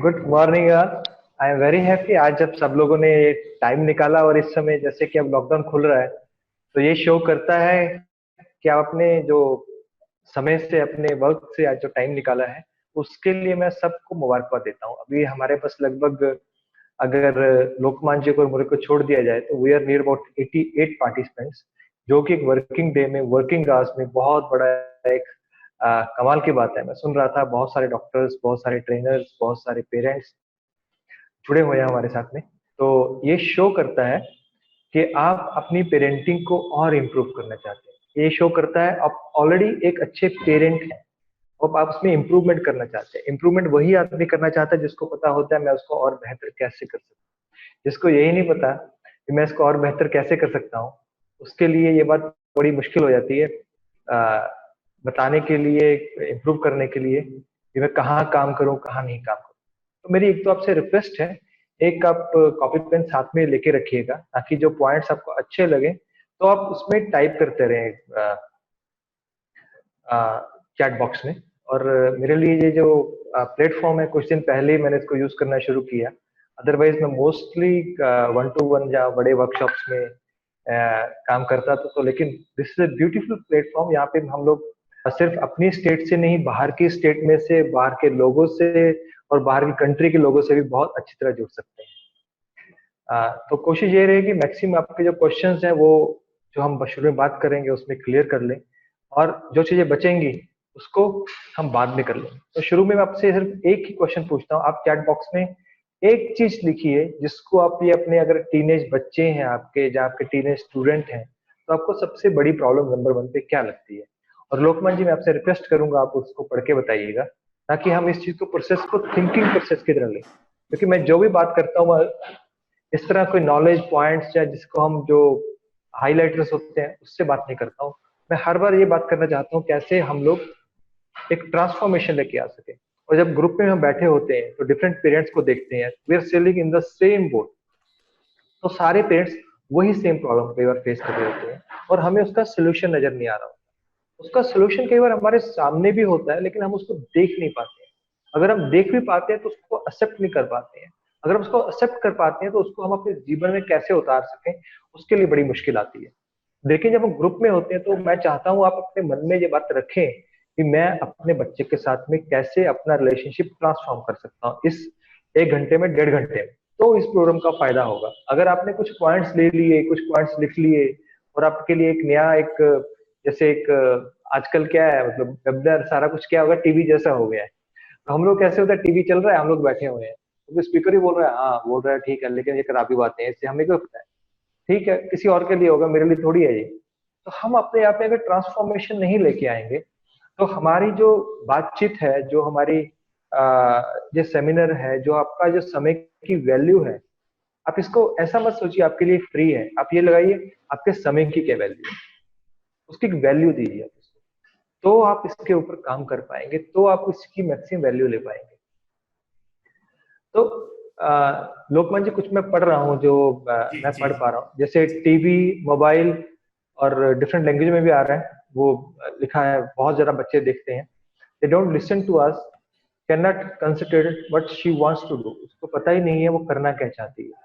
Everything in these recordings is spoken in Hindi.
गुड मॉर्निंग यार। आई एम वेरी हैप्पी आज जब सब लोगों ने टाइम निकाला, और इस समय जैसे कि अब लॉकडाउन खुल रहा है तो ये शो करता है कि आप अपने जो समय से, अपने वर्क से आज जो टाइम निकाला है उसके लिए मैं सबको मुबारकबाद देता हूँ। अभी हमारे पास लगभग, अगर लोकमान जी को और मुझे को छोड़ दिया जाए तो we are near about 88 participants, जो कि एक वर्किंग डे में, वर्किंग आवर्स में बहुत बड़ा एक कमाल की बात है। मैं सुन रहा था बहुत सारे डॉक्टर्स, बहुत सारे ट्रेनर्स, बहुत सारे पेरेंट्स जुड़े हुए हैं हमारे साथ में। तो ये शो करता है कि आप अपनी पेरेंटिंग को और इम्प्रूव करना चाहते हैं। ये शो करता है आप ऑलरेडी एक अच्छे पेरेंट हैं, अब आप उसमें इम्प्रूवमेंट करना चाहते हैं। इम्प्रूवमेंट वही आदमी करना चाहता है जिसको पता होता है मैं उसको और बेहतर कैसे कर सकता हूँ। जिसको यही नहीं पता कि मैं इसको और बेहतर कैसे कर सकता हूँ, उसके लिए ये बात बड़ी मुश्किल हो जाती है बताने के लिए, इम्प्रूव करने के लिए कि मैं कहाँ काम करूँ, कहाँ नहीं काम करूँ। तो मेरी एक तो आपसे रिक्वेस्ट है, एक आप कॉपी पेन साथ में लेके रखिएगा ताकि जो पॉइंट्स आपको अच्छे लगे तो आप उसमें टाइप करते रहें चैट बॉक्स में। और मेरे लिए ये जो प्लेटफॉर्म है, कुछ दिन पहले ही मैंने इसको यूज करना शुरू किया। अदरवाइज मैं मोस्टली 1-to-1 या बड़े वर्कशॉप्स में काम करता था। तो लेकिन this is a beautiful platform. यहाँ पे हम लोग सिर्फ अपनी स्टेट से नहीं, बाहर की स्टेट में से, बाहर के लोगों से और बाहर की कंट्री के लोगों से भी बहुत अच्छी तरह जुड़ सकते हैं। तो कोशिश ये रहेगी मैक्सिमम आपके जो क्वेश्चंस हैं वो जो हम शुरू में बात करेंगे उसमें क्लियर कर लें, और जो चीजें बचेंगी उसको हम बाद में कर लेंगे। तो शुरू में मैं आपसे सिर्फ एक ही क्वेश्चन पूछता हूँ। आप चैट बॉक्स में एक चीज लिखिए जिसको आप ये अपने, अगर टीनेज बच्चे हैं आपके, या आपके टीनेज स्टूडेंट हैं, तो आपको सबसे बड़ी प्रॉब्लम नंबर 1 पे क्या लगती है। और लोकमान जी, मैं आपसे रिक्वेस्ट करूंगा आप उसको पढ़ के बताइएगा, ताकि हम इस चीज को, प्रोसेस को थिंकिंग प्रोसेस की तरह लें। क्योंकि मैं जो भी बात करता हूँ इस तरह कोई नॉलेज पॉइंट्स या जिसको हम जो हाईलाइटर्स होते हैं उससे बात नहीं करता हूँ। मैं हर बार ये बात करना चाहता हूँ कैसे हम लोग एक ट्रांसफॉर्मेशन लेके आ सके। और जब ग्रुप में हम बैठे होते हैं तो डिफरेंट पेरेंट्स को देखते हैं, we are sailing in the same boat. तो सारे पेरेंट्स वही सेम प्रॉब्लम कई बार फेस कर रहे होते हैं और हमें उसका सोल्यूशन नजर नहीं आ रहा होता। उसका सोल्यूशन कई बार हमारे सामने भी होता है लेकिन हम उसको देख नहीं पाते हैं। अगर हम देख भी पाते हैं तो उसको एक्सेप्ट नहीं कर पाते हैं। अगर हम उसको एक्सेप्ट कर पाते हैं तो उसको हम अपने जीवन में कैसे उतार सकें, उसके लिए बड़ी मुश्किल आती है। लेकिन जब हम ग्रुप में होते हैं तो मैं चाहता हूं आप अपने मन में ये बात रखें कि मैं अपने बच्चे के साथ में कैसे अपना रिलेशनशिप ट्रांसफॉर्म कर सकता हूँ इस 1 घंटे में, 1.5 घंटे में। तो इस प्रोग्राम का फायदा होगा अगर आपने कुछ पॉइंट्स ले लिए, कुछ पॉइंट्स लिख लिए, और आपके लिए एक नया, एक जैसे एक आजकल क्या है, मतलब वेबिनार सारा कुछ क्या होगा, टीवी जैसा हो गया है। तो हम लोग कैसे होता है, टीवी चल रहा है, हम लोग बैठे हुए हैं, तो स्पीकर ही बोल रहा है, हाँ बोल रहा है ठीक है, लेकिन ये खराबी बातें हैं, इससे हमें क्या पता है। ठीक है, किसी और के लिए होगा, मेरे लिए थोड़ी है ये। तो हम अपने यहाँ पे अगर ट्रांसफॉर्मेशन नहीं लेके आएंगे तो हमारी जो बातचीत है, जो हमारी जो सेमिनार है, जो आपका जो समय की वैल्यू है, आप इसको ऐसा मत सोचिए आपके लिए फ्री है। आप ये लगाइए आपके समय की क्या वैल्यू है, उसकी वैल्यू दीजिए आप इसको। तो आप इसके ऊपर काम कर पाएंगे, तो आप इसकी मैक्सिमम वैल्यू ले पाएंगे। तो लोकमान जी, कुछ मैं पढ़ रहा हूँ जो जी मैं जी। पढ़ पा रहा हूँ, जैसे टीवी, मोबाइल और डिफरेंट लैंग्वेज में भी आ रहा है, वो लिखा है बहुत ज्यादा बच्चे देखते हैं। They don't listen to us, can not consider what she wants to do. उसको पता ही नहीं है वो करना क्या चाहती है।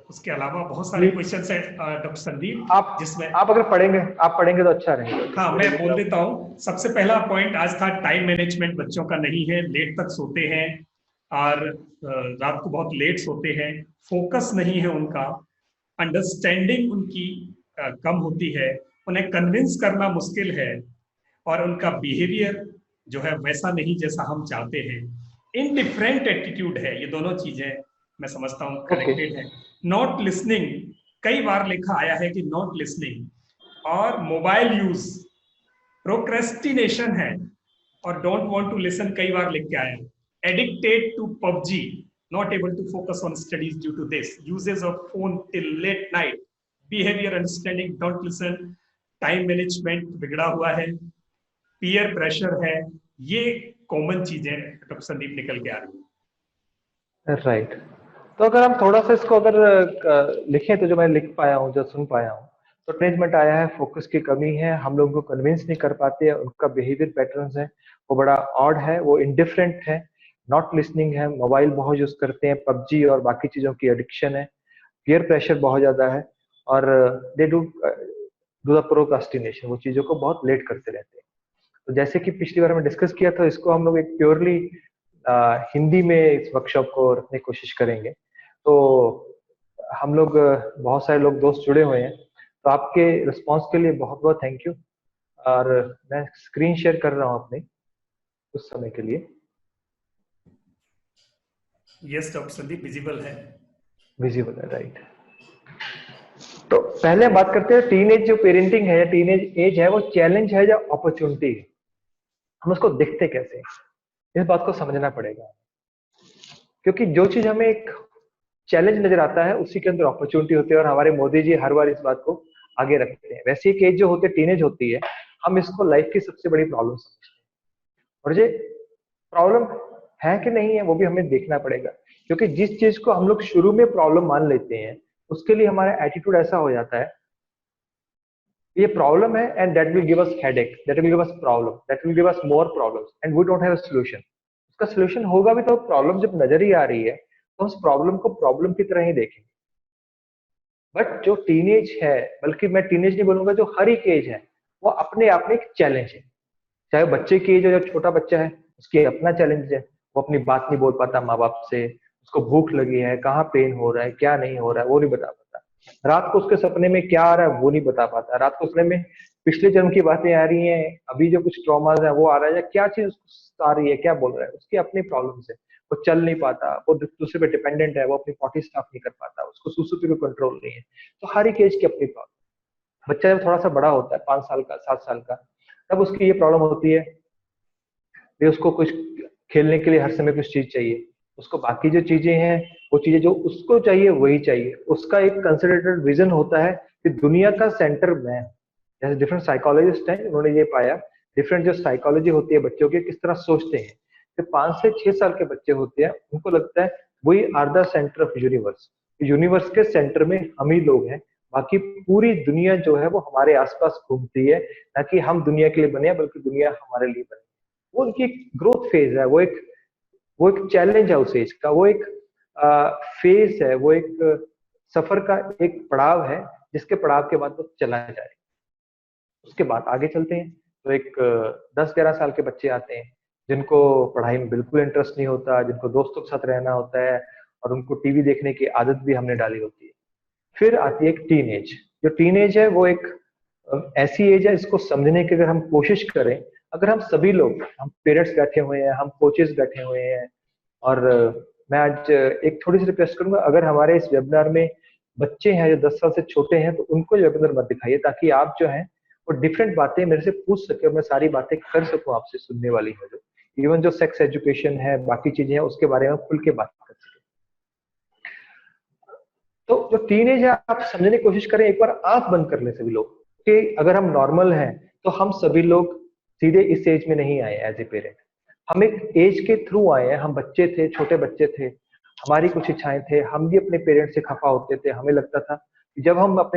उसके अलावा बहुत सारे प्लीज क्वेश्चन है डॉक्टर संदीप, जिसमें आप अगर पढ़ेंगे, आप पढ़ेंगे तो अच्छा रहेगा। हाँ थोड़े मैं लिख बोल रहा हूँ। देता हूँ। सबसे पहला पॉइंट आज था, टाइम मैनेजमेंट बच्चों का नहीं है, लेट तक सोते हैं और रात को बहुत लेट सोते हैं, फोकस नहीं है उनका, अंडरस्टैंडिंग उनकी कम होती है, उन्हें कन्विंस करना मुश्किल है, और उनका बिहेवियर जो है वैसा नहीं जैसा हम चाहते हैं। इनडिफरेंट एटीट्यूड है, ये दोनों चीजें मैं समझता हूँ ओके। कनेक्टेड है। नॉट लिसनिंग, कई बार लिखा आया है कि नॉट लिसनिंग, और मोबाइल यूज, प्रोक्रेस्टिनेशन है, और डोंट वांट टू लिसन कई बार लिख के आया है। Addicted to PUBG, not able to focus on studies due to this, uses of phone till late night, behaviour understanding, don't listen, time management बिगड़ा हुआ है, पीयर प्रेशर है। ये कॉमन चीजें डॉक्टर संदीप निकल के आ रही है। राइट। तो अगर हम थोड़ा सा इसको अगर लिखें तो जो मैं लिख पाया हूँ, जो सुन पाया हूँ, तो मैनेजमेंट आया है, फोकस की कमी है, हम लोगों को कन्विंस नहीं कर पाते हैं, उनका बिहेवियर पैटर्न्स है, वो बड़ा ऑड है, वो इंडिफरेंट है, नॉट लिसनिंग है, मोबाइल बहुत यूज करते हैं, पबजी और बाकी चीजों की एडिक्शन है, पीयर प्रेशर बहुत ज्यादा है, और they do do the procrastination, वो चीजों को बहुत लेट करते रहते हैं। तो जैसे कि पिछली बार हमने डिस्कस किया था, इसको हम लोग एक प्योरली हिंदी में इस वर्कशॉप को रखने की कोशिश करेंगे। तो हम लोग बहुत सारे लोग दोस्त जुड़े हुए हैं, तो आपके रिस्पांस के लिए बहुत बहुत थैंक यू। और मैं स्क्रीन शेयर कर रहा हूँ अपनी उस समय के लिए। यस डॉक्टर संदीप, विजिबल है। विजिबल है, राइट। तो पहले हम बात करते हैं टीनेज जो पेरेंटिंग है, टीनेज एज है, वो चैलेंज है या अपॉर्चुनिटी है, हम उसको देखते कैसे हैं, इस बात को समझना पड़ेगा। क्योंकि जो चीज हमें एक चैलेंज नजर आता है, उसी के अंदर अपॉर्चुनिटी होती है, और हमारे मोदी जी हर बार इस बात को आगे रखते हैं। वैसे एक एज जो होती है, टीनेज होती है, हम इसको लाइफ की सबसे बड़ी प्रॉब्लम समझते हैं, और ये प्रॉब्लम है कि नहीं है वो भी हमें देखना पड़ेगा। क्योंकि जिस चीज को हम लोग शुरू में प्रॉब्लम मान लेते हैं, उसके लिए हमारा एटीट्यूड ऐसा हो जाता है, ये प्रॉब्लम है and that will give us headache, that will give us problem, that will give us more problems and we don't have a solution. उसका सॉल्यूशन होगा भी तो प्रॉब्लम जब नजर ही आ रही है, तो उस प्रॉब्लम को प्रॉब्लम की तरह ही देखेंगे। बट जो टीनेज है, बल्कि मैं टीनेज नहीं बोलूंगा, जो हर एक एज है, वो अपने आप में एक चैलेंज है। चाहे बच्चे की एज हो या छोटा बच्चा है, उसकी अपना चैलेंज है। वो अपनी बात नहीं बोल पाता माँ बाप से, उसको भूख लगी है, कहाँ पेन हो रहा है, क्या नहीं हो रहा है, वो नहीं बता पाता। रात को उसके सपने में क्या आ रहा है वो नहीं बता पाता। रात को सपने में पिछले जन्म की बातें आ रही हैं, अभी जो कुछ ट्रॉमाज है वो आ रहा है, या क्या चीज उसको आ रही है, क्या बोल रहा है, उसकी अपनी प्रॉब्लम्स है। वो चल नहीं पाता, वो दूसरे पे डिपेंडेंट है, वो अपनी पॉटी साफ नहीं कर पाता, उसको सुसु पे कोई कंट्रोल नहीं है। तो हर एक एज की अपनी प्रॉब्लम। बच्चा जब थोड़ा सा बड़ा होता है, 5 साल का, 7 साल का, तब उसकी ये प्रॉब्लम होती है भी उसको कुछ खेलने के लिए हर समय कुछ चीज चाहिए, उसको बाकी जो चीजें हैं, वो चीजें जो उसको चाहिए वही चाहिए। उसका एक कंसिडरेटेड विजन होता है कि दुनिया का सेंटर मैं। जैसे डिफरेंट साइकोलॉजिस्ट हैं, उन्होंने ये पाया, डिफरेंट जो साइकोलॉजी होती है बच्चों की, किस तरह सोचते हैं। तो 5 से 6 साल के बच्चे होते हैं, उनको लगता है we are the centre of universe, universe के सेंटर में हम ही लोग हैं, बाकी पूरी दुनिया जो है वो हमारे आसपास घूमती है, ना कि हम दुनिया के लिए बने हैं, बल्कि दुनिया हमारे लिए बने। वो उनकी एक ग्रोथ फेज है, वो एक चैलेंज है उस एज का, वो एक फेज है, वो एक सफर का एक पड़ाव है, जिसके पड़ाव के बाद वो चला जाए। उसके बाद आगे चलते हैं तो एक 10-11 साल के बच्चे आते हैं, जिनको पढ़ाई में बिल्कुल इंटरेस्ट नहीं होता, जिनको दोस्तों के साथ रहना होता है, और उनको टीवी देखने की आदत भी हमने डाली होती है। फिर आती है एक टीन एज। जो टीन एज है वो एक ऐसी एज है, इसको समझने की अगर हम कोशिश करें, अगर हम सभी लोग, हम पेरेंट्स बैठे हुए हैं, हम कोचेस बैठे हुए हैं, और मैं आज एक थोड़ी सी रिक्वेस्ट करूंगा, अगर हमारे इस वेबिनार में बच्चे हैं जो 10 साल से छोटे हैं, तो उनको ये वेबिनार मत दिखाइए, ताकि आप जो है वो डिफरेंट बातें मेरे से पूछ सके, और मैं सारी बातें कर सकूं आपसे सुनने वाली है जो, इवन जो सेक्स एजुकेशन है, बाकी चीजें हैं, उसके बारे में खुल के बात कर सके। तो जो टीनेज है, आप समझने की कोशिश करें, एक बार आंख बंद कर ले सभी लोग, कि अगर हम नॉर्मल हैं, तो हम सभी लोग सीधे इस एज में नहीं आए एज ए पेरेंट, हम एक एज के थ्रू आए हैं। हम बच्चे थे, छोटे बच्चे थे, हमारी कुछ इच्छाएं थे, हम भी अपने पेरेंट से खफा होते थे। हमें लगता था कि जब हम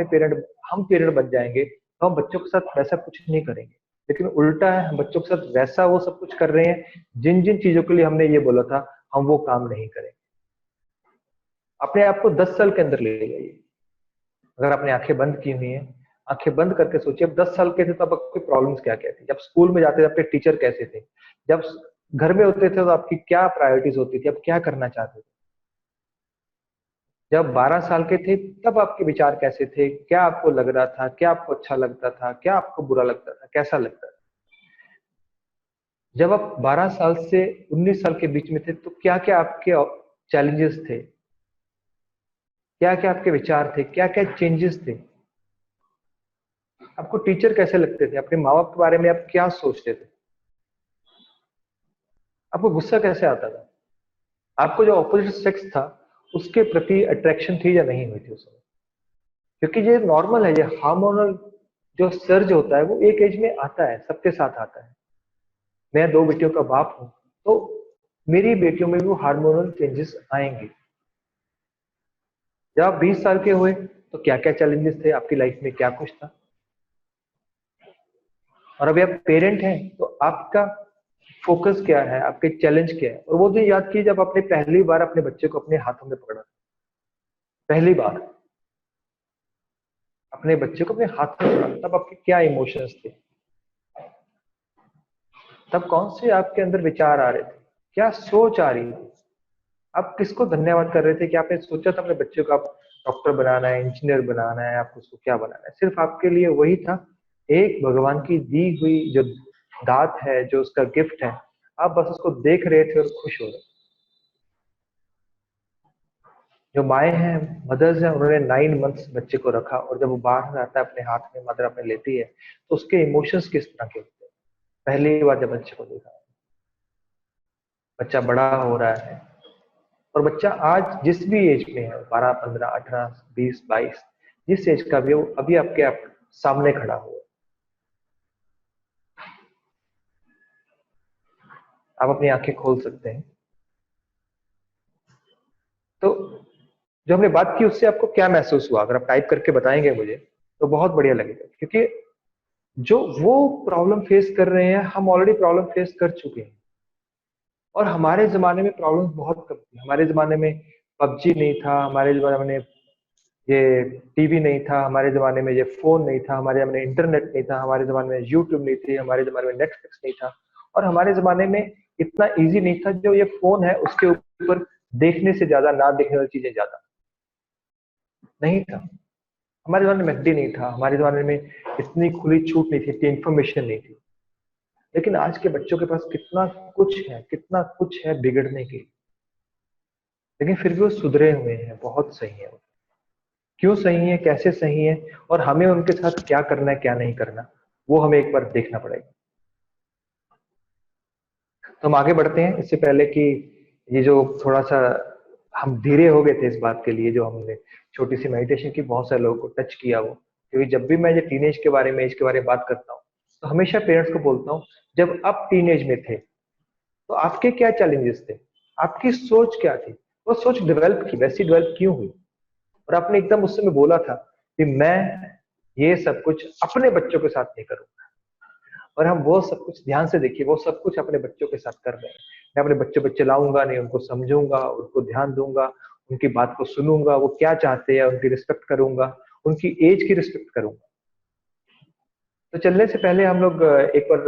पेरेंट बन जाएंगे, तो हम बच्चों के साथ वैसा कुछ नहीं करेंगे। लेकिन उल्टा है, हम बच्चों के साथ वैसा वो सब कुछ कर रहे हैं, जिन जिन चीजों के लिए हमने ये बोला था, हम वो काम नहीं करेंगे। अपने आप को 10 साल के अंदर ले जाइए। अगर आपने आंखें बंद की हुई हैं, आंखें बंद करके सोचिए, अब 10 साल के थे तो आपकी प्रॉब्लम्स क्या क्या थी, जब स्कूल में जाते थे आपके टीचर कैसे थे, जब घर में होते थे तो आपकी क्या प्रायोरिटीज होती थी, आप क्या करना चाहते थे, जब 12 साल के थे तब आपके विचार कैसे थे, क्या आपको लग रहा था, क्या आपको अच्छा लगता था, क्या आपको बुरा लगता था, कैसा लगता था। जब आप 12 साल से 19 साल के बीच में थे, तो क्या क्या आपके चैलेंजेस थे, क्या क्या आपके विचार थे, क्या क्या चेंजेस थे, आपको टीचर कैसे लगते थे, अपने माँ बाप के बारे में आप क्या सोचते थे, आपको गुस्सा कैसे आता था, आपको जो ऑपोजिट सेक्स था उसके प्रति अट्रैक्शन थी या नहीं हुई थी उस समय। क्योंकि ये नॉर्मल है, ये हार्मोनल जो सर्ज होता है वो एक एज में आता है, सबके साथ आता है। मैं 2 बेटियों का बाप हूं, तो मेरी बेटियों में भी वो हार्मोनल चेंजेस आएंगे। जब आप 20 साल के हुए, तो क्या क्या चैलेंजेस थे आपकी लाइफ में, क्या कुछ था। और अभी आप पेरेंट हैं, तो आपका फोकस क्या है, आपके चैलेंज क्या है। और वो दिन याद कीजिए जब आपने पहली बार अपने बच्चे को अपने हाथों में पकड़ा, पहली बार अपने बच्चे को अपने हाथ में पकड़ा, तब आपके क्या इमोशंस थे, तब कौन से आपके अंदर विचार आ रहे थे, क्या सोच आ रही थी, आप किसको धन्यवाद कर रहे थे कि आपने सोचा था अपने बच्चे को आप डॉक्टर बनाना है, इंजीनियर बनाना है, आपको उसको क्या बनाना है। सिर्फ आपके लिए वही था, एक भगवान की दी हुई जो दात है, जो उसका गिफ्ट है, आप बस उसको देख रहे थे और खुश हो रहे थे। जो माए हैं, मदर्स हैं, उन्होंने 9 मंथ्स बच्चे को रखा, और जब वो बाहर में आता है अपने हाथ में, मदर अपने लेती है, तो उसके इमोशंस किस तरह के होते हैं। पहली बार जब बच्चे को देखा, बच्चा बड़ा हो रहा है, और बच्चा आज जिस भी एज में है, 12, 15, 18, 20, 22, जिस एज का भी हो, अभी आपके आप सामने खड़ा हुआ है। आप अपनी आंखें खोल सकते हैं। तो जो हमने बात की उससे आपको क्या महसूस हुआ, अगर आप टाइप करके बताएंगे मुझे तो बहुत बढ़िया लगेगा, क्योंकि जो वो प्रॉब्लम फेस कर रहे हैं, हम ऑलरेडी प्रॉब्लम फेस कर चुके हैं। और हमारे जमाने में प्रॉब्लम बहुत कम थी। हमारे जमाने में पबजी नहीं था, हमारे जमाने में ये टीवी नहीं था, हमारे जमाने में ये फोन नहीं था, हमारे जमाने में इंटरनेट नहीं था, हमारे जमाने में यूट्यूब नहीं थी, हमारे जमाने में नेटफ्लिक्स नहीं था, और हमारे जमाने में इतना इजी नहीं था। जो ये फोन है उसके ऊपर देखने से ज्यादा ना देखने वाली चीजें ज्यादा नहीं था। हमारे जमाने में मैकडी नहीं था, हमारे जमाने में इतनी खुली छूट नहीं थी, इतनी इंफॉर्मेशन नहीं थी। लेकिन आज के बच्चों के पास कितना कुछ है, कितना कुछ है बिगड़ने के, लेकिन फिर भी वो सुधरे हुए हैं, बहुत सही है। क्यों सही है, कैसे सही है, और हमें उनके साथ क्या करना है, क्या नहीं करना, वो हमें एक बार देखना पड़ेगा। तो हम आगे बढ़ते हैं। इससे पहले कि ये जो थोड़ा सा हम धीरे हो गए थे इस बात के लिए, जो हमने छोटी सी मेडिटेशन की, बहुत सारे लोगों को टच किया वो, क्योंकि जब भी मैं ये टीनेज के बारे में, एज के बारे में बात करता हूँ, तो हमेशा पेरेंट्स को बोलता हूँ, जब आप टीनेज में थे तो आपके क्या चैलेंजेस थे, आपकी सोच क्या थी, वो सोच डेवलप की, वैसी डेवलप क्यों हुई। और आपने एकदम उस समय बोला था कि मैं ये सब कुछ अपने बच्चों के साथ नहीं करूंगा। और हम वो सब कुछ, ध्यान से देखिए, वो सब कुछ अपने बच्चों के साथ कर रहे हैं। मैं अपने बच्चे बच्चे लाऊंगा नहीं, उनको समझूंगा, उनको ध्यान दूंगा, उनकी बात को सुनूंगा, वो क्या चाहते हैं उनकी रिस्पेक्ट करूंगा, उनकी एज की रिस्पेक्ट करूंगा। तो चलने से पहले हम लोग एक बार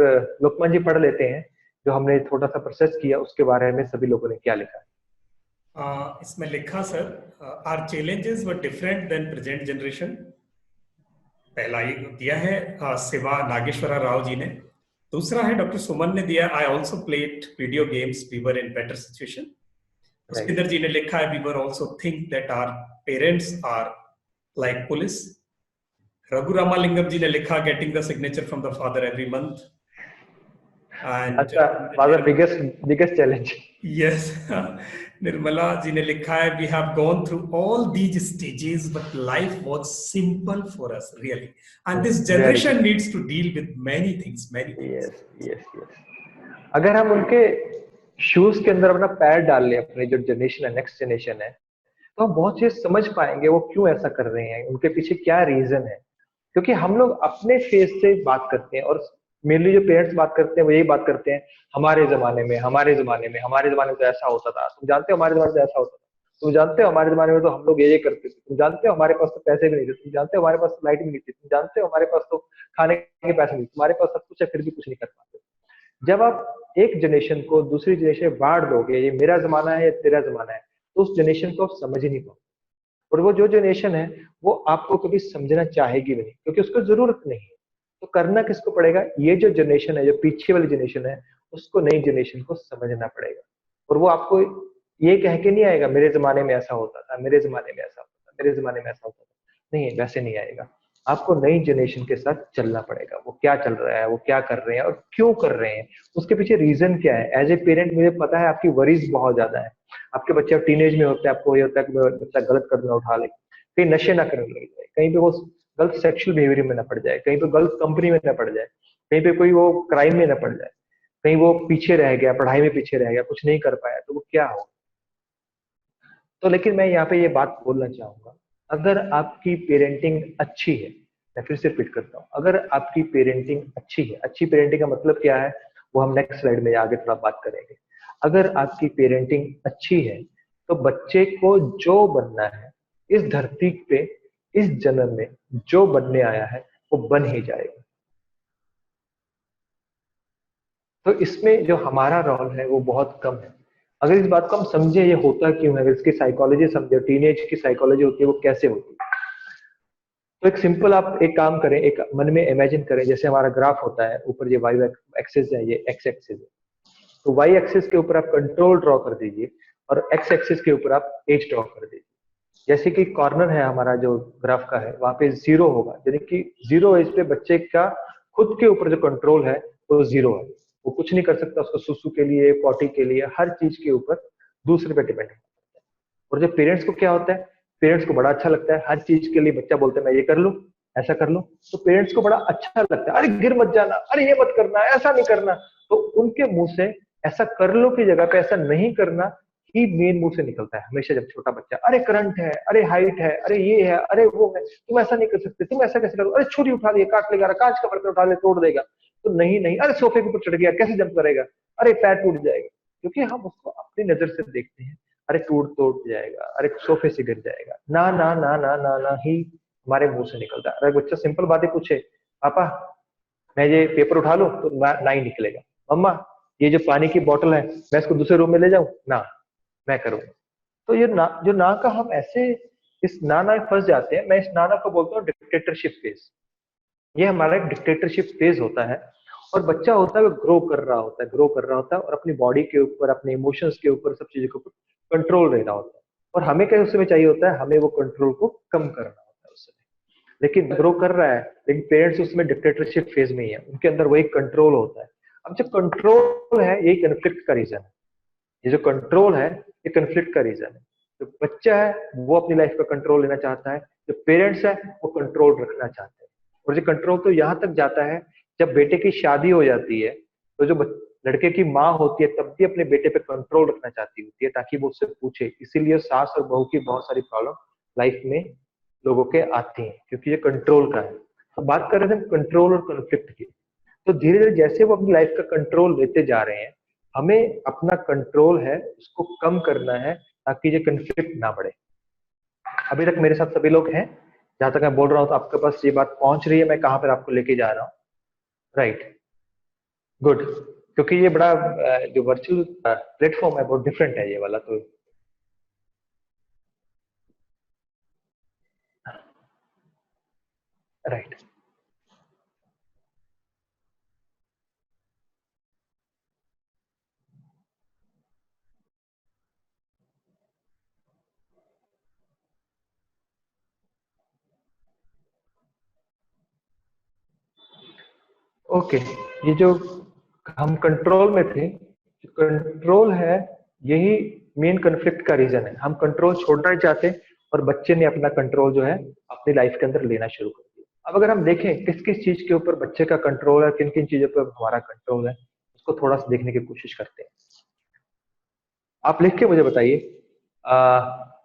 लोकमान जी पढ़ लेते हैं, जो हमने थोड़ा सा प्रोसेस किया उसके बारे में सभी लोगों ने क्या लिखा है। इसमें लिखा sir, are challenges were different than present generation. पहला ये दिया है शिवा नागेश्वरा राव जी ने। दूसरा है डॉक्टर सुमन ने दिया, I also played video games, we were in better situation. Pushpinder ji ने लिखा है, we were also think that our parents are like police. Raghu Ramalingam ji ने लिखा, getting the signature from the father every month. And अच्छा, father biggest biggest challenge. Yes, Nirmala ji ने लिखा है, we have gone through all these stages but life was simple for us really, and this very generation good. Needs to deal with many things, many things. Yes, yes, yes. अगर हम उनके शूज के अंदर अपना पैर डाल ले, अपने जो जनरेशन है, नेक्स्ट जनरेशन है, तो हम बहुत चीज समझ पाएंगे वो क्यों ऐसा कर रहे हैं, उनके पीछे क्या रीजन है। क्योंकि हम लोग अपने फेस से बात करते हैं, और मेनली जो पेरेंट्स बात करते हैं वो यही बात करते हैं, हमारे जमाने में, हमारे जमाने में, हमारे जमाने में तो ऐसा होता था, तुम जानते हो हमारे जमाने में तो ऐसा होता था, तुम जानते हो हमारे जमाने में तो हम लोग ये करते थे, तुम जानते हो हमारे पास तो पैसे भी नहीं थे, तुम जानते हो हमारे पास तो लाइट भी नहीं थी, तुम जानते हो हमारे पास तो खाने के पैसे नहीं थे, तुम्हारे पास सब कुछ है फिर भी कुछ नहीं कर पाते। जब आप एक जनरेशन को दूसरी जनरेशन में बांट दोगे, ये मेरा जमाना है, ये तेरा जमाना है, तो उस जनरेशन को आप समझ ही नहीं पाओगे। और वो जो जनरेशन है वो आपको कभी समझना चाहेगी भी नहीं, क्योंकि उसको जरूरत नहीं है। तो करना किसको पड़ेगा, ये जो जनरेशन है, जो पीछे वाली जनरेशन है, उसको नई जनरेशन को समझना पड़ेगा। और वो आपको ये कह के नहीं आएगा, मेरे जमाने में ऐसा होता था, मेरे जमाने में ऐसा होता था, मेरे जमाने में ऐसा होता था, नहीं, वैसे नहीं आएगा। आपको नई जनरेशन के साथ चलना पड़ेगा, वो क्या चल रहा है, वो क्या कर रहे हैं और क्यों कर रहे हैं, उसके पीछे रीजन क्या है। एज ए पेरेंट मुझे पता है आपकी वरीज बहुत ज्यादा है, आपके बच्चे टीनेज में होते हैं, आपको ये होता है कि मेरा बच्चा गलत कदम उठा ले, कहीं नशे ना करने लग जाए, कहीं पे वो गलत सेक्सुअल बिहेवियर में ना पड़ जाए, कहीं पे गलत कंपनी में ना पड़ जाए, कहीं पे कोई वो क्राइम में ना पड़ जाए, कहीं वो पीछे रह गया, पढ़ाई में पीछे रह गया, कुछ नहीं कर पाया, तो वो क्या हो। तो लेकिन मैं यहाँ पे ये बात बोलना चाहूंगा, अगर आपकी पेरेंटिंग अच्छी है, मैं फिर से रिपीट करता हूँ, अगर आपकी पेरेंटिंग अच्छी है, अच्छी पेरेंटिंग का मतलब क्या है, वो हम नेक्स्ट स्लाइड में आगे थोड़ा बात करेंगे। अगर आपकी पेरेंटिंग अच्छी है तो बच्चे को जो बनना है इस धरती पे, इस जन्म में जो बनने आया है वो बन ही जाएगा। तो इसमें जो हमारा रोल है वो बहुत कम है। अगर इस बात को हम समझे ये होता क्यों है, इसकी साइकोलॉजी समझे, टीनेज की साइकोलॉजी होती है वो कैसे होती है, तो एक सिंपल आप एक काम करें, एक मन में इमेजिन करें जैसे हमारा ग्राफ होता है, ऊपर ये वाई एक्सिस है, ये एक्स एक्सिस है। तो वाई एक्सिस के ऊपर आप कंट्रोल ड्रॉ कर दीजिए और एक्स एक्सिस के ऊपर आप एज ड्रॉ कर दीजिए। जैसे कि कॉर्नर है हमारा जो ग्राफ का है, वहां पे जीरो होगा, यानी कि जीरो एज पे बच्चे का खुद के ऊपर जो कंट्रोल है वो जीरो है। वो कुछ नहीं कर सकता, उसको सुसु के लिए, पॉटी के लिए, हर चीज के ऊपर दूसरे पे डिपेंड है। और जब पेरेंट्स को क्या होता है, पेरेंट्स को बड़ा अच्छा लगता है, हर चीज के लिए बच्चा बोलता है मैं ये कर लूं, ऐसा कर लूं, तो पेरेंट्स को बड़ा अच्छा लगता है, अरे गिर मत जाना, अरे ये मत करना, ऐसा नहीं करना। तो उनके मुंह से ऐसा कर लो की जगह पे ऐसा नहीं करना ही मेन मुंह से निकलता है हमेशा। जब छोटा बच्चा अरे करंट है, अरे हाइट है, अरे ये है, अरे वो है, तुम ऐसा नहीं कर सकते, तुम ऐसा कैसे करो, अरे छुरी उठा लिया काट लेगा, कांच का बर्तन उठा ले तोड़ देगा, तो नहीं नहीं, अरे सोफे के ऊपर चढ़ गया कैसे जंप करेगा, अरे पैर टूट जाएगा। क्योंकि हम उसको अपनी नजर से देखते हैं, अरे टूट टूट जाएगा, अरे सोफे से गिर जाएगा, ना ना ना ना ना ना ही हमारे मुंह से निकलता है। अरे बच्चा सिंपल बातें पूछे, पापा मैं ये पेपर उठा लूं, तो ना ही निकलेगा। मम्मा ये जो पानी की बोतल है मैं इसको दूसरे रूम में ले जाऊं, ना मैं करूंगा। तो ये ना, जो ना का हम ऐसे इस ना फंस जाते हैं। मैं इस ना को बोलता हूँ डिक्टेटरशिप फेज। ये हमारा एक डिक्टेटरशिप फेज होता है। और बच्चा होता है वो ग्रो कर रहा होता है, ग्रो कर रहा होता है, और अपनी बॉडी के ऊपर, अपने इमोशंस के ऊपर, सब चीजों के ऊपर कंट्रोल रहना होता है। और हमें क्या उस समय चाहिए होता है, हमें वो कंट्रोल को कम करना होता है उस समय। लेकिन ग्रो कर रहा है, लेकिन पेरेंट्स उसमें डिक्टेटरशिप फेज में ही है, उनके अंदर वही कंट्रोल होता है। अब जो कंट्रोल है यही कन्फ्लिक्ट का रीजन है। ये जो कंट्रोल है ये कन्फ्लिक्ट का रीजन है। जो बच्चा है वो अपनी लाइफ का कंट्रोल लेना चाहता है, जो पेरेंट्स है वो कंट्रोल रखना चाहते हैं। और जो कंट्रोल तो यहाँ तक जाता है, जब बेटे की शादी हो जाती है तो जो लड़के की माँ होती है तब भी अपने बेटे पे कंट्रोल रखना चाहती होती है, ताकि वो उससे पूछे। इसीलिए सास और बहू की बहुत सारी प्रॉब्लम लाइफ में लोगों के आती हैं, क्योंकि ये कंट्रोल का है। अब बात कर रहे थे कंट्रोल और कॉन्फ्लिक्ट की। तो धीरे धीरे जैसे वो अपनी लाइफ का कंट्रोल लेते जा रहे हैं, हमें अपना कंट्रोल है उसको कम करना है, ताकि ये कंफ्लिक्ट ना बढ़े। अभी तक मेरे साथ सभी लोग हैं, जहां तक मैं बोल रहा हूँ तो आपके पास ये बात पहुंच रही है मैं कहां पर आपको लेके जा रहा हूँ? Right, good. क्योंकि ये बड़ा जो वर्चुअल प्लेटफॉर्म है बहुत डिफरेंट है ये वाला, तो राइट। ओके, ये जो हम कंट्रोल में थे, कंट्रोल है यही मेन कन्फ्लिक्ट का रीजन है। हम कंट्रोल छोड़ना नहीं चाहते और बच्चे ने अपना कंट्रोल जो है अपनी लाइफ के अंदर लेना शुरू कर दिया। अब अगर हम देखें किस किस चीज के ऊपर बच्चे का कंट्रोल है, किन किन चीजों पर हमारा कंट्रोल है, उसको थोड़ा सा देखने की कोशिश करते हैं। आप लिख के मुझे बताइए,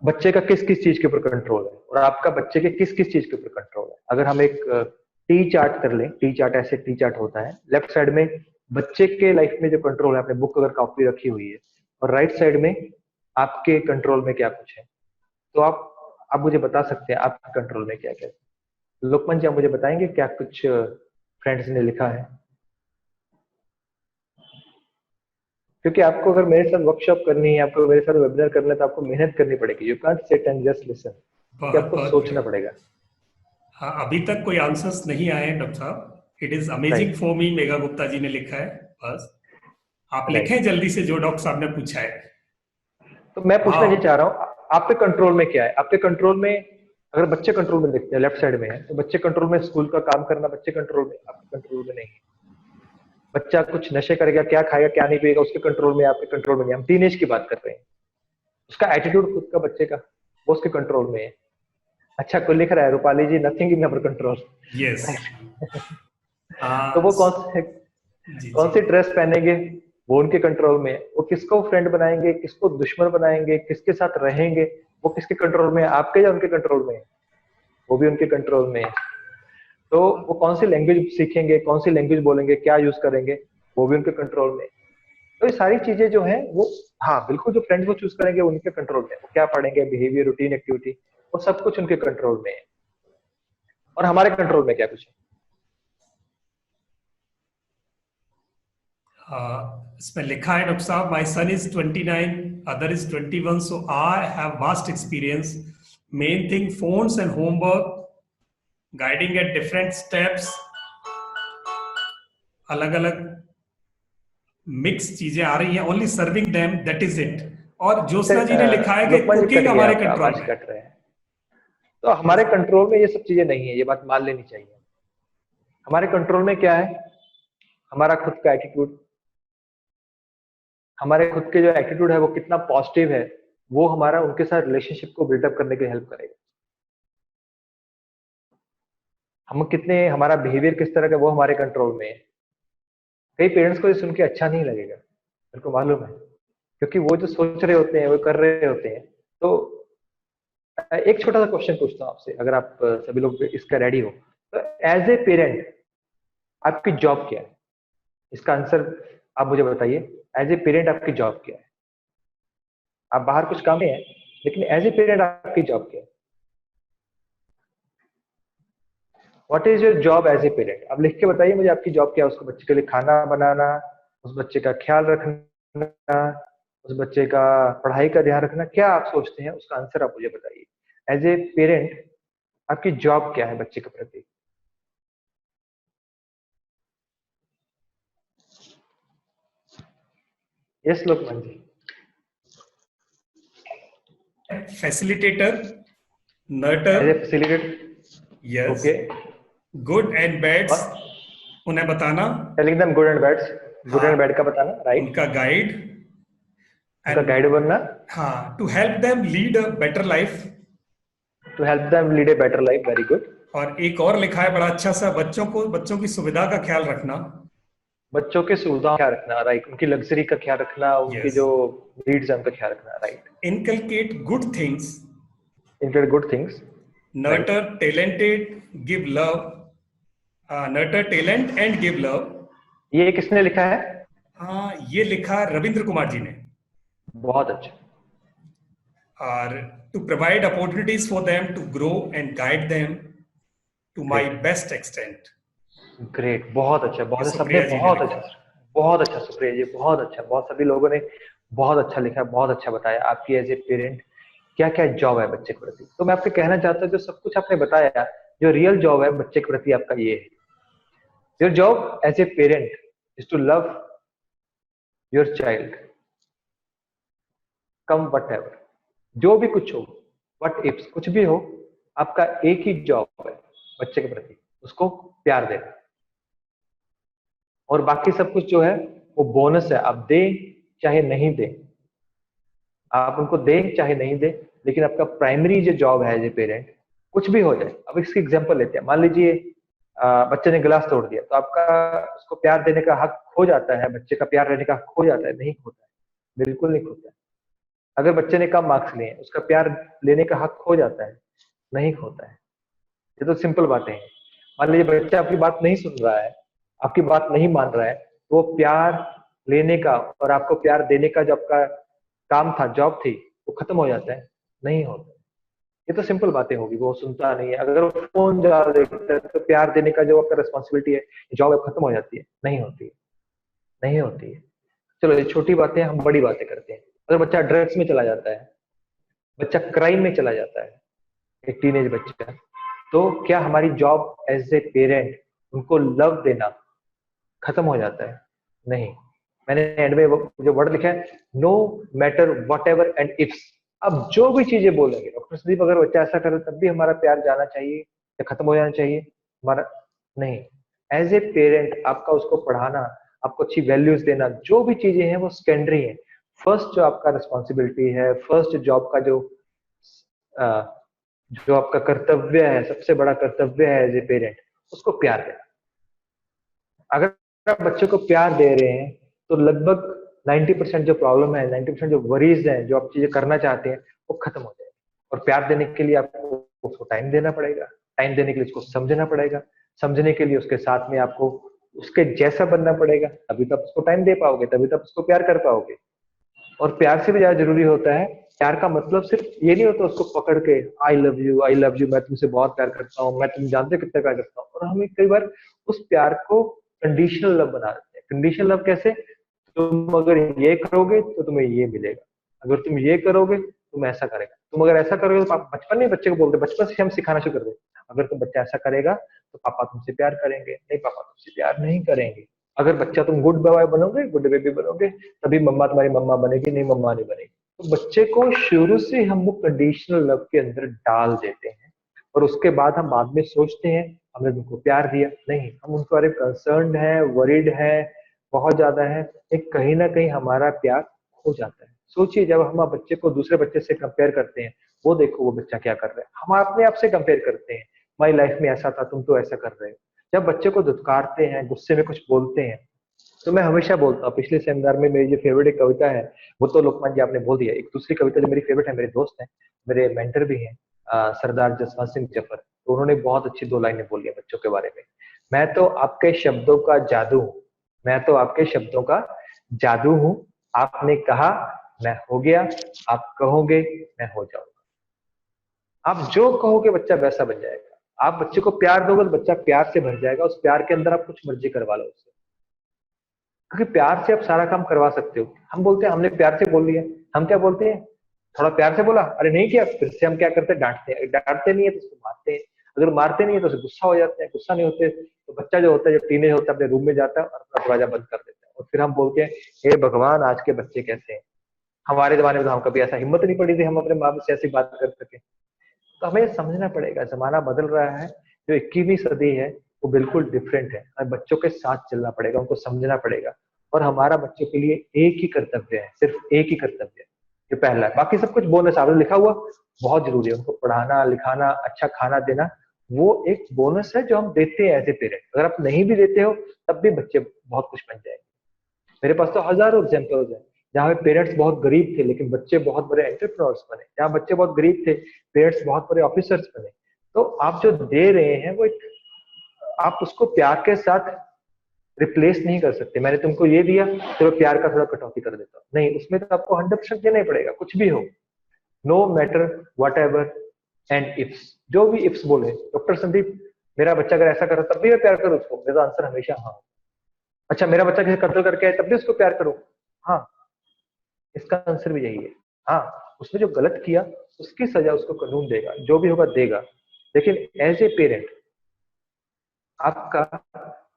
बच्चे का किस किस चीज के ऊपर कंट्रोल है और आपका बच्चे के किस किस चीज के ऊपर कंट्रोल है। अगर हम एक टी चार्ट कर लें, टी चार्ट ऐसे टी चार्ट होता है, लेफ्ट साइड में बच्चे के लाइफ में जो कंट्रोल है, आपने बुक अगर कॉपी रखी हुई है, और राइट साइड में आपके कंट्रोल में क्या कुछ है। तो आप मुझे बता सकते हैं आपके कंट्रोल में क्या क्या है। लोकमान जी आप मुझे बताएंगे क्या कुछ फ्रेंड्स ने लिखा है? क्योंकि आपको अगर मेरे साथ वर्कशॉप करनी है, आपको मेरे साथ वेबिनार करना है, तो आपको मेहनत करनी पड़ेगी। You can't sit and just listen, क्योंकि बहुत आपको बहुत सोचना बढ़िया। पड़ेगा। हाँ, अभी तक कोई आंसर्स नहीं आए हैं डॉक्टर साहब। It is amazing right, for me, Megha Gupta ji ने लिखा है। बस आप लिखें राइट। जल्दी से जो डॉक्टर साहब ने पूछा है। तो मैं पूछना ये वाह। चाह रहा हूँ, आपके कंट्रोल में क्या है? आपके कंट्रोल में, अगर बच्चे कंट्रोल में देखते हैं लेफ्ट साइड में है, तो बच्चे कंट्रोल में स्कूल का काम करना बच्चे कंट्रोल में, आपके कंट्रोल में नहीं है। बच्चा कुछ नशे करेगा, क्या खाएगा क्या नहीं पिएगा, उसके कंट्रोल में, आपके कंट्रोल में नहीं। हम टीनेज की बात कर रहे हैं, उसका एटीट्यूड खुद का बच्चे का, वो उसके कंट्रोल में है। अच्छा, कोई लिख रहा है Rupali ji, nothing in our control. Yes. तो वो कौन से, जी कौन जी। सी ड्रेस पहनेंगे वो उनके कंट्रोल में है। वो किसको फ्रेंड बनाएंगे, किसको दुश्मन बनाएंगे, किसके साथ रहेंगे, वो किसके कंट्रोल में है, आपके या उनके कंट्रोल में है? वो भी उनके कंट्रोल में है। तो वो कौन सी लैंग्वेज सीखेंगे, कौन सी लैंग्वेज बोलेंगे, क्या यूज करेंगे, वो भी उनके कंट्रोल में है। तो ये सारी चीजें जो है वो, हाँ बिल्कुल, जो फ्रेंड्स वो चूज करेंगे उनके कंट्रोल में है। वो क्या पढ़ेंगे, बिहेवियर, रूटीन, एक्टिविटी, वो सब कुछ उनके कंट्रोल में है। और हमारे कंट्रोल में क्या कुछ है? इसमें लिखा है डॉक्टर साहब, my son is 29, other is 21, so I have vast experience. Main thing phones and homework, guiding at different steps, अलग अलग मिक्स चीजें आ रही हैं, only serving them, that is it. और ज्योत्सना जी ने लिखा है कि लोकमान जी, कुकिंग कट गया हमारे आपका, कंट्रोल आवाज में। कट रहे हैं। तो हमारे कंट्रोल में ये सब चीजें नहीं है, ये बात मान लेनी चाहिए। हमारे कंट्रोल में क्या है? हमारा खुद का एटीट्यूड, हमारे खुद के जो एटीट्यूड है वो कितना पॉजिटिव है, वो हमारा उनके साथ रिलेशनशिप को बिल्डअप करने की हेल्प करेगा। हम कितने, हमारा बिहेवियर किस तरह का, वो हमारे कंट्रोल में है। कई पेरेंट्स को ये सुन के अच्छा नहीं लगेगा, मेरे को मालूम है, क्योंकि वो जो सोच रहे होते हैं वो कर रहे होते हैं। तो एक छोटा सा क्वेश्चन पूछता हूँ आपसे, अगर आप सभी लोग इसका रेडी हो, तो एज ए पेरेंट आपकी जॉब क्या है? इसका आंसर आप मुझे बताइए। एज ए पेरेंट आपकी जॉब क्या है? आप बाहर कुछ काम में हैं, लेकिन एज ए पेरेंट आपकी जॉब क्या है? What is your job as a parent? आप लिख के बताइए मुझे, आपकी जॉब क्या है? उसको बच्चे के लिए खाना बनाना, उस बच्चे का ख्याल रखना, उस बच्चे का पढ़ाई का ध्यान रखना, क्या आप सोचते हैं? उसका आंसर आप मुझे बताइए। एज ए पेरेंट आपकी जॉब क्या है बच्चे के प्रति? Yes Lokman ji. Facilitator, as a nurturer, facilitator, yes, okay. Good and bads उन्हें बताना, telling them good and bads, good हाँ, एंड बैड का बताना, राइट। उनका गाइड, उनका एंड गाइड बनना, हाँ, to help them lead a better life. To help them lead a better life, very good. और एक और लिखा है बड़ा अच्छा सा, बच्चों की सुविधा का ख्याल रखना। बच्चों के सुविधाओं का ख्याल रखना, राइट। उनकी लग्जरी का ख्याल रखना, उनकी यस, जो नीड्स है उनका ख्याल रखना, right. Inculcate good things, include good things, right. Nurturer talented, give love, nurturer talent and give love. ये किसने लिखा है? हाँ, ये लिखा रविंद्र कुमार जी ने। बहुत अच्छा। और to provide opportunities for them to grow and guide them to my great, best extent. Great, बहुत अच्छा, ये बहुत, सबने सुप्रिया जी ने बहुत लिखा। अच्छा, बहुत अच्छा, सुप्रिया जी, बहुत अच्छा, बहुत सभी लोगों ने बहुत अच्छा लिखा, बहुत अच्छा बताया आपकी एज ए पेरेंट क्या क्या जॉब है बच्चे के प्रति। तो मैं आपसे कहना चाहता हूँ, जो सब कुछ आपने बताया, जो रियल जॉब है बच्चे के प्रति आपका ये है। Your job as a parent is to love your child, come whatever, जो भी कुछ हो, वट इफ्स, कुछ भी हो, आपका एक ही जॉब है बच्चे के प्रति, उसको प्यार देना। और बाकी सब कुछ जो है वो बोनस है, आप दें चाहे नहीं दें, आप उनको दें चाहे नहीं दें, लेकिन आपका प्राइमरी जो जॉब है एज ए पेरेंट, कुछ भी हो जाए। अब इसकी एग्जांपल लेते हैं, मान लीजिए बच्चे ने गिलास तोड़ दिया, तो आपका उसको प्यार देने का हक खो जाता है, बच्चे का प्यार रहने का हक खो जाता है? नहीं खोता है, बिल्कुल नहीं खोता है। अगर बच्चे ने कम मार्क्स लिए, उसका प्यार लेने का हक खो जाता है? नहीं खोता है। ये तो सिंपल बातें हैं। मान लीजिए बच्चा आपकी बात नहीं सुन रहा है, आपकी बात नहीं मान रहा है, तो वो प्यार लेने का और आपको प्यार देने का जो आपका काम था, जॉब थी, वो खत्म हो जाता है? नहीं होता। ये तो सिंपल बातें होगी, वो सुनता नहीं है। अगर वो फोन ज्यादा देखता है, तो प्यार देने का जो आपका रिस्पॉन्सिबिलिटी है, जॉब है, खत्म हो जाती है? नहीं होती है, नहीं होती है। चलो ये छोटी बातें, हम बड़ी बातें करते हैं। अगर बच्चा ड्रग्स में चला जाता है, बच्चा क्राइम में चला जाता है, एक टीनेज बच्चा, तो क्या हमारी जॉब एज ए पेरेंट उनको लव देना खत्म हो जाता है? नहीं। मैंने एंड में जो वर्ड लिखा है, no matter whatever and ifs. अब जो भी चीजें बोलेंगे डॉक्टर संदीप, अगर बच्चा ऐसा करे तब भी हमारा प्यार जाना चाहिए या खत्म हो जाना चाहिए हमारा? नहीं। एज ए पेरेंट आपका उसको पढ़ाना, आपको अच्छी वैल्यूज देना, जो भी चीजें हैं वो सेकेंडरी है। फर्स्ट जो आपका रिस्पॉन्सिबिलिटी है, फर्स्ट जॉब का जो आपका कर्तव्य है, सबसे बड़ा कर्तव्य है एज ए पेरेंट, उसको प्यार देना। अगर आप बच्चे को प्यार दे रहे हैं, तो लगभग 90% जो प्रॉब्लम है, 90% जो वरीज हैं, जो आप चीजें करना चाहते हैं, वो खत्म हो जाएगी। और प्यार देने के लिए आपको उसको टाइम देना पड़ेगा, टाइम देने के लिए उसको समझना पड़ेगा, समझने के लिए उसके साथ में आपको उसके जैसा बनना पड़ेगा, तभी तो आप उसको टाइम दे पाओगे, तभी तो आप उसको प्यार कर पाओगे। और प्यार से भी ज्यादा जरूरी होता है, प्यार का मतलब सिर्फ ये नहीं होता उसको पकड़ के आई लव यू, मैं तुमसे बहुत प्यार करता हूँ, मैं तुम जानते हो कितना प्यार करता हूँ। और हम कई बार उस प्यार को कंडीशनल लव बना देते हैं। कंडीशनल लव कैसे? तुम अगर ये करोगे तो तुम्हें ये मिलेगा, अगर तुम ये करोगे तुम ऐसा करेगा, तुम अगर ऐसा करोगे तो बचपन में बच्चे को बोलते, बचपन से हम सिखाना शुरू कर देते, अगर तुम बच्चा ऐसा करेगा तो पापा तुमसे प्यार करेंगे, नहीं पापा तुमसे प्यार नहीं करेंगे। अगर बच्चा तुम गुड बॉय बनोगे, गुड बेबी बनोगे, तभी मम्मा तुम्हारी मम्मा बनेगी, नहीं मम्मा नहीं बनेगी। तो बच्चे को शुरू से हम वो कंडीशनल लव के अंदर डाल देते हैं, और उसके बाद हम बाद में सोचते हैं हमने तुमको प्यार दिया, नहीं, हम उनके बारे में कंसर्न है, वरीड है, बहुत ज्यादा है, एक कहीं ना कहीं हमारा प्यार हो जाता है। सोचिए जब हम बच्चे को दूसरे बच्चे से कंपेयर करते हैं, वो देखो वो बच्चा क्या कर रहा है, हम अपने आप से कंपेयर करते हैं, हमारी लाइफ में ऐसा था, तुम तो ऐसा कर रहे हो। जब बच्चे को धुतकारते हैं, गुस्से में कुछ बोलते हैं, तो मैं हमेशा बोलता हूँ, पिछले सेमिनार में मेरी जो फेवरेट एक कविता है वो तो लोकमान जी आपने बोल दिया, एक दूसरी कविता जो मेरी फेवरेट है, मेरे दोस्त हैं, मेरे मेंटर भी हैं, सरदार जसवंत सिंह जफर, तो उन्होंने बहुत अच्छी दो लाइनें बोली है बच्चों के बारे में। मैं तो आपके शब्दों का जादू हूँ, मैं तो आपके शब्दों का जादू हूँ, आपने कहा मैं हो गया, आप कहोगे मैं हो जाऊंगा। आप जो कहोगे बच्चा वैसा बन जाएगा, आप बच्चे को प्यार दोगे तो बच्चा प्यार से भर जाएगा, उस प्यार के अंदर आप कुछ मर्जी करवा लो उससे, क्योंकि प्यार से आप सारा काम करवा सकते हो। हम बोलते हैं हमने प्यार से बोल लिया, हम क्या बोलते हैं, थोड़ा प्यार से बोला, अरे नहीं किया, फिर से हम क्या करते हैं, डांटते हैं, डांटते नहीं है तो उसको मारते हैं, अगर मारते नहीं है तो उसे गुस्सा हो जाते हैं, गुस्सा नहीं होते तो बच्चा जो होता है, जब टीनेज होता है, अपने रूम में जाता है और अपना दरवाजा बंद कर देता है, और फिर हम बोलते हैं हे भगवान आज के बच्चे कैसे हैं। हमारे जमाने में तो हम कभी ऐसा हिम्मत नहीं पड़ी थी हम अपने माँ बाप से ऐसी बात कर सके। तो हमें समझना पड़ेगा जमाना बदल रहा है, जो 21वीं सदी है वो बिल्कुल डिफरेंट है, हमें बच्चों के साथ चलना पड़ेगा, उनको समझना पड़ेगा। और हमारा बच्चों के लिए एक ही कर्तव्य है, सिर्फ एक ही कर्तव्य है, ये पहला है, बाकी सब कुछ बोनस आपने लिखा हुआ बहुत जरूरी है, उनको पढ़ाना लिखाना अच्छा खाना देना वो एक बोनस है जो हम देते हैं एज ए पेरेंट। अगर आप नहीं भी देते हो तब भी बच्चे बहुत कुछ बन जाएंगे। मेरे पास तो हजारों एग्जाम्पल्स हैं जहाँ पे पेरेंट्स बहुत गरीब थे लेकिन बच्चे बहुत बड़े एंटरप्रेन्योर्स बने, जहाँ बच्चे बहुत गरीब थे पेरेंट्स बहुत बड़े ऑफिसर्स बने। तो आप जो दे रहे हैं वो एक, आप उसको प्यार के साथ रिप्लेस नहीं कर सकते, मैंने तुमको ये दिया तो प्यार का थोड़ा कटौती कर देता हूँ, नहीं, उसमें तो आपको 100% देना ही पड़ेगा, कुछ भी हो, no matter whatever and ifs, जो भी इफ्स बोले डॉक्टर संदीप, मेरा बच्चा अगर ऐसा करे तब भी मैं प्यार करूँ उसको, मेरा आंसर हमेशा हाँ। अच्छा मेरा बच्चा किसी कत्ल करके आए तब भी उसको प्यार करूं, हाँ, इसका आंसर भी यही है। हाँ उसने जो गलत किया उसकी सजा उसको कानून देगा, जो भी होगा देगा, लेकिन एज ए पेरेंट आपका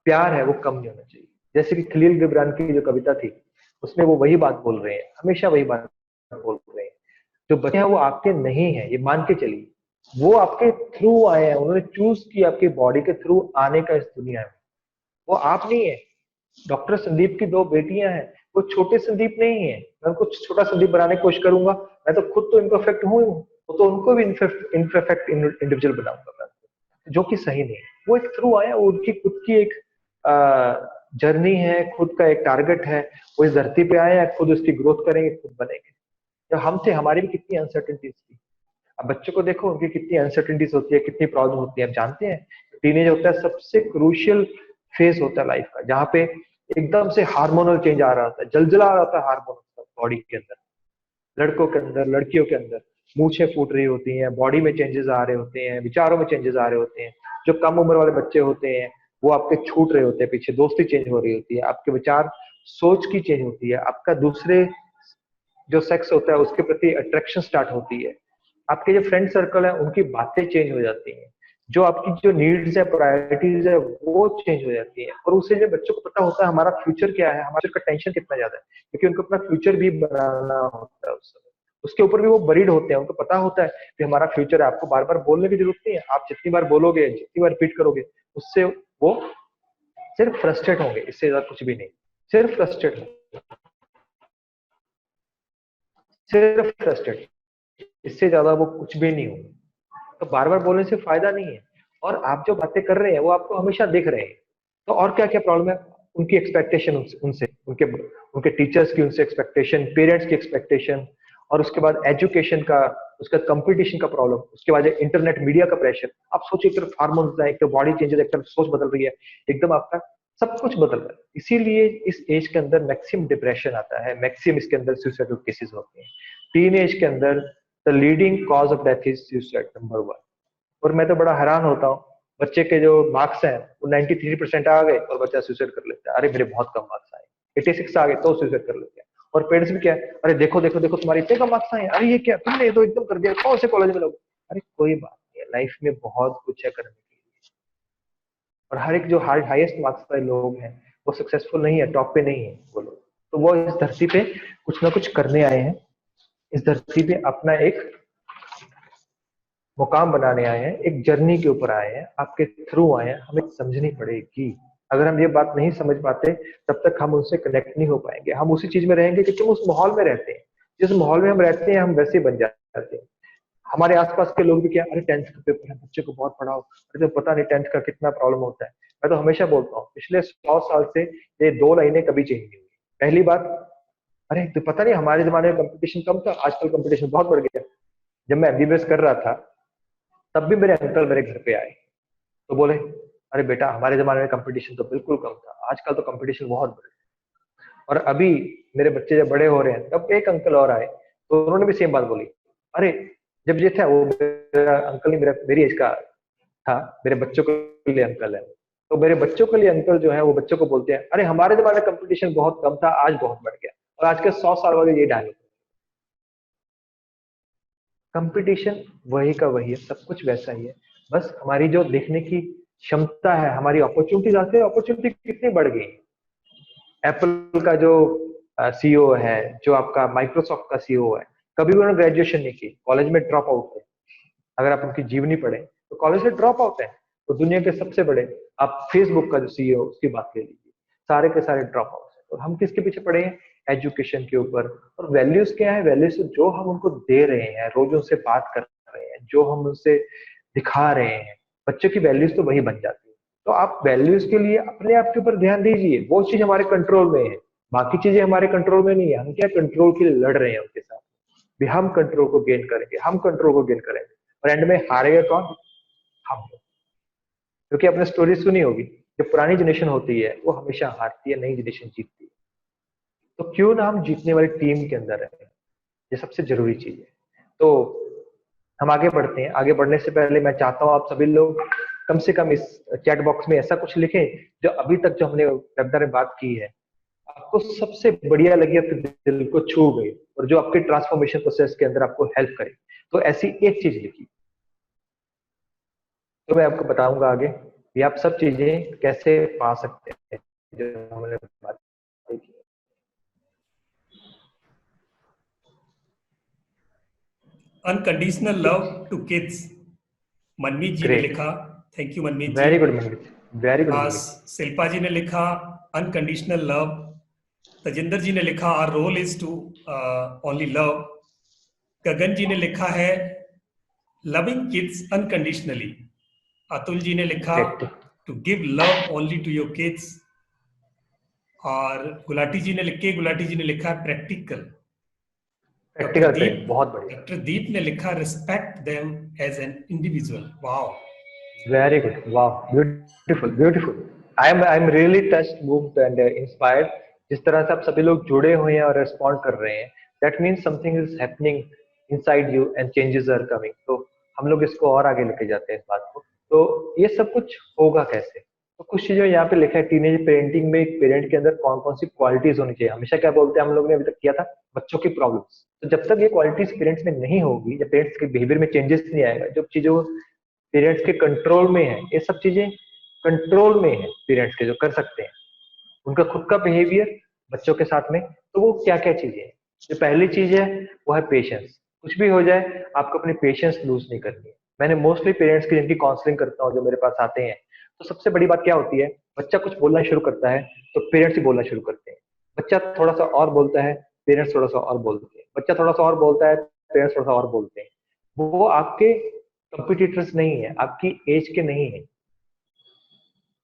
प्यार है वो कम नहीं होना चाहिए। जैसे कि खलील गिबरान की जो कविता थी उसमें वो वही बात बोल रहे हैं, हमेशा वही बात बोल रहे हैं, जो बच्चे हैं वो आपके नहीं है, ये मान के चलिए, वो आपके थ्रू आए हैं, उन्होंने चूज किया आपकी बॉडी के थ्रू आने का इस दुनिया में, वो आप नहीं है। डॉक्टर संदीप की दो बेटियां हैं, वो छोटे संदीप नहीं है, मैं उनको छोटा संदीप बनाने की कोशिश करूंगा, मैं तो खुद तो इम्परफेक्ट हूँ, वो तो उनको भी इम्परफेक्ट इंडिविजुअल बनाऊंगा मैं, जो कि सही नहीं है। वो एक थ्रू आया, वो उनकी खुद की एक जर्नी है, खुद का एक टारगेट है, वो इस धरती पे आए हैं, खुद उसकी ग्रोथ करेंगे, खुद बनेंगे। जब हम थे हमारी भी कितनी अनसर्टेनिटीज थी, अब बच्चों को देखो उनकी कितनी अनसर्टेनिटीज होती है, कितनी प्रॉब्लम होती है, आप जानते हैं टीनेज होता है सबसे क्रूशियल फेज होता है लाइफ का, जहाँ पे एकदम से हार्मोनल चेंज आ रहा होता है, जलजला आ रहा होता है हार्मोन बॉडी के अंदर, लड़कों के अंदर लड़कियों के अंदर मूछें फूट रही होती हैं, बॉडी में चेंजेस आ रहे होते हैं, विचारों में चेंजेस आ रहे होते हैं। जो कम उम्र वाले बच्चे होते हैं वो आपके छूट रहे होते हैं पीछे, दोस्ती चेंज हो रही होती है, आपके विचार सोच की चेंज होती है, आपका दूसरे जो सेक्स होता है उसके प्रति अट्रैक्शन स्टार्ट होती है, आपके जो फ्रेंड सर्कल है उनकी बातें चेंज हो जाती हैं, जो आपकी जो नीड्स है प्रायोरिटीज है वो चेंज हो जाती है। और उससे जो बच्चों को पता होता है हमारा फ्यूचर क्या है, हमारे का टेंशन कितना ज्यादा है, क्योंकि उनको अपना फ्यूचर भी बनाना होता है उस समय, उसके ऊपर भी वो बरीड होते हैं, उनको पता होता है कि हमारा फ्यूचर है। आपको बार बार बोलने की जरूरत नहीं है, आप जितनी बार बोलोगे जितनी बार रिपीट करोगे उससे वो सिर्फ फ्रस्ट्रेट होंगे, इससे ज्यादा कुछ भी नहीं, सिर्फ फ्रस्ट्रेट होंगे, सिर्फ फ्रस्ट्रेट, इससे ज्यादा वो कुछ भी नहीं होगा। तो बार बार बोलने से फायदा नहीं है, और आप जो बातें कर रहे हैं वो आपको हमेशा दिख रहे हैं, तो और क्या क्या प्रॉब्लम है, उनकी एक्सपेक्टेशन उनसे उनके उनके टीचर्स की उनसे एक्सपेक्टेशन, पेरेंट्स की एक्सपेक्टेशन, और उसके बाद एजुकेशन का, उसका कंपटीशन का प्रॉब्लम, उसके बाद इंटरनेट मीडिया का प्रेशर। आप सोचिए एक तरफ हार्मोन्स है, एक तरफ बॉडी चेंजेस, एक तरफ सोच बदल रही है, एकदम आपका सब कुछ बदल रहा है। इसीलिए इस एज के अंदर मैक्सिमम डिप्रेशन आता है, मैक्सिमम इसके अंदर सुसाइडल केसेस होते हैं। टीन एज के अंदर the leading cause of death is suicide number 1। और मैं तो बड़ा हैरान होता हूँ, बच्चे के जो मार्क्स हैं वो 93% आ गए और बच्चा सुसाइड कर लेता है। अरे मेरे बहुत कम मार्क्स आए, 86 आ गए तो सुसाइड कर लेते हैं। और पेरेंट्स भी क्या है, अरे देखो देखो देखो तुम्हारे इतने कम मार्क्स आए, अरे ये क्या तुमने ये तो एकदम कर दिया, कौन से कॉलेज में लोग। अरे कोई बात नहीं है, लाइफ में बहुत कुछ है करने के लिए। और हर एक जो हाईएस्ट मार्क्स वाले लोग हैं वो सक्सेसफुल नहीं है, टॉप पे नहीं है वो लोग। तो वो इस धरती पे कुछ ना कुछ करने आए हैं, इस धरती पे अपना एक मुकाम बनाने आए हैं, एक जर्नी के ऊपर आए हैं, आपके थ्रू आए हैं। हमें समझनी पड़ेगी। अगर हम ये बात नहीं समझ पाते तब तक हम उनसे कनेक्ट नहीं हो पाएंगे। हम उसी चीज में रहेंगे क्योंकि हम उस माहौल में रहते हैं। जिस माहौल में हम रहते हैं हम वैसे बन जाते हैं। हमारे आसपास के लोग भी क्या, अरे 10th का पेपर है, बच्चे को बहुत पढ़ाओ, अरे तो पता नहीं 10th का कितना प्रॉब्लम होता है। मैं तो हमेशा बोलता हूँ पिछले 100 साल से ये 2 लाइनें कभी चेंज नहीं हुई। पहली बात, अरे तो पता नहीं हमारे जमाने में कंपटीशन कम था, आजकल कंपटीशन बहुत बढ़ गया। जब मैं एमबीबीएस कर रहा था तब भी मेरे अंकल मेरे घर पे आए तो बोले, अरे बेटा हमारे जमाने में कंपटीशन तो बिल्कुल कम था, आजकल तो कंपटीशन बहुत बढ़ गया। और अभी मेरे बच्चे जब बड़े हो रहे हैं तब एक अंकल और आए तो उन्होंने भी सेम बात बोली। अरे जब ये था वो मेरा अंकल नहीं, मेरी एज का था, मेरे बच्चों के लिए अंकल है। तो मेरे बच्चों के लिए अंकल जो है वो बच्चों को बोलते हैं, अरे हमारे जमाने में कंपटीशन बहुत कम था, आज बहुत बढ़ गया। और आज के 100 साल वाले ये डायलॉग, कंपटीशन वही का वही है, सब कुछ वैसा ही है। बस हमारी जो देखने की क्षमता है, हमारी अपॉर्चुनिटीज आती है, अपॉर्चुनिटी कितनी बढ़ गई। एप्पल का जो सीईओ है, जो आपका माइक्रोसॉफ्ट का सीईओ है, कभी भी उन्होंने ग्रेजुएशन नहीं की, कॉलेज में ड्रॉप आउट है। अगर आप उनकी जीवनी पढ़े तो कॉलेज से ड्रॉप आउट है। तो दुनिया के सबसे बड़े, आप फेसबुक का जो सीईओ उसकी बात ले लीजिए, सारे के सारे ड्रॉप आउट है। और हम किसके पीछे पड़े हैं, एजुकेशन के ऊपर। और वैल्यूज क्या है, वैल्यूज जो हम उनको दे रहे हैं, रोज उनसे बात कर रहे हैं, जो हम उनसे दिखा रहे हैं, बच्चों की वैल्यूज तो वही बन जाती है। तो आप वैल्यूज के लिए अपने आप के ऊपर ध्यान दीजिए, वो चीज हमारे कंट्रोल में है, बाकी चीजें हमारे कंट्रोल में नहीं है। हम क्या कंट्रोल के लिए लड़ रहे हैं उनके साथ भी, हम कंट्रोल को गेन करेंगे, हम कंट्रोल को गेन करेंगे। और एंड में हारेगा कौन, हम लोग। क्योंकि आपने स्टोरी सुनी होगी, जो पुरानी जनरेशन होती है वो हमेशा हारती है, नई जनरेशन जीतती है। तो क्यों ना हम जीतने वाली टीम के अंदर रहें, ये सबसे जरूरी चीज है। तो हम आगे बढ़ते हैं। आगे बढ़ने से पहले मैं चाहता हूँ आप सभी लोग कम से कम इस चैट बॉक्स में ऐसा कुछ लिखें जो अभी तक जो हमने वेबिनार में बात की है आपको सबसे बढ़िया लगी, आपके दिल को छू गई और जो आपके ट्रांसफॉर्मेशन प्रोसेस के अंदर आपको हेल्प करे। तो ऐसी एक चीज लिखी, तो मैं आपको बताऊंगा आगे ये आप सब चीजें कैसे पा सकते हैं जो हमने बात की। Unconditional love to kids, Manmeet ji ने ग्रेट, लिखा। Thank you Manmeet ji. Very good Manmeet, very good Manmeet. Shilpa ji ने लिखा अनकंडीशनल लव। तजिंदर जी ने लिखा our role is to only love. Gagan ji ने लिखा है loving kids unconditionally. Atul ji ने लिखा to give love only to your kids. और गुलाटी जी ने लिखा प्रैक्टिकल। प्रैक्टिकल ट्रेन, बहुत बढ़िया। डॉक्टर दीप ने लिखा respect them as an individual. Wow, very good, वाह, beautiful beautiful. I am really touched, moved and inspired. जिस तरह से आप सभी लोग जुड़े हुए हैं और रिस्पॉन्ड कर रहे हैं, that means something is happening inside you and changes are coming. तो हम लोग इसको और आगे लेके जाते हैं इस बात को। तो ये सब कुछ होगा कैसे, तो कुछ चीजें यहाँ पे लिखा है। टीनेज पेरेंटिंग में एक पेरेंट के अंदर कौन कौन सी क्वालिटीज होनी चाहिए। हमेशा क्या बोलते हैं हम लोग ने अभी तक किया था, बच्चों की प्रॉब्लम्स। तो जब तक ये क्वालिटीज पेरेंट्स में नहीं होगी, जब पेरेंट्स के बिहेवियर में चेंजेस नहीं आएगा, जब चीजों पेरेंट्स के कंट्रोल में है, ये सब चीजें कंट्रोल में है पेरेंट्स के, जो कर सकते हैं उनका खुद का बिहेवियर बच्चों के साथ में। तो वो क्या क्या चीजें हैं, जो पहली चीज है वो है पेशेंस। कुछ भी हो जाए आपको अपनी पेशेंस लूज नहीं करनी है। मैंने मोस्टली पेरेंट्स की जिनकी काउंसलिंग करता हूँ, जो मेरे पास आते हैं, तो सबसे बड़ी बात क्या होती है, बच्चा कुछ बोलना शुरू करता है तो पेरेंट्स ही बोलना शुरू करते हैं। बच्चा थोड़ा सा और बोलता है, पेरेंट्स थोड़ा सा और बोलते हैं। बच्चा थोड़ा सा और बोलता है, पेरेंट्स थोड़ा सा और बोलते हैं। वो आपके कंपिटिटर्स नहीं है, आपकी एज के नहीं है,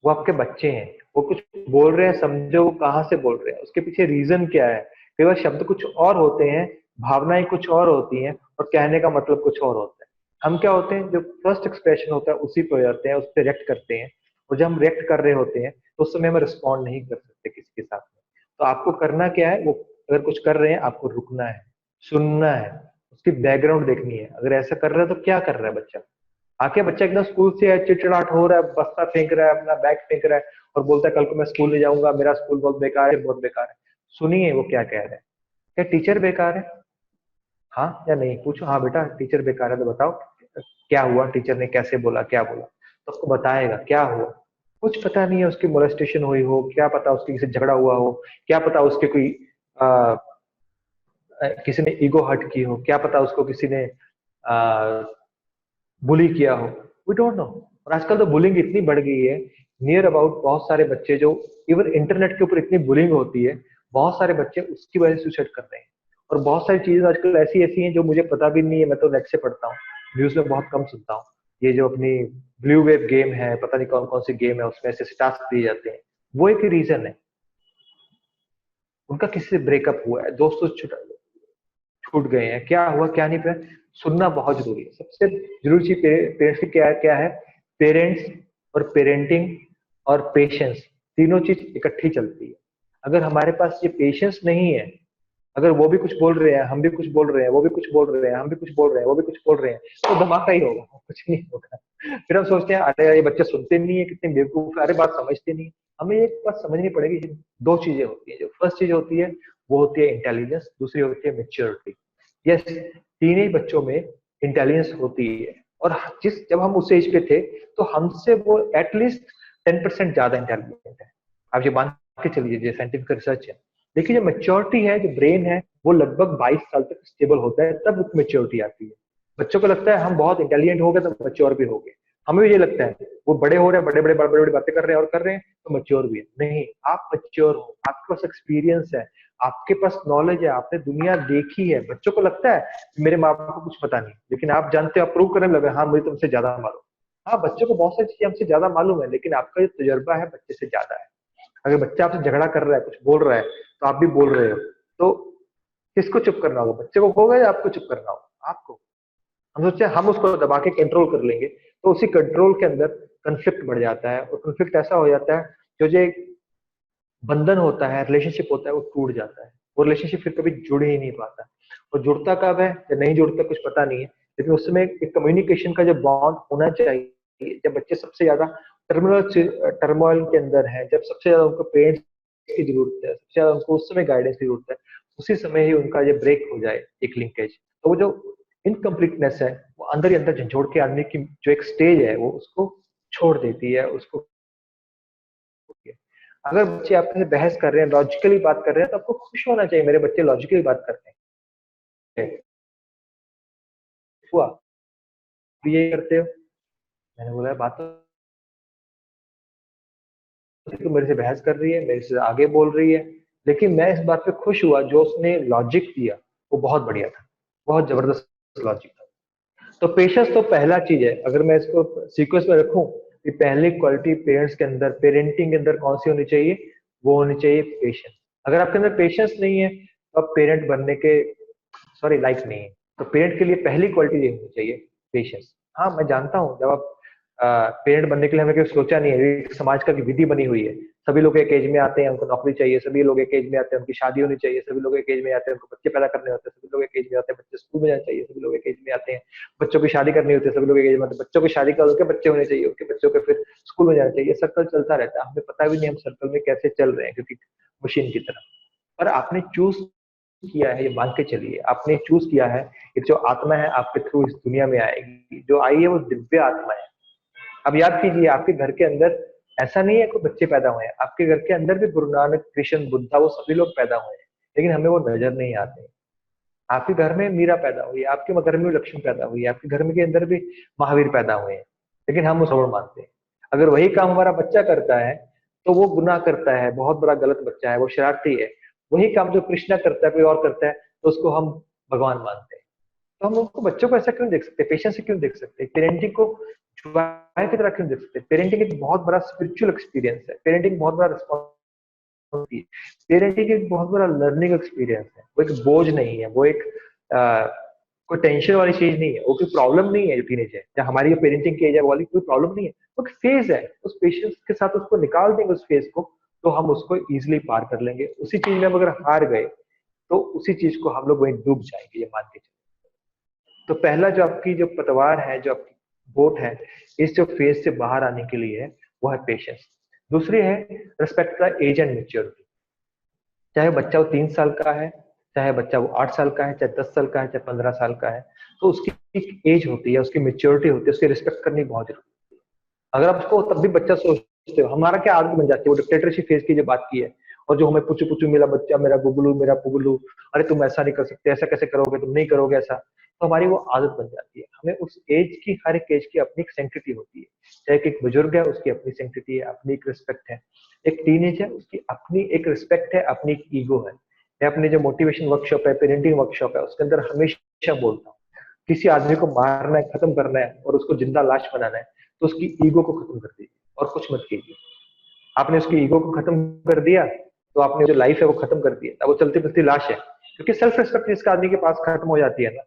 वो आपके बच्चे हैं। वो कुछ बोल रहे हैं, समझो वो कहाँ से बोल रहे हैं, उसके पीछे रीजन क्या है। कई बार शब्द कुछ और होते हैं, भावनाएं कुछ और होती हैं और कहने का मतलब कुछ और होता है। हम क्या होते हैं, जो फर्स्ट एक्सप्रेशन होता है उसी पे हो जाते हैं, उस पर रिएक्ट करते हैं। और जब हम रिएक्ट कर रहे होते हैं तो उस समय हम रिस्पॉन्ड नहीं कर सकते किसी के साथ में। तो आपको करना क्या है, वो अगर कुछ कर रहे हैं आपको रुकना है, सुनना है, उसकी बैकग्राउंड देखनी है। अगर ऐसा कर रहा है तो क्या कर रहा है बच्चा, आके बच्चा एकदम स्कूल से चिड़चिड़ाहट हो रहा है, बस्ता फेंक रहा है, अपना बैग फेंक रहा है और बोलता है कल को मैं स्कूल नहीं जाऊंगा, मेरा स्कूल बहुत बेकार है, बहुत बेकार है। सुनिए वो क्या कह रहा है। क्या टीचर बेकार है? हाँ या नहीं पूछो, हाँ बेटा टीचर बेकार है तो बताओ क्या हुआ, टीचर ने कैसे बोला, क्या बोला, तो उसको बताएगा क्या हुआ। कुछ पता नहीं है, उसकी मोलेस्टेशन हुई हो, क्या पता उसके किसी झगड़ा हुआ हो, क्या पता उसके कोई आ, किसी ने ईगो हर्ट की हो, क्या पता उसको किसी ने बुली किया हो, वी डोंट नो। और आजकल तो बुलिंग इतनी बढ़ गई है, नियर अबाउट बहुत सारे बच्चे जो इवन इंटरनेट के ऊपर इतनी बुलिंग होती है, बहुत सारे बच्चे उसकी वजह से सुसाइड कर रहे हैं। और बहुत सारी चीजें आजकल ऐसी ऐसी हैं जो मुझे पता भी नहीं है, मैं तो नेट से पढ़ता हूँ, न्यूज में बहुत कम सुनता हूँ। ये जो अपनी ब्लू वेव गेम है, पता नहीं कौन कौन सी गेम है, उसमें ऐसे टास्क दिए जाते हैं, वो एक रीजन है। उनका किसी से ब्रेकअप हुआ है, दोस्तों छूट गए हैं, क्या हुआ क्या नहीं, पे सुनना बहुत जरूरी है। सबसे जरूरी चीज पेरेंट्स की क्या क्या है, पेरेंट्स और पेरेंटिंग और पेशेंस, तीनों चीज इकट्ठी चलती है। अगर हमारे पास ये पेशेंस नहीं है, अगर वो भी कुछ बोल रहे हैं, हम भी कुछ बोल रहे हैं, वो भी कुछ बोल रहे हैं, हम भी कुछ बोल रहे हैं, वो भी कुछ बोल रहे हैं, तो धमाका ही होगा, कुछ नहीं होगा। फिर हम सोचते हैं अरे ये बच्चे सुनते नहीं है, कितने बेवकूफ है, अरे बात समझते नहीं। हमें एक बात समझनी पड़ेगी, दो चीजें होती है। जो फर्स्ट चीज होती है वो होती है इंटेलिजेंस, दूसरी होती है मेच्योरिटी। यस, तीन ही बच्चों में इंटेलिजेंस होती है, और जब हम उस एज पे थे तो हमसे वो एटलीस्ट 10% ज्यादा इंटेलिजेंट है। आप ये मान के चलिए, जो साइंटिफिक रिसर्च है। देखिए जो मेच्योरिटी है, जो ब्रेन है, वो लगभग 22 साल तक स्टेबल होता है, तब उसमें मेच्योरिटी आती है। बच्चों को लगता है हम बहुत इंटेलिजेंट हो गए तो मेच्योर भी हो गए, हमें भी ये लगता है वो बड़े हो रहे हैं, बड़े बड़े बातें कर रहे हैं और कर रहे हैं तो मेच्योर भी है। नहीं, आप मेच्योर हो, आपके पास एक्सपीरियंस है, आपके पास नॉलेज है, आपने दुनिया देखी है। बच्चों को लगता है मेरे माँ बाप को कुछ पता नहीं, लेकिन आप जानते हो, आप प्रूव करने लगे, हाँ मुझे तुमसे ज्यादा मालूम। हाँ, बच्चों को बहुत सारी चीजें हमसे ज्यादा मालूम है, लेकिन आपका जो तजुर्बा है बच्चे से ज्यादा है। अगर बच्चा आपसे झगड़ा कर रहा है, कुछ बोल रहा है, तो आप भी बोल रहे हो, तो किसको चुप करना होगा, बच्चे को होगा या आपको चुप करना होगा? आपको। हम सोचते हैं हम उसको दबा के कंट्रोल कर लेंगे, तो उसी कंट्रोल के अंदर कंफ्लिक्ट बढ़ जाता है, और कंफ्लिक्ट ऐसा हो जाता है जो बंधन होता है, रिलेशनशिप होता है, वो टूट जाता है। वो रिलेशनशिप फिर कभी जुड़ ही नहीं पाता। और जुड़ता कब है या नहीं जुड़ता कुछ पता नहीं है, लेकिन उस समय एक कम्युनिकेशन का जो बॉन्ड होना चाहिए। जब बच्चे सबसे ज्यादा टर्मोइल के अंदर है, जब सबसे ज्यादा उनको पेरेंट्स की जरूरत है, सबसे ज्यादा उनको उस समय गाइडेंस की जरूरत है, उसी समय ही उनका ये ब्रेक हो जाए, एक लिंकेज, तो वो जो इनकम्प्लीटनेस है वो अंदर ही अंदर झंझोड़ के आदमी की जो एक स्टेज है वो उसको छोड़ देती है, उसको। अगर बच्चे आपसे बहस कर रहे हैं, लॉजिकली बात कर रहे हैं, तो आपको खुश होना चाहिए, मेरे बच्चे लॉजिकली बात करते हैं। हुआ, तो ये करते हो। मैंने बोला बात तो मेरे से बहस कर रही है, मेरे से आगे बोल रही है, लेकिन मैं इस बात पे खुश हुआ जो उसने लॉजिक दिया, वो बहुत बढ़िया था, बहुत जबरदस्त लॉजिक था। तो पेशेंस तो पहला चीज है। अगर मैं इसको सीक्वेंस में रखूं कि पहली क्वालिटी पेरेंट्स के अंदर, पेरेंटिंग के अंदर कौन सी होनी चाहिए, वो होनी चाहिए पेशेंस। अगर आपके अंदर पेशेंस नहीं है तो आप पेरेंट बनने के सॉरी लाइक नहीं है। तो पेरेंट के लिए पहली क्वालिटी ये होनी चाहिए, पेशेंस। हाँ मैं जानता हूँ, जब आप पेरेंट बनने के लिए हमें कुछ सोचा नहीं है, एक समाज का विधि बनी हुई है। सभी लोग एक एज में आते हैं, उनको नौकरी चाहिए, सभी लोग एक एज में आते हैं, उनकी शादी होनी चाहिए, सभी लोग एक एज में आते हैं, उनको बच्चे पैदा करने होते हैं, सभी लोग एक एज में आते हैं, बच्चे स्कूल में जाना चाहिए, सभी लोग एक एज में आते हैं, बच्चों की शादी करनी होती है, सभी लोग एक एज में आते हैं, बच्चों की शादी कर उनके बच्चे होने चाहिए, उनके बच्चों के फिर स्कूल में जाना चाहिए, सर्कल चलता रहता है। हमें पता भी नहीं हम सर्कल में कैसे चल रहे हैं, क्योंकि मशीन की तरह। पर आपने चूज किया है, ये मान के चलिए, आपने चूज किया है, कि जो आत्मा है आपके थ्रू इस दुनिया में आएगी, जो आई है वो दिव्य आत्मा है। अब याद कीजिए, आपके घर के अंदर ऐसा नहीं है कोई बच्चे पैदा हुए हैं, आपके घर के अंदर भी गुरु नानक, कृष्ण, बुद्धा, वो सभी लोग पैदा हुए हैं, लेकिन हमें वो नजर नहीं आते। आपके घर में मीरा पैदा हुई है, आपके घर में लक्ष्मी पैदा हुई है, आपके घर में के अंदर भी महावीर पैदा हुए हैं, लेकिन हम उस और मानते हैं। अगर वही काम हमारा बच्चा करता है तो वो गुनाह करता है, बहुत बड़ा गलत बच्चा है, वो शरारती है। वही काम जो कृष्णा करता है, कोई और करता है, तो उसको हम भगवान मानते हैं। तो हम उनको, बच्चों को ऐसा क्यों देख सकते, पेशेंस से क्यों देख सकते, पेरेंटिंग को जुबान की तरह क्यों देख सकते? पेरेंटिंग एक बहुत बड़ा स्पिरिचुअल एक्सपीरियंस है, पेरेंटिंग बहुत बड़ा रिस्पॉन्सिबिलिटी है, पेरेंटिंग एक बहुत बड़ा लर्निंग एक्सपीरियंस है। वो एक बोझ नहीं है, वो एक कोई टेंशन वाली चीज नहीं है, वो कोई प्रॉब्लम नहीं है। जो टीनेज है या हमारी जो पेरेंटिंग की एज है, वो वाली कोई प्रॉब्लम नहीं है, वो एक फेज है। उस पेशेंस के साथ उसको निकाल देंगे उस फेज को, तो हम उसको इजिली पार कर लेंगे। उसी चीज में हम अगर हार गए तो उसी चीज को हम लोग वहीं डूब जाएंगे, ये मान के चलिए। तो पहला जो आपकी जो पतवार है, जो आपकी बोट है, इस जो फेज से बाहर आने के लिए है, वो है पेशेंस। दूसरी है respect the age and maturity. चाहे बच्चा वो 3 साल का है, चाहे बच्चा वो 8 साल का है, चाहे 10 साल का है, चाहे 15 साल का है, तो उसकी एक एज होती है, उसकी मेच्योरिटी होती है, उसकी रिस्पेक्ट करनी बहुत जरूरी है। अगर आप उसको तब भी बच्चा सोचते हो, हमारा क्या आदत बन जाती है वो डिक्टेटरशिप फेज की जो बात की है, और जो हमें पुचू पुचू मेरा बच्चा, मेरा गुगलू, मेरा पुगलू, अरे तुम ऐसा नहीं कर सकते, ऐसा कैसे करोगे, तुम नहीं करोगे ऐसा, तो हमारी वो आदत बन जाती है। हमें उस एज की, हर एक एज की अपनी एक सेंसिटिविटी होती है। चाहे एक बुजुर्ग है, उसकी अपनी सेंसिटिविटी है, अपनी एक रिस्पेक्ट है। एक टीनेज है, उसकी अपनी एक रिस्पेक्ट है, अपनी एक ईगो है। मैं अपने जो मोटिवेशन वर्कशॉप है, पेरेंटिंग वर्कशॉप है, उसके अंदर हमेशा बोलता हूँ, किसी आदमी को मारना है, खत्म करना है और उसको जिंदा लाश बनाना है, तो उसकी ईगो को खत्म कर दीजिए और कुछ मत कीजिए। आपने उसकी ईगो को खत्म कर दिया तो आपने जो लाइफ है वो खत्म कर दी है, अब वो चलती फिरती लाश है। क्योंकि सेल्फ रिस्पेक्ट जिसका आदमी के पास खत्म हो जाती है ना,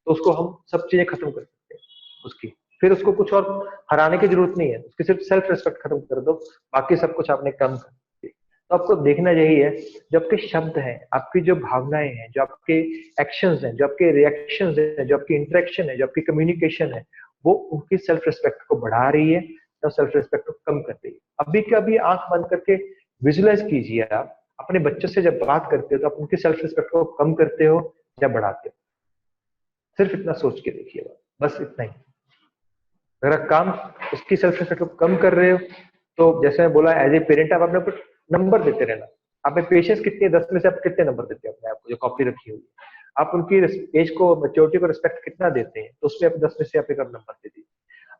तो उसको हम सब चीजें खत्म कर सकते हैं उसकी। फिर उसको कुछ और हराने की जरूरत नहीं है, उसकी सिर्फ सेल्फ रिस्पेक्ट खत्म कर दो, बाकी सब कुछ आपने कम कर दिया। तो आपको देखना यही है, जो आपके शब्द हैं, आपकी जो भावनाएं हैं, जो आपके एक्शंस हैं, जो आपके रिएक्शंस हैं, जो आपकी इंटरेक्शन है, जो आपकी कम्युनिकेशन है, वो उनकी सेल्फ रिस्पेक्ट को बढ़ा रही है या सेल्फ रिस्पेक्ट को कम कर रही है। अभी के अभी आंख बंद करके विजुलाइज कीजिए, आप अपने बच्चों से जब बात करते हो तो आप उनकी सेल्फ रिस्पेक्ट को कम करते हो या बढ़ाते हो? सिर्फ इतना सोच के देखिएगा, बस इतना ही। अगर आप काम उसकी सेल्फ रिस्पेक्ट को कम कर रहे हो, तो जैसे मैं बोला, एज ए पेरेंट आप अपने कुछ नंबर देते रहना। आप में पेशेंस कितनी है, 10 में से आप कितने नंबर देते हो अपने आप को, जो कॉपी रखी हुई है? आप उनकी एज को, मेच्योरिटी को रिस्पेक्ट कितना देते हैं, तो उसमें आप 10 में से आप एक नंबर दे दीजिए।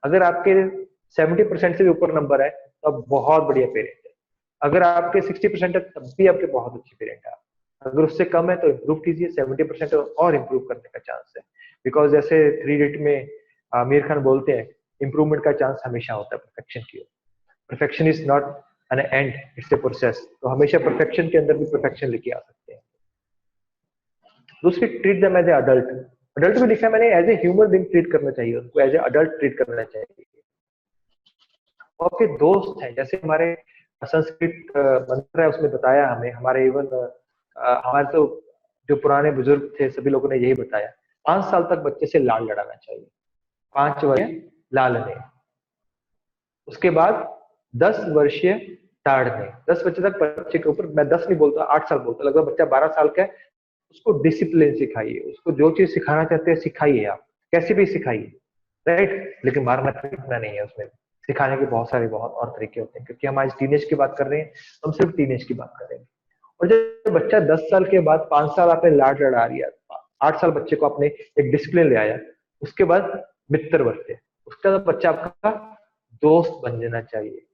अगर आपके 70% से भी ऊपर नंबर है तो आप बहुत बढ़िया पेरेंट है। अगर आपके 60% है तब भी आपके बहुत अच्छे पेरेंट है। अगर उससे कम है तो इम्प्रूव कीजिए, 70% और इम्प्रूव करने का चांस है। बिकॉज जैसे 3 इडियट में आमिर खान बोलते हैं, इम्प्रूवमेंट का चांस हमेशा होता है परफेक्शन की ओर। Perfection is not an end, it's a process. तो हमेशा परफेक्शन के अंदर भी परफेक्शन लेके आ सकते हैं। दूसरी, treat them as a adult. Adult में लिखा है मैंने, as a human being treat करना चाहिए उनको, एज ए अडल्ट ट्रीट करना चाहिए। वो आपके दोस्त हैं, जैसे हमारे संस्कृत मंत्र है उसमें बताया हमें, हमारे इवन हमारे तो जो पुराने बुजुर्ग थे सभी लोगों ने यही बताया, 5 साल तक बच्चे से लाल लड़ाना चाहिए, 5 वर्ष लालने, उसके बाद 10 वर्षीय ताड़ने। 10 बच्चे तक बच्चे के ऊपर, मैं 10 नहीं बोलता, 8 साल बोलता, लगभग बच्चा 12 साल का है, उसको डिसिप्लिन सिखाइए, उसको जो चीज सिखाना चाहते हैं सिखाइए, आप कैसे भी सिखाइए, राइट। लेकिन मारना पीटना नहीं है उसमें, सिखाने के बहुत सारे बहुत और तरीके होते हैं। क्योंकि हम आज टीनेज की बात कर रहे हैं, हम सिर्फ टीनेज की बात करेंगे। और जब बच्चा 10 साल के बाद, 5 साल आपने लाड लड़ा लिया, 8 साल बच्चे को आपने एक डिसिप्लिन ले आया, उसके बाद मित्र बनते, उसका बच्चा आपका दोस्त बन जाना चाहिए,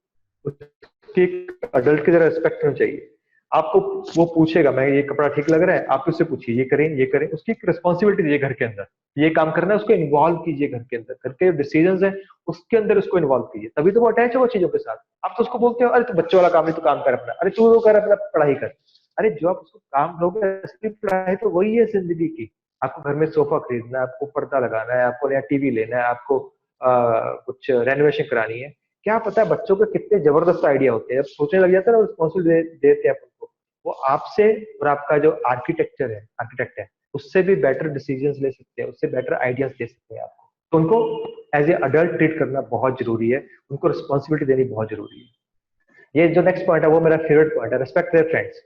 उसकी अडल्ट की तरह रिस्पेक्ट होनी चाहिए। आपको वो पूछेगा, मैं ये कपड़ा ठीक लग रहा है, आप उससे पूछिए, ये करें, उसकी एक रिस्पॉन्सिबिलिटी दीजिए घर के अंदर, ये काम करना है, उसको इन्वॉल्व कीजिए घर के अंदर, घर के डिसीजंस है उसके अंदर उसको इन्वॉल्व कीजिए, तभी तो वो अटैच होगा चीजों के साथ। आप तो उसको बोलते हो, अरे तू बच्चों वाला काम है, तू काम कर अपना, अरे तू वो कर अपना, पढ़ाई कर। अरे जो आप उसको काम दोगे, असली पढ़ाई तो वही है जिंदगी की। आपको घर में सोफा खरीदना है, आपको पर्दा लगाना है, आपको नया टीवी लेना है, आपको कुछ रेनोवेशन करानी है, क्या पता है बच्चों के कितने जबरदस्त आइडिया होते हैं। जब सोचने लग जाता है ना, रिस्पॉन्सिबिलिटी देते हैं उनको, वो आपसे और आपका जो आर्किटेक्ट है, उससे भी बेटर डिसीजंस ले सकते हैं, उससे बेटर आइडियाज दे सकते हैं आपको। तो उनको एज ए अडल्ट ट्रीट करना बहुत जरूरी है, उनको रिस्पॉन्सिबिलिटी देनी बहुत जरूरी है। ये जो नेक्स्ट पॉइंट है वो मेरा फेवरेट पॉइंट है, रिस्पेक्ट देयर फ्रेंड्स।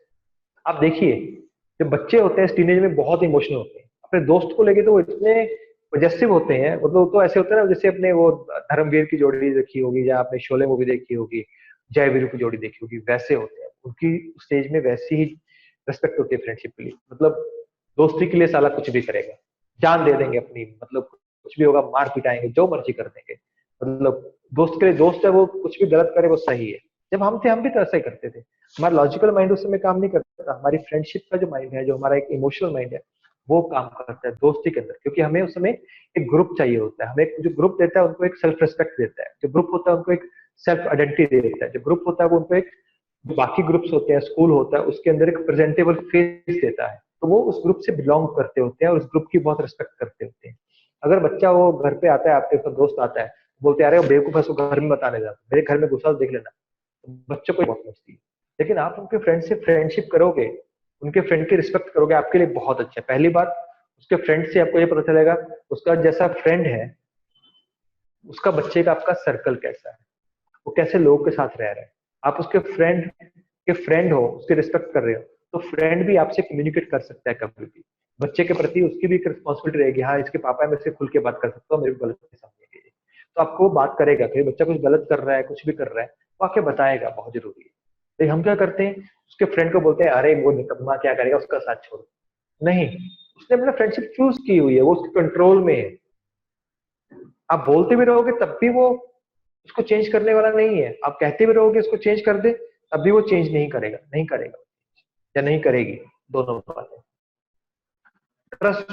आप देखिए, जो बच्चे होते हैं टीनेज में बहुत इमोशनल होते हैं, अपने दोस्त को लेके तो वो इतने पॉजिटिव होते हैं, मतलब तो ऐसे होते हैं ना, जैसे अपने वो धर्मवीर की जोड़ी देखी होगी, या आपने शोले मूवी देखी होगी, जय वीरू की जोड़ी देखी होगी, वैसे होते हैं उनकी स्टेज में, वैसी ही रिस्पेक्ट होती है फ्रेंडशिप के लिए। मतलब दोस्ती के लिए साला कुछ भी करेगा, जान दे देंगे अपनी, मतलब कुछ भी होगा, मार पिटाएंगे, जो मर्जी कर देंगे। मतलब दोस्त के लिए दोस्त है, वो कुछ भी गलत करे वो सही है। जब हम थे, हम भी तो ऐसा ही करते थे। हमारा लॉजिकल माइंड उस समय काम नहीं करता, हमारी फ्रेंडशिप का जो माइंड है, जो हमारा एक इमोशनल माइंड है, वो काम करता है दोस्ती के अंदर। क्योंकि हमें उस समय एक ग्रुप चाहिए होता है, हमें जो ग्रुप देता है उनको एक सेल्फ रिस्पेक्ट देता है, जो ग्रुप होता है उनको एक सेल्फ आइडेंटिटी देता है, जो ग्रुप होता है वो उनको एक, जो बाकी ग्रुप्स होते हैं, स्कूल होता है, उसके अंदर एक प्रेजेंटेबल फेस देता है। तो वो उस ग्रुप से बिलोंग करते होते हैं और उस ग्रुप की बहुत रिस्पेक्ट करते होते हैं। अगर बच्चा वो घर पे आता है, आपके पास दोस्त आता है, बोलते हैं अरे वो बेवकूफ है, उसको घर में बताने जा, मेरे घर में घुसा देख लेना, तो बच्चों को बहुत मस्ती है। लेकिन आप उनके फ्रेंड से फ्रेंडशिप करोगे, उनके फ्रेंड की रिस्पेक्ट करोगे, आपके लिए बहुत अच्छा है। पहली बात, उसके फ्रेंड से आपको ये पता चलेगा उसका जैसा फ्रेंड है, उसका बच्चे का आपका सर्कल कैसा है, वो कैसे लोगों के साथ रह रहा है। आप उसके फ्रेंड हो, उसकी रिस्पेक्ट कर रहे हो, तो फ्रेंड भी आपसे कम्युनिकेट कर सकता है कभी भी। बच्चे के प्रति उसकी भी एक रिस्पॉन्सिबिलिटी रहेगी, हाँ इसके पापा है, मैं इससे खुल के बात कर सकता हूँ, मेरे को गलत नहीं समझेंगे। तो आपको वो बात करेगा, फिर बच्चा कुछ गलत कर रहा है, कुछ भी कर रहा है, वो आके बताएगा, बहुत जरूरी है। तो हम क्या करते हैं, उसके फ्रेंड को बोलते हैं अरे वो निकम्मा क्या करेगा, उसका साथ छोड़ो। नहीं, उसने अपना फ्रेंडशिप चूज की हुई है, वो उसके कंट्रोल में है। आप बोलते भी रहोगे तब भी वो उसको चेंज करने वाला नहीं है, आप कहते भी रहोगे इसको चेंज कर दे, तब भी वो चेंज नहीं करेगा, नहीं करेगा या नहीं करेगी, दोनों बातें। ट्रस्ट,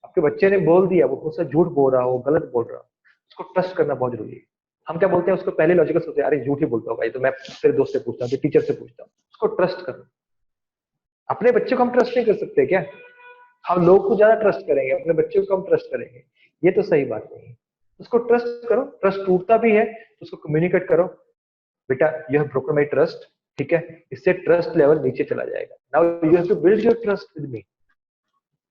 आपके बच्चे ने बोल दिया, वो उससे झूठ बोल रहा हो, गलत बोल रहा हो, उसको ट्रस्ट करना बहुत जरूरी है। हम क्या बोलते हैं, उसको पहले लॉजिकल सोचते हैं, अरे झूठ ही बोलता होगा ये तो, मैं तेरे दोस्त से पूछता हूँ, टीचर से पूछता हूँ। उसको ट्रस्ट करो। अपने बच्चे को हम ट्रस्ट नहीं कर सकते क्या? हम लोग को ज्यादा ट्रस्ट करेंगे, अपने बच्चे को कम ट्रस्ट करेंगे, ये तो सही बात नहीं है। उसको ट्रस्ट करो, ट्रस्ट टूटता भी है तो उसको कम्युनिकेट करो, बेटा you have broken my trust, ठीक है, इससे ट्रस्ट लेवल नीचे चला जाएगा, now you have to build your trust with me.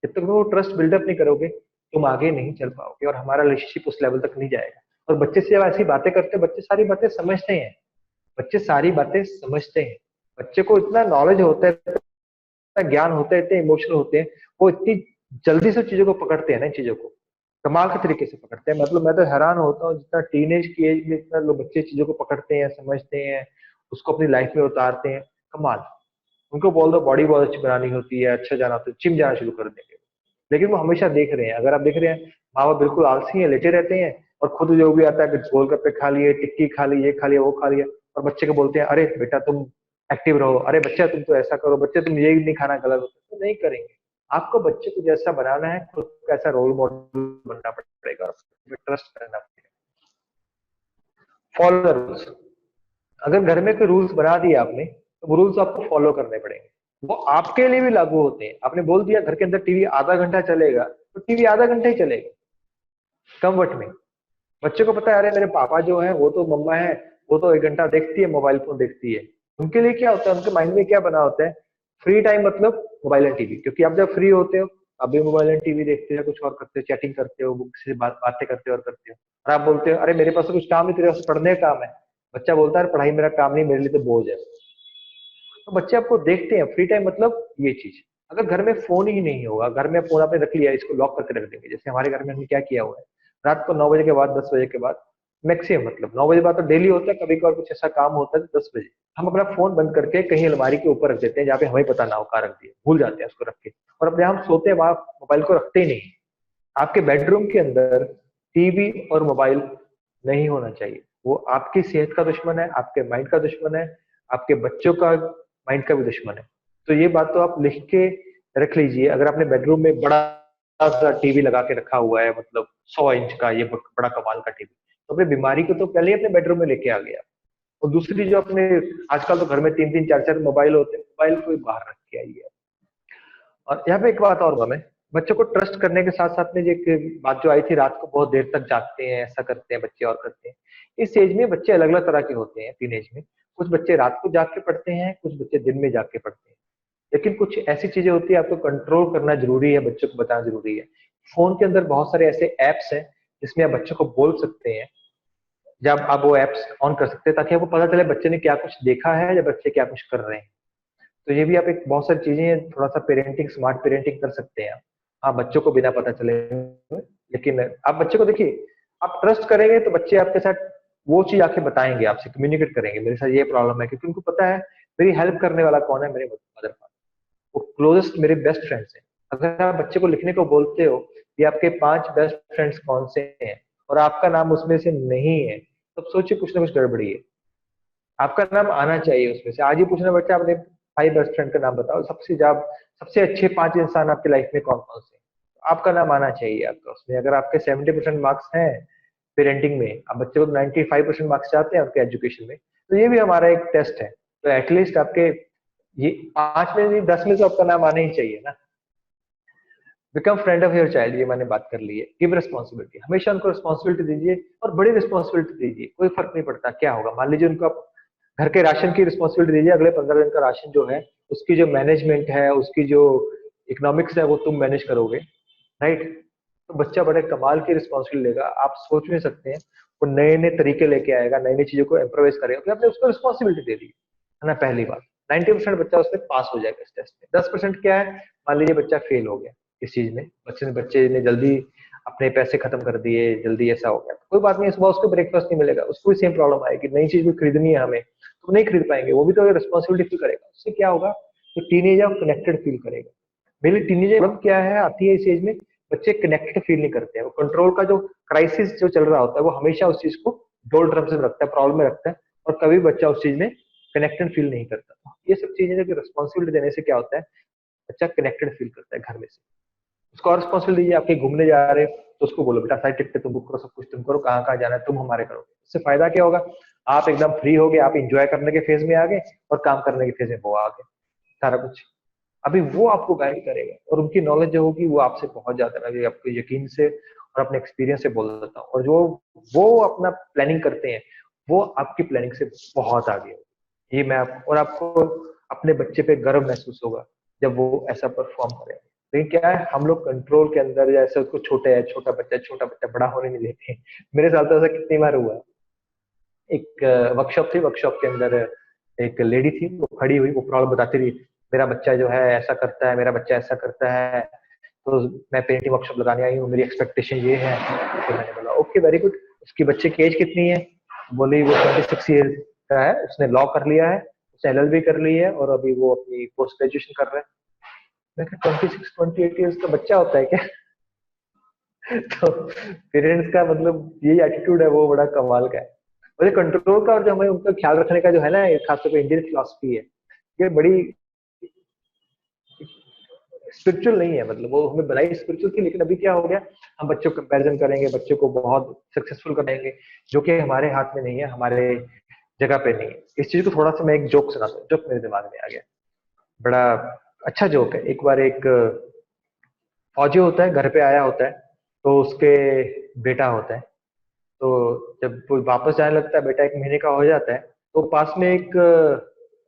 जब तक वो ट्रस्ट बिल्डअप नहीं करोगे, तुम आगे नहीं चल पाओगे और हमारा रिलेशनशिप उस लेवल तक नहीं जाएगा। और बच्चे से जब ऐसी बातें करते हैं, बच्चे सारी बातें समझते हैं, बच्चे सारी बातें समझते हैं, बच्चे को इतना नॉलेज होता है, इतना ज्ञान होता है, इतने इमोशनल होते हैं, वो इतनी जल्दी से चीजों को पकड़ते हैं ना, इन चीजों को कमाल के तरीके से पकड़ते हैं। मतलब मैं तो हैरान होता हूँ, जितना टीनेज की एज में इतना लोग बच्चे चीजों को पकड़ते हैं, समझते हैं, उसको अपनी लाइफ में उतारते हैं, कमाल। उनको बोल दो बॉडी बहुत अच्छी बनानी होती है, अच्छा जाना होता है, जिम जाना शुरू कर देंगे। लेकिन वो हमेशा देख रहे हैं, अगर आप देख रहे हैं, माँ बाप बिल्कुल आलसी है, लेटे रहते हैं, और खुद जो भी आता है गोलगप्पे खा लिए, टिक्की खा ली, ये खा लिया, वो खा लिया, और बच्चे को बोलते हैं अरे बेटा तुम एक्टिव रहो, अरे बच्चा तुम तो ऐसा करो, बच्चे तुम ये नहीं खाना गलत होता है, तो नहीं करेंगे। आपको बच्चे को जैसा बनाना है, खुद का ऐसा रोल मॉडल बनना पड़ेगा, ट्रस्ट करना पड़ेगा। Follow the rules. अगर घर में कोई रूल्स बना दिए आपने, तो वो रूल्स आपको फॉलो करने पड़ेंगे। वो आपके लिए भी लागू होते हैं। आपने बोल दिया घर के अंदर टीवी आधा घंटा चलेगा, तो टीवी आधा घंटा ही चलेगा, कम्फर्ट में। बच्चे को पता है अरे मेरे पापा जो है, वो तो मम्मा है, वो तो 1 घंटा देखती है, मोबाइल फोन देखती है। उनके लिए क्या होता है, उनके माइंड में क्या बना होता है, फ्री टाइम मतलब मोबाइल एंड टीवी। क्योंकि आप जब फ्री होते हो, आप भी मोबाइल एंड टीवी देखते हो, कुछ और करते हो, चैटिंग करते हो, बुक से बातें करते हो और करते हो। और आप बोलते हो अरे मेरे पास तो कुछ काम नहीं, तेरे पास पढ़ने का काम है। बच्चा बोलता है पढ़ाई मेरा काम नहीं, मेरे लिए तो बोझ है। तो बच्चे आपको देखते हैं, फ्री टाइम मतलब ये चीज। अगर घर में फोन ही नहीं होगा, घर में फोन आपने रख लिया, इसको लॉक करके रख देंगे, जैसे हमारे घर में हमने क्या किया हुआ है, रात को 9 बजे के बाद, 10 बजे के बाद मैक्सिमम, मतलब 9 बजे बाद तो डेली होता है, कभी कभार कुछ ऐसा काम होता है 10 बजे, हम अपना फोन बंद करके कहीं अलमारी के ऊपर रख देते हैं, जहाँ पे हमें पता ना हो कहाँ रख दिया, भूल जाते हैं उसको रख के, और अपने हम सोते हैं वहां मोबाइल को रखते ही नहीं। आपके बेडरूम के अंदर टीवी और मोबाइल नहीं होना चाहिए। वो आपकी सेहत का दुश्मन है, आपके माइंड का दुश्मन है, आपके बच्चों का माइंड का भी दुश्मन है। तो ये बात तो आप लिख के रख लीजिए। अगर आपने बेडरूम में बड़ा सा टीवी लगा के रखा हुआ है, मतलब 100 इंच का, ये बड़ा कमाल का टीवी, तो अपनी बीमारी को तो पहले ही अपने बेडरूम में लेके आ गया। और दूसरी जो अपने, आजकल तो घर में 3-3 4-4 मोबाइल होते हैं, मोबाइल को बाहर रख के आइए। और यहाँ पे एक बात और मैं, बच्चों को ट्रस्ट करने के साथ साथ में एक बात जो आई थी, रात को बहुत देर तक जागते हैं, ऐसा करते हैं बच्चे और करते हैं। इस एज में बच्चे अलग अलग तरह के होते हैं, टीनेज में। कुछ बच्चे रात को जाग के पढ़ते हैं, कुछ बच्चे दिन में जाग के पढ़ते हैं। लेकिन कुछ ऐसी चीजें होती है, आपको कंट्रोल करना जरूरी है, बच्चों को बताना जरूरी है। फोन के अंदर बहुत सारे ऐसे एप्स हैं जिसमें आप बच्चों को बोल सकते हैं, जब आप वो एप्स ऑन कर सकते हैं, ताकि आपको पता चले बच्चे ने क्या कुछ देखा है या बच्चे क्या कुछ कर रहे हैं। तो ये भी आप एक बहुत सारी चीजें, थोड़ा सा पेरेंटिंग, स्मार्ट पेरेंटिंग कर सकते हैं आप। हाँ, बच्चों को बिना पता चले, लेकिन आप बच्चे को देखिए, आप ट्रस्ट करेंगे तो बच्चे आपके साथ वो चीज आके बताएंगे, आपसे कम्युनिकेट करेंगे, मेरे साथ ये प्रॉब्लम है, क्योंकि उनको पता है मेरी हेल्प करने वाला कौन है, मेरे मदर फादर, वो क्लोजेस्ट मेरे बेस्ट फ्रेंड्स हैं। अगर आप बच्चे को लिखने को बोलते हो कि आपके 5 बेस्ट फ्रेंड्स कौन से हैं, और आपका नाम उसमें से नहीं है, तब सोचिए कुछ ना कुछ गड़बड़ी है। आपका नाम आना चाहिए उसमें से। आज ही पूछना बच्चा, अपने 5 बेस्ट फ्रेंड का नाम बताओ, सबसे अच्छे 5 इंसान आपके लाइफ में कौन कौन से हैं। आपका नाम आना चाहिए आपका उसमें। अगर आपके 70% मार्क्स हैं पेरेंटिंग में, आप बच्चे को 95% मार्क्स चाहते हैं आपके एजुकेशन में, तो ये भी हमारा एक टेस्ट है। तो एटलीस्ट आपके ये 5 में नहीं, 10 में तो आपका नाम आना ही चाहिए ना। Become friend of your child, ये मैंने बात कर ली है। गिव रिस्पॉन्सिबिलिटी, हमेशा उनको रिस्पॉन्सिबिलिटी दीजिए और बड़ी रिस्पॉन्सिबिलिटी दीजिए, कोई फर्क नहीं पड़ता क्या होगा। मान लीजिए उनको आप घर के राशन की रिस्पॉन्सिबिलिटी दीजिए, अगले 15 दिन का राशन जो है उसकी जो मैनेजमेंट है, उसकी जो इकोनॉमिक्स है वो तुम मैनेज करोगे, राइट। तो बच्चा बड़े कमाल की रिस्पॉन्सिबिलिटी लेगा, आप सोच नहीं सकते हैं। वो नए नए तरीके लेके आएगा, नई नई चीजों को इम्प्रोवाइज करेगा, तो आपने उसको रिस्पॉन्सिबिलिटी दे दी है ना। पहली बात, 90% बच्चा उसमें पास हो जाएगा इस टेस्ट में। 10% क्या है, मान लीजिए बच्चा फेल हो गया इस चीज में, बच्चे ने जल्दी अपने पैसे खत्म कर दिए, जल्दी ऐसा हो गया, तो कोई बात नहीं, सुबह उसको ब्रेकफास्ट नहीं मिलेगा, उसको भी सेम प्रॉब्लम आएगी, नई चीज भी खरीदनी है हमें तो नहीं खरीद पाएंगे, वो भी तो रिस्पॉन्सिबिलिटी फील करेगा। उससे क्या होगा, तो टीनेजर कनेक्टेड फील करेगा। मेरी टीनेजर प्रॉब्लम क्या है आती है इस एज में, बच्चे कनेक्टेड फील नहीं करते हैं। वो कंट्रोल का जो क्राइसिस जो चल रहा होता है वो हमेशा उस चीज को डोल्ड्रम्स में रखता है, प्रॉब्लम में रखता है, और कभी बच्चा उस चीज में कनेक्टेड फील नहीं करता। ये सब चीजें जो रिस्पॉन्सिबिलिटी देने से क्या होता है, बच्चा कनेक्टेड फील करता है घर में से। उसको और रिस्पॉन्सिबिलिटी दीजिए, आपके घूमने जा रहे हो तो उसको बोलो बेटा सारी टिकटें तुम बुक करो, सब कुछ तुम करो, कहाँ कहाँ जाना है तुम हमारे करो। इससे फायदा क्या होगा, आप एकदम फ्री हो गए, आप इंजॉय करने के फेज में आ गए और काम करने के फेज में वो आ गए, सारा कुछ। अभी वो आपको गाइड करेगा और उनकी नॉलेज जो होगी वो आपसे बहुत ज्यादा, मैं आपको यकीन से और अपने एक्सपीरियंस से बोल देता हूँ। और जो वो अपना प्लानिंग करते हैं वो आपकी प्लानिंग से बहुत आगे होगी। ये मैं और आपको अपने बच्चे पे गर्व महसूस होगा जब वो ऐसा परफॉर्म करेगा। लेकिन क्या है, हम लोग कंट्रोल के अंदर जैसे उसको छोटा बच्चा बड़ा होने नहीं देते। मेरे साथ तो ऐसा कितनी बार हुआ है। एक वर्कशॉप थी, वर्कशॉप के अंदर एक लेडी थी, वो खड़ी हुई, वो प्रॉब्लम बताती रही, मेरा बच्चा जो है ऐसा करता है, मेरा बच्चा ऐसा करता है, तो मैं पेरेंटिंग वर्कशॉप लगाने आई हूँ, मेरी एक्सपेक्टेशन ये है। तो मैंने बोला ओके वेरी गुड, उसकी बच्चे की एज कितनी है, बोली वो 26 ईयर का है, उसने लॉ कर लिया है, उसने एलएलबी कर ली है और अभी वो अपनी पोस्ट ग्रेजुएशन कर रहा है। मैं कहा 26-28 ईयर्स का बच्चा होता है क्या? तो पेरेंट्स का मतलब यही एटीट्यूड है, वो बड़ा कमाल का है। और ये कंट्रोल का और जो हमें उनका ख्याल रखने का जो है ना, खासतौर पर इंडियन फिलोसफी है, ये बड़ी स्पिरिचुअल नहीं है। मतलब वो हमें बनाई स्पिरिचुअल थी, लेकिन अभी क्या हो गया, हम बच्चों को कंपैरिजन करेंगे, बच्चों को बहुत सक्सेसफुल कराएंगे, जो कि हमारे हाथ में नहीं है, हमारे जगह पे नहीं है। इस चीज को थोड़ा सा मैं एक जोक सुनाता हूँ, जोक मेरे दिमाग में आ गया, बड़ा अच्छा जोक है। एक बार एक फौजी होता है, घर पे आया होता है, तो उसके बेटा होता है। तो जब वो वापस जाने लगता है, बेटा 1 महीने का हो जाता है, तो पास में एक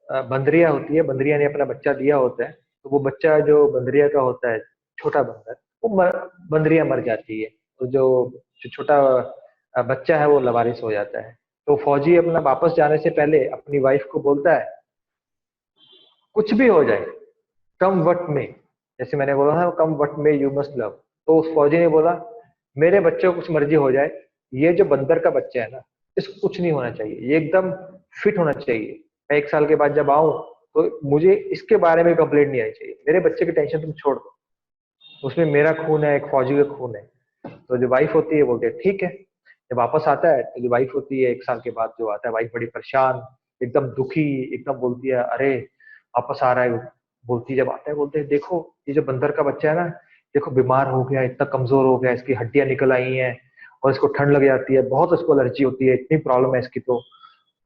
बंदरिया होती है, बंदरिया ने अपना बच्चा दिया होता है। तो वो बच्चा जो बंदरिया का होता है, छोटा बंदर, बंदरिया मर जाती है। तो जो छोटा बच्चा है वो लवारिस हो जाता है। तो फौजी अपना वापस जाने से पहले अपनी वाइफ को बोलता है, कुछ भी हो जाए, कम वट में, जैसे मैंने बोला था come what may you must love. तो उस फौजी ने बोला, मेरे बच्चे को कुछ मर्जी हो जाए, ये जो बंदर का बच्चा है ना, इसको कुछ नहीं होना चाहिए, ये एकदम फिट होना चाहिए। मैं 1 साल के बाद जब आऊं तो मुझे इसके बारे में कंप्लेंट नहीं आनी चाहिए, मेरे बच्चे की टेंशन तुम छोड़ दो, उसमें मेरा खून है, एक फौजी का खून है। तो जो वाइफ होती है बोलते है ठीक है। जब वापस आता है तो जो वाइफ होती है 1 साल के बाद जो आता है, वाइफ बड़ी परेशान, एकदम दुखी, एकदम बोलती है अरे वापस आ रहा है, बोलती जब आता है बोलते हैं देखो ये जो बंदर का बच्चा है ना, देखो बीमार हो गया, इतना कमजोर हो गया, इसकी हड्डियां निकल आई हैं और इसको ठंड लग जाती है, बहुत इसको एलर्जी होती है, इतनी प्रॉब्लम है इसकी, तो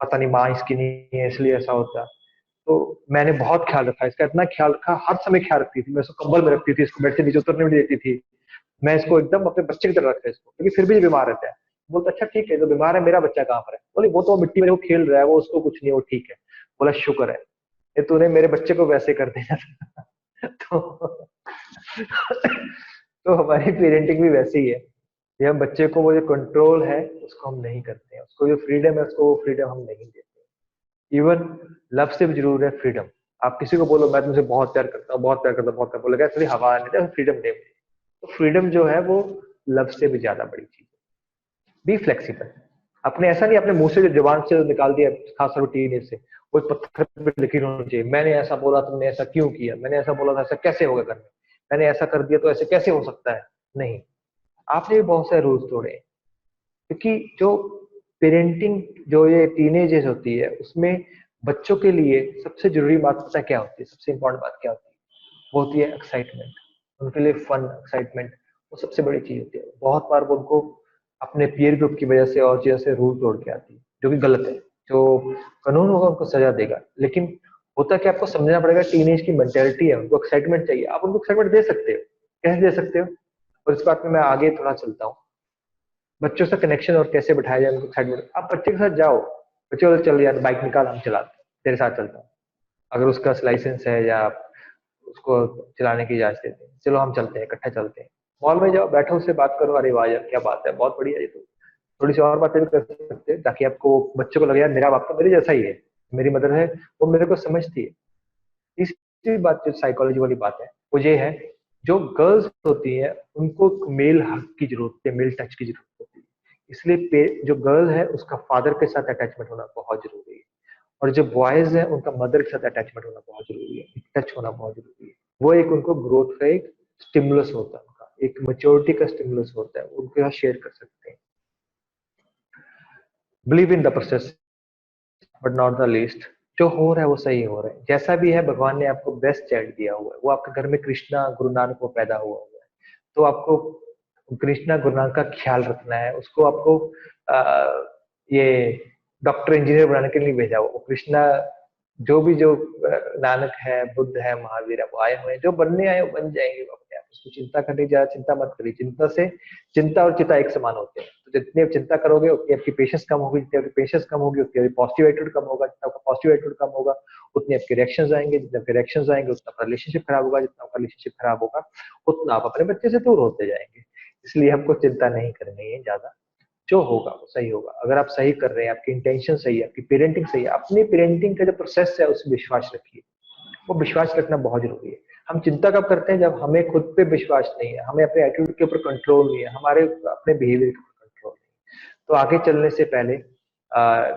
पता नहीं माँ इसकी नहीं है इसलिए ऐसा होता है। तो मैंने बहुत ख्याल रखा इसका, इतना ख्याल रखा, हर समय ख्याल रखती थी मैं, इसको कंबल में रखती थी, इसको बेड से नीचे उतरने नहीं देती थी, मैं इसको एकदम अपने बच्चे की तरह रखता इसको, क्योंकि फिर भी ये बीमार रहता है। बोलता अच्छा ठीक है, जो बीमार है मेरा बच्चा कहाँ पर है? बोले वो तो मिट्टी में वो खेल रहा है, वो उसको कुछ नहीं, वो ठीक है। बोला शुक्र है, ये तूने मेरे बच्चे को वैसे कर दिया था। तो तो हमारी पेरेंटिंग भी वैसे ही है, ये हम बच्चे को वो जो कंट्रोल है उसको हम नहीं करते हैं, उसको जो फ्रीडम है उसको वो फ्रीडम हम नहीं देते। इवन लव से भी जरूर है फ्रीडम। आप किसी को बोलो मैं तुमसे बहुत प्यार करता हूँ, बहुत प्यार करता हूँ, बहुत प्यार, बोलेगा थोड़ी हवा नहीं, फ्रीडम दे मुझे। तो फ्रीडम जो है वो लव से भी ज्यादा बड़ी चीज है। बी फ्लेक्सिबल, अपने ऐसा नहीं अपने मुंह से जो जबान से निकाल दिया, खासकर टीनेज से, वो पत्थर पे लिखी होनी चाहिए, मैंने ऐसा बोला तुमने ऐसा क्यों किया, मैंने ऐसा बोला था ऐसा कैसे होगा घर में, मैंने ऐसा कर दिया तो ऐसे कैसे हो सकता है। नहीं, आपने भी बहुत सारे रूल्स तोड़े हैं। क्योंकि जो पेरेंटिंग जो ये टीनेज होती है उसमें बच्चों के लिए सबसे जरूरी बात पता है क्या होती है, सबसे इंपॉर्टेंट बात क्या होती है, वो होती है एक्साइटमेंट। उनके लिए फन, एक्साइटमेंट, वो सबसे बड़ी चीज होती है। बहुत बार वो उनको अपने पीयर ग्रुप की वजह से और चीजों से रूल तोड़ के आती है, जो कि गलत है। जो कानून होगा उनको सजा देगा, लेकिन होता क्या आपको समझना पड़ेगा, टीनेज की मेंटेलिटी है, उनको एक्साइटमेंट चाहिए, आप उनको एक्साइटमेंट दे सकते हो, कैसे दे सकते हो? और इस बात में मैं आगे थोड़ा चलता हूँ, बच्चों से कनेक्शन और कैसे बैठाया जाए उनको साइड में। आप बच्चे के साथ जाओ, बच्चे बोले चल यार बाइक निकाल हम चलाते हैं, तेरे साथ चलता हूँ, अगर उसका लाइसेंस है या उसको चलाने की इजाजत देते हैं, चलो हम चलते हैं, इकट्ठा चलते हैं। मॉल में जाओ, बैठो, उससे बात करो, अरे वाह यार क्या बात है, बहुत बढ़िया, ये तो थोड़ी सी और बातें भी कर सकते हैं ताकि आपको बच्चों को लगे यार मेरा बाप तो मेरे जैसा ही है, मेरी मदर है वो मेरे को समझती है। तीसरी बात जो साइकोलॉजी वाली बात है वो ये है, जो गर्ल्स होती है उनको मेल हक की जरूरत होती है, मेल टच की जरूरत होती है। इसलिए जो गर्ल है उसका फादर के साथ अटैचमेंट होना बहुत जरूरी है, और जो बॉयज है उनका मदर के साथ अटैचमेंट होना बहुत जरूरी है, टच होना बहुत जरूरी है। वो एक उनको ग्रोथ का एक स्टिमुलस होता है, उनका एक मेच्योरिटी का स्टिमुलस होता है, उनके साथ शेयर कर सकते हैं। Believe in the process but not the least. जो हो रहा है वो सही हो रहा है, जैसा भी है भगवान ने आपको बेस्ट चाइल्ड दिया हुआ है। वो आपके घर में कृष्णा गुरु नानक को पैदा हुआ है, तो आपको कृष्णा गुरु नानक का ख्याल रखना है, उसको आपको ये डॉक्टर इंजीनियर बनाने के लिए भेजा हुआ। वो कृष्णा जो नानक है, बुद्ध है, महावीर है, वो आए हुए हैं, जो बनने आए वो बन जाएंगे, वो अपने आप। उसको चिंता करने की ज्यादा चिंता मत करिए, चिंता और चिता एक समान होते हैं। तो जितनी आप चिंता करोगे उतनी आपकी पेशेंस कम होगी, जितनी आपकी पेशेंस कम होगी उतनी आपकी पॉजिटिव एटीट्यूड कम होगा, जितना आपका पॉजिटिव एटीट्यूड कम होगा उतने आपके रिएक्शंस आएंगे, जितने आपके रिएक्शंस आएंगे उतना आपका रिलेशनशिप खराब होगा, जितना आपका रिलेशनशिप खराब होगा उतना आप अपने बच्चे से दूर होते जाएंगे। इसलिए हमको चिंता नहीं करनी है ज्यादा, जो होगा वो सही होगा। अगर आप सही कर रहे हैं, आपकी इंटेंशन सही है, आपकी पेरेंटिंग सही है, अपनी पेरेंटिंग का जो प्रोसेस है उसमें विश्वास रखिए। वो विश्वास रखना बहुत जरूरी है। हम चिंता कब करते हैं? जब हमें खुद पे विश्वास नहीं है, हमें अपने एटीट्यूड के ऊपर कंट्रोल नहीं है, हमारे अपने बिहेवियर के ऊपर कंट्रोल नहीं है। तो आगे चलने से पहले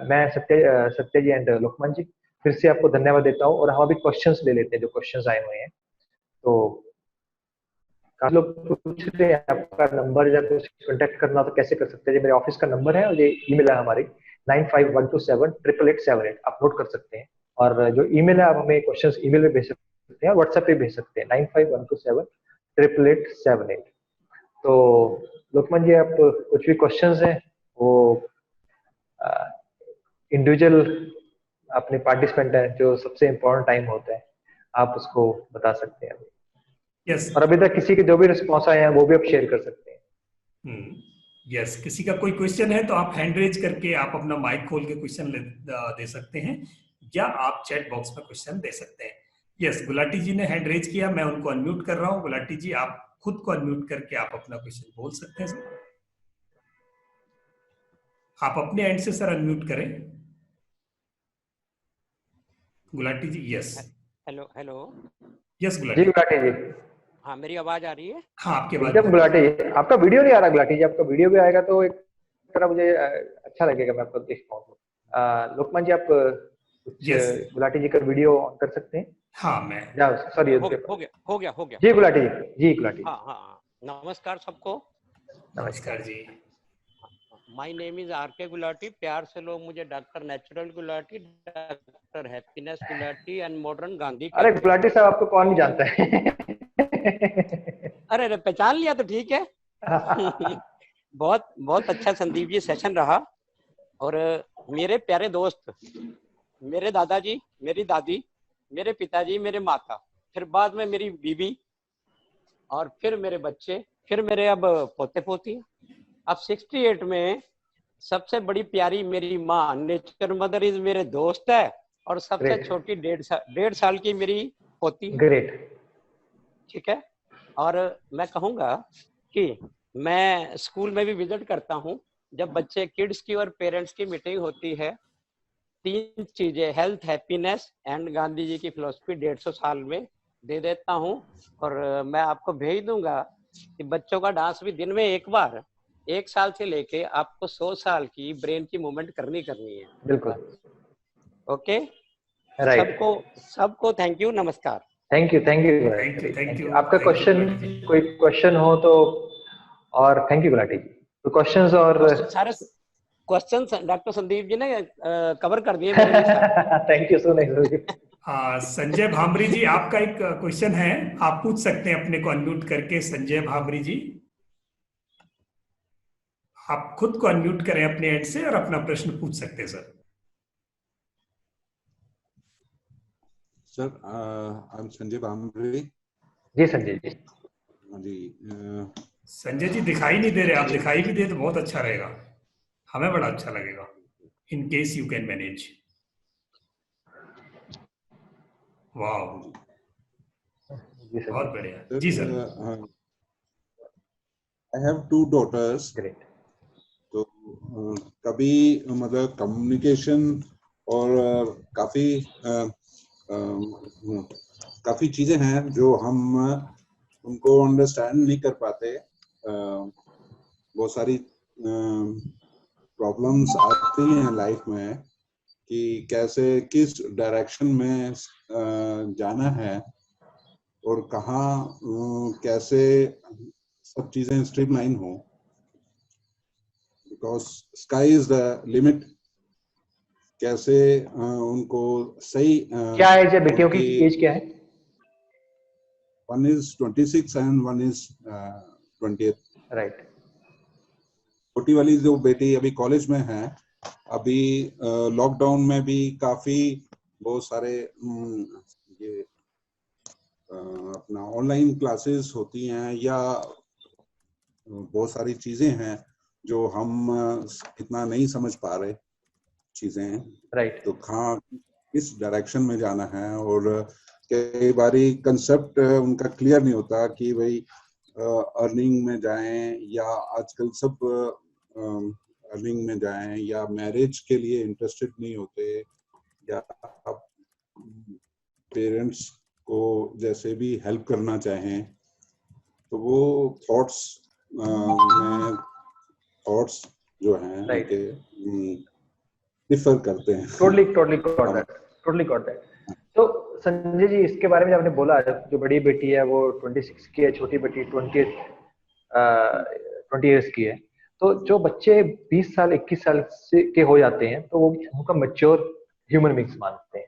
मैं सत्य जी एंड लोकमान जी फिर से आपको धन्यवाद देता हूँ, और हम अभी क्वेश्चंस ले लेते हैं जो क्वेश्चंस आए हुए हैं। तो काफी लोग पूछ रहे हैं आपका नंबर या कुछ कॉन्टेक्ट करना तो कैसे कर सकते हैं? ये मेरे ऑफिस का नंबर है और ये ईमेल है हमारी 9512788878, आप नोट कर सकते हैं। और जो ईमेल है आप हमें क्वेश्चंस ईमेल में भेज सकते हैं और व्हाट्सएप पे भेज सकते हैं 9512788878। तो लोकमान जी आप कुछ भी क्वेश्चंस हैं वो इंडिविजुअल अपने पार्टिसिपेंट है जो सबसे इम्पोर्टेंट टाइम होता है, आप उसको बता सकते हैं। यस। और अभी तक किसी के जो भी रिस्पॉन्स आए हैं वो भी आप शेयर कर सकते हैं। यस, किसी का कोई क्वेश्चन है तो आप हैंड रेज करके आप अपना माइक खोल के क्वेश्चन दे सकते हैं, या आप चैट बॉक्स में क्वेश्चन दे सकते हैं। यस, गुलाटी जी ने हैंड रेज किया, मैं उनको अनम्यूट कर रहा हूँ। गुलाटी जी आप खुद को अनम्यूट करके आप अपना क्वेश्चन बोल सकते हैं सर। आप अपने एंड से सर अनम्यूट करें Gulati ji. Yes hello hello. Yes ji Gulati. Gulati ji. हाँ, मेरी आवाज आ रही है? हाँ आपके बाद एकदम गुलाटी जी, आपका वीडियो नहीं आ रहा गुलाटी जी, आपका वीडियो भी आएगा तो एक तरह मुझे अच्छा लगेगा, मैं आपको देख पाऊंगा। लोकमान जी आप कुछ यस। गुलाटी जी का वीडियो ऑन कर सकते हैं? हाँ मैं या सॉरी हो गया हो गया हो गया हो गया जी हो गया। गुलाटी जी, जी गुलाटी हाँ जी। हाँ हाँ, नमस्कार सबको। नमस्कार जी। माय नेम इज आर के गुलाटी। प्यार से लोग मुझे doctor natural Gulati, doctor happiness Gulati and modern Gandhi अरे कहते हैं। गुलाटी साहब आपको कौन नहीं जानता है? अरे अरे, पहचान लिया तो ठीक है। बहुत बहुत अच्छा संदीप जी सेशन रहा। और मेरे प्यारे दोस्त, मेरे दादाजी, मेरी दादी, मेरे पिताजी, मेरे माता, फिर बाद में मेरी बीवी, और फिर मेरे बच्चे, फिर मेरे अब पोते पोती। अब 68 में सबसे बड़ी प्यारी मेरी माँ नेचर मदर इज मेरे दोस्त है, और सबसे ग्रेट छोटी 1.5 साल की मेरी पोती है। ग्रेट। ठीक है। और मैं कहूँगा कि मैं स्कूल में भी विजिट करता हूँ। जब बच्चे किड्स की और पेरेंट्स की मीटिंग होती है, 3 चीजें, health, happiness and Gandhi ji की फिलोसफी 150 साल में दे देता हूँ। और मैं आपको भेज दूंगा कि बच्चों का डांस भी दिन में एक बार, 1 साल से लेके आपको 100 साल की ब्रेन की मूवमेंट करनी है। बिल्कुल। ओके। राइट। सबको सबको थैंक यू, नमस्कार। Thank you thank you thank thank you you. आपका थैंक यू क्वेश्चन, गुलाटी जी। कोई क्वेश्चन हो तो? और थैंक यू गुलाटी जी। तो क्वेश्चंस और क्वेश्चन सारे, क्वेश्चन डॉक्टर संदीप जी ने कवर कर दिए मेरे लिए सारे। Thank you so much. Sanjay Bhamri ji आपका एक क्वेश्चन है, आप पूछ सकते हैं अपने को अनम्यूट करके। संजय भामरी जी आप खुद को अनम्यूट करें अपने एंड से और अपना प्रश्न पूछ सकते हैं sir. Sir, I'm Sanjay Bambre. जी संजय जी। जी संजय जी दिखाई नहीं दे रहे, आप दिखाई भी दे तो बहुत अच्छा रहेगा, हमें बड़ा अच्छा लगेगा, in case you can manage. वाह, बहुत बढ़िया जी sir. I have 2 daughters। Great. तो कभी मतलब कम्युनिकेशन और काफी चीजें हैं जो हम उनको अंडरस्टैंड नहीं कर पाते। बहुत सारी प्रॉब्लम्स आती हैं लाइफ में कि कैसे किस डायरेक्शन में जाना है और कहाँ कैसे सब चीजें स्ट्रीमलाइन हो, because sky is the limit. कैसे उनको सही क्या एज है बेटियों की, एज क्या है? One is 26 and one is 20th। Right. छोटी वाली जो बेटी अभी कॉलेज में है, अभी लॉकडाउन में भी काफी बहुत सारे ये अपना ऑनलाइन क्लासेस होती हैं या बहुत सारी चीजें हैं जो हम इतना नहीं समझ पा रहे चीजें। राइट। तो कहाँ किस डायरेक्शन में जाना है, और कई बारी कंसेप्ट उनका क्लियर नहीं होता कि भाई अर्निंग में जाएं या आजकल सब अर्निंग में जाएं या मैरिज के लिए इंटरेस्टेड नहीं होते, या पेरेंट्स को जैसे भी हेल्प करना चाहें, तो वो थॉट्स जो हैं Right. उनके डिफर करते हैं। Totally got that. तो संजय जी, इसके बारे में आपने बोला जो बड़ी बेटी है वो 26 की है, छोटी बेटी 20 इयर्स की है। तो जो बच्चे 20 साल 21 साल से के हो जाते हैं तो वो उनका मैच्योर ह्यूमन बींग्स मानते हैं।